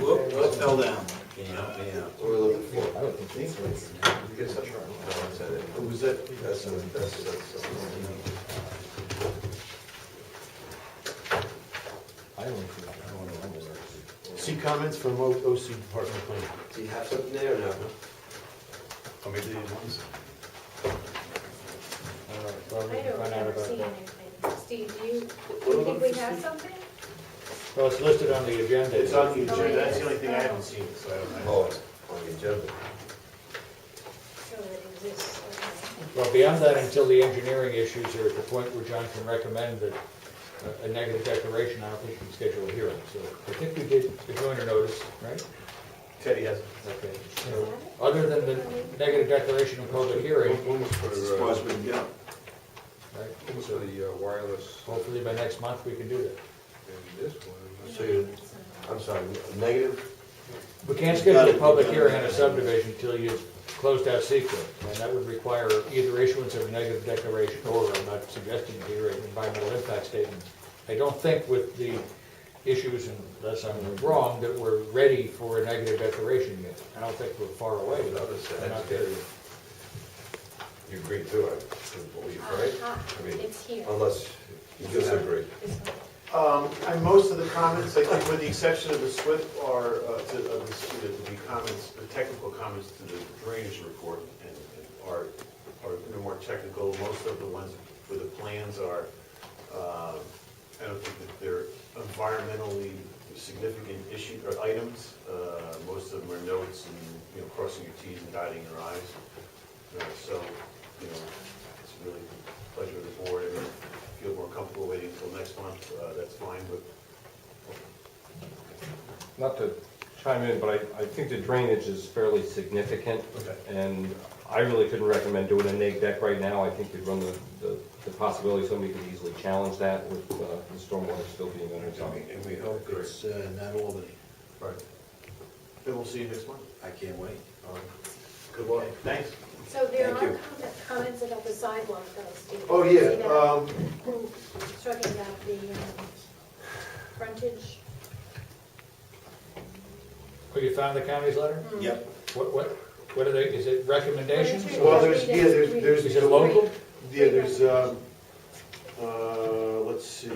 What fell down? Can you help me out? What we're looking for. I don't think so. Did you get something? No, was that? That's I don't know. See comments from OC Department of Planning. Do you have something there or no? Or maybe they didn't want to. Well, we I can don't find out ever about see that. anything. Steve, do you think we have something? Well, it's listed on the agenda. It's on the agenda. That's the only thing I haven't seen, so I don't know. Oh, it's on the agenda. So it exists, okay. Well, beyond that, until the engineering issues are at the point where John can recommend that a negative declaration, I don't think we can schedule a hearing. So I think we did the joiner notice, right? Teddy has. Okay. So other than the negative declaration and public hearing, As far as we can go. right? So the wireless. Hopefully by next month we can do that. And this one. So you, I'm sorry, negative? We can't schedule a public hearing on a subdivision until you've closed out secret, and that would require either issuance of a negative declaration, or I'm not suggesting here, an environmental impact statement. I don't think with the issues, unless I'm wrong, that we're ready for a negative declaration yet. I don't think we're far away with others. We're not there yet. You agree too, I believe, right? I mean, It's here. unless you disagree. And most of the comments, I think with the exception of the SWIP, are, the comments, the technical comments to the drainage report and are more technical. Most of the ones for the plans are, I don't think that they're environmentally significant issue, or items. Most of them are notes and, crossing your Ts and dotting your Is. So, it's really the pleasure of the board. I mean, if you feel more comfortable waiting until next month, that's fine, but Not to chime in, but I think the drainage is fairly significant. Okay. And I really couldn't recommend doing a neg deck right now. I think you'd run the possibility somebody could easily challenge that with the stormwater still being under something. And we hope it's not Albany. right. Then we'll see you next month. I can't wait. All right. Good luck. Thanks. So there Thank are you. comments about the sidewalk though, Steve. Oh, See yeah, that? Talking about the frontage. Oh, you found the county's letter? Yep. What are they, is it recommendations? Well, there's Is it local? Yeah, there's, let's see.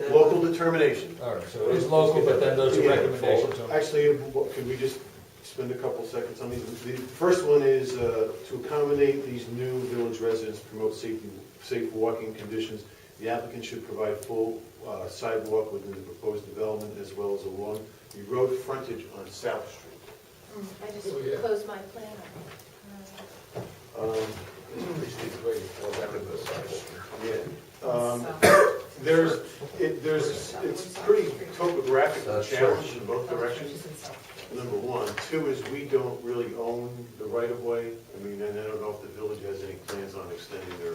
Local determination. All right, so it is local, but then those are Yeah. recommendations. Actually, could we just spend a couple seconds on these? The first one is to accommodate these new village residents, promote safe walking conditions. The applicant should provide full sidewalk within the proposed development as well as along the road frontage on South Street. I just closed my plan. It's pretty topographically challenged in both directions, number one. Two is we don't really own the right-of-way. I mean, and I don't know if the village has any plans on extending their,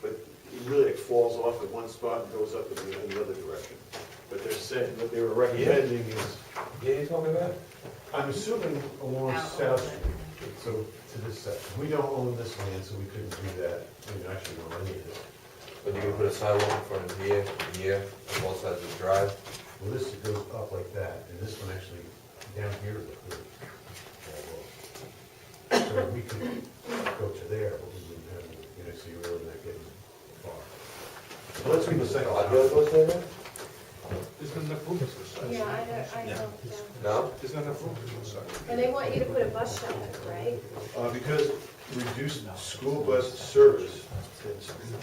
but it really falls off at one spot and goes up in the other direction. But they're saying, what they were recommending is, Yeah, you talking about? I'm assuming along South Street, so to this section. We don't own this land, so we couldn't do that. We actually don't own any of this. But you can put a sidewalk in front of here, and here, on both sides of the drive. Well, this goes up like that, and this one actually down here is a curve. So we could go to there, but we wouldn't have, so you're really not getting far. So let's read the second one. There's not enough room for such. Yeah, I know. No? There's not enough room for such. And they want you to put a bus shelter, right? Because reduced school bus service,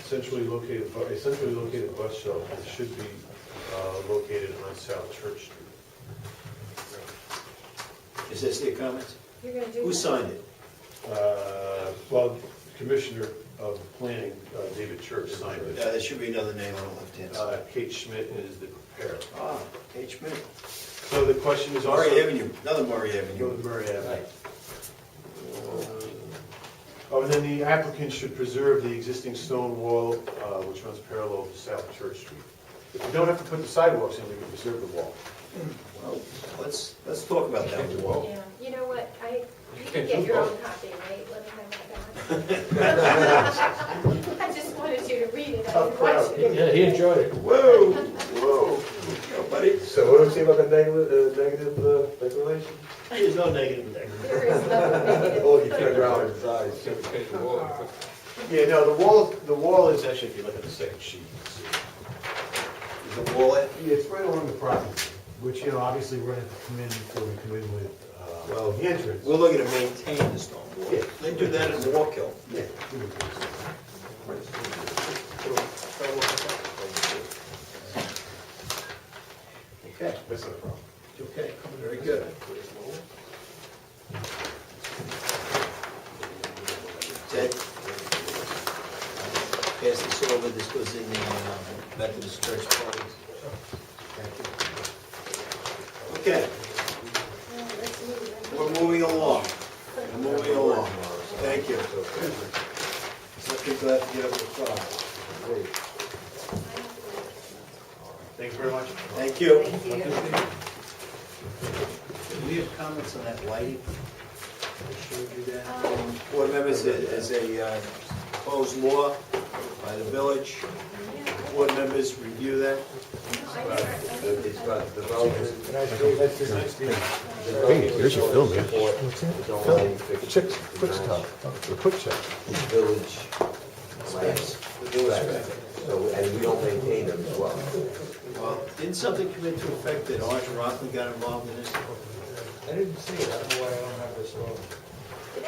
centrally located bus shelter should be located on South Church Street. Is this the comments? You're gonna do that. Who signed it? Well, Commissioner of Planning, David Church, signed it. There should be another name on the left-hand side. Kate Schmidt is the preparer. Ah, Kate Schmidt. So the question is also... Murray Avenue, another Murray Avenue. Go with Murray Avenue. Oh, and then the applicant should preserve the existing stone wall, which runs parallel to South Church Street. If we don't have to put the sidewalks in, we can preserve the wall. Well, let's talk about that wall. Yeah, you know what, you can get your own copy, right? Let me know that. I just wanted you to read it, I didn't want you to. Yeah, he enjoyed it. Whoa, whoa. Buddy. So what do we say about the negative declaration? There's no negative there. There is no negative. Oh, you turned around and size. Yeah, no, the wall is actually, if you look at the second sheet, you can see. Is the wall it? Yeah, it's right along the property, which, obviously we're going to have to come in before we come in with, the entrance. We're looking to maintain the stone wall. Yeah. They do that in Walkill. Yeah. Okay, That's not a problem. okay, very good. Ted? Pass this over, this was in the Methodist Church party. Okay, we're moving along. Thank you. Something glad to get over the file. Thank you very much. Thank you. Do we have comments on that lighting? I showed you that. Board members, as a proposed law by the village, board members review that. It's about development. Here's your film, man. Quick stuff. The quick check. Village plans. So, and we don't maintain them as well. Well, didn't something come into effect that Arch Rockland got involved in this? I didn't see it, I don't know why I don't have this one.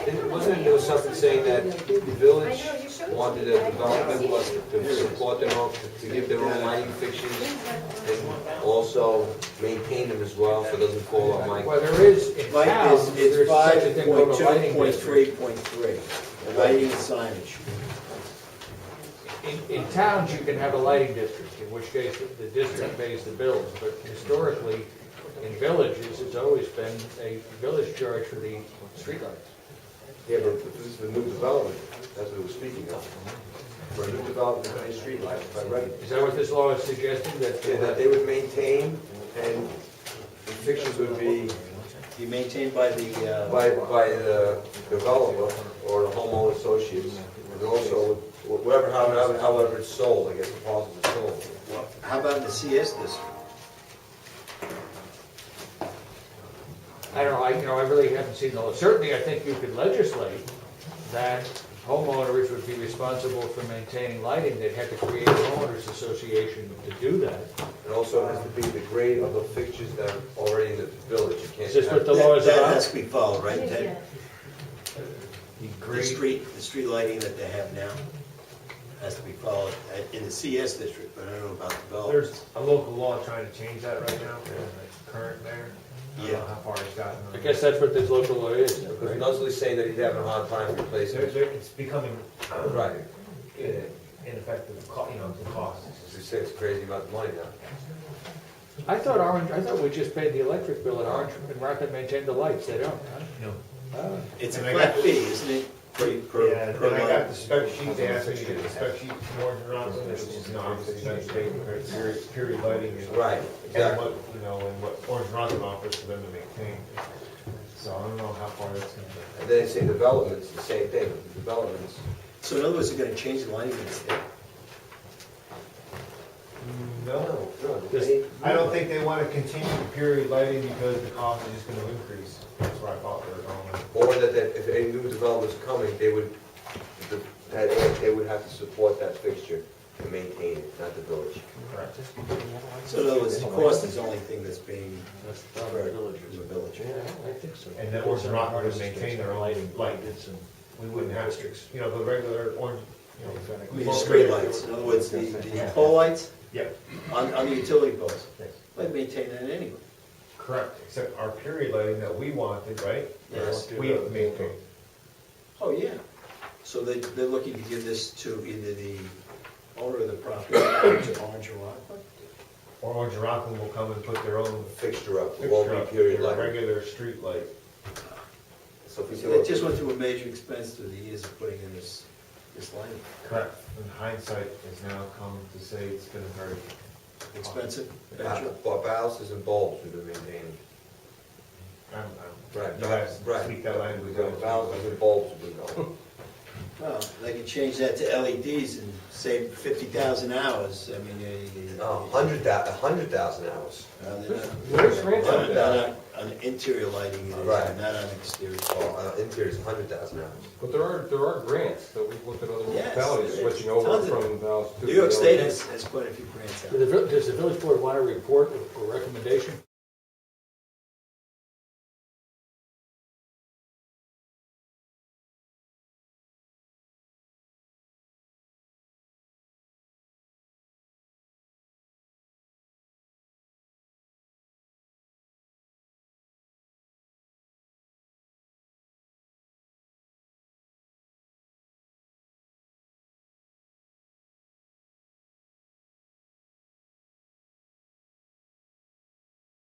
Did Wasn't there something saying that the village wanted a development was to support their own, to give their own lighting fixtures and also maintain them as well, so it doesn't fall on my... Well, there is, in Mike, towns, it's there's such a thing called a lighting district. 5.2.3.3, lighting and signage. In towns, you can have a lighting district, in which case the district pays the bills, but historically, in villages, it's always been a village charge for the streetlights. Yeah, but this is the new development, that's what we're speaking of. For a new development, for any streetlights, if I read it. Is that what this law is suggesting, that? Yeah, that they would maintain, and the fixtures would be Be maintained by the, by the developer or the homeowner associates, and also whatever, however it's sold, I guess the parcels are sold. how about in the CS district? I don't know, I really haven't seen the law. Certainly, I think you could legislate that homeowners would be responsible for maintaining lighting. They'd have to create a homeowners association to do that. And also it has to be the grade of the fixtures that are already in the village, you can't... Is this what the law is That about? has to be followed, right, Ted? The The grade- street lighting that they have now has to be followed in the CS district, but I don't know about development. There's a local law trying to change that right now, the current mayor. I don't know how far it's gotten. I guess that's what this local law is. Because Nunsley's saying that he's having a hard time replacing it. It's becoming Right. ineffective, the cost. She said it's crazy amount of money now. I thought we just paid the electric bill in Orange, and Rockland maintained the lights. They don't, huh? No. Oh. It's a And I flat got- fee, isn't it? Yeah, per and I got light. the spec sheet, they asked me to get the spec sheet from Orange and Rockland, which is, obviously, United States, period lighting and... Right, And exactly. what, and what Orange and Rockland offers for them to maintain. So I don't know how far that's gonna go. And then they say developments, the same thing, developments. So in other words, they're gonna change the lighting in the state? No. They- I don't think they want to continue period lighting because the cost is just gonna increase. That's where I thought they were going. Or that if any new development's coming, they would have to support that fixture to maintain it, not the village. Correct. So in other words, the cost is the only thing that's being covered in the village. I think so. And then Orange and Rockland would maintain their own light. We wouldn't have the regular orange, I mean, the street lights, in other words, the pole lights Yeah, on the utility poles, Yes. they maintain that anyway. correct, except our period lighting that we wanted, right? Yes. We have to maintain. Oh, yeah. So they're looking to give this to either the owner of the property or to Orange or Rockland? Or Orange and Rockland will come and put their own Fixture up, it fixture won't up, be period their lighting. regular street light. So if we say, They just went through a major expense through the years of putting in this lighting. Correct. And hindsight has now come to say it's been very Expensive? balances and bulbs we've been maintaining. Right, You guys right. speak that language. We've got balances and bulbs we've been going. Well, they can change that to LEDs and save 50,000 hours. I mean, 100,000 hours. Where's France on that? On interior lighting, it is, Right. not on exterior. Interior is 100,000 hours. But there are grants that we've looked at other Yes, municipalities, there is. switching over Tons of from valves to... New York State LEDs. has quite a few grants out. Does the village board want a report or recommendation?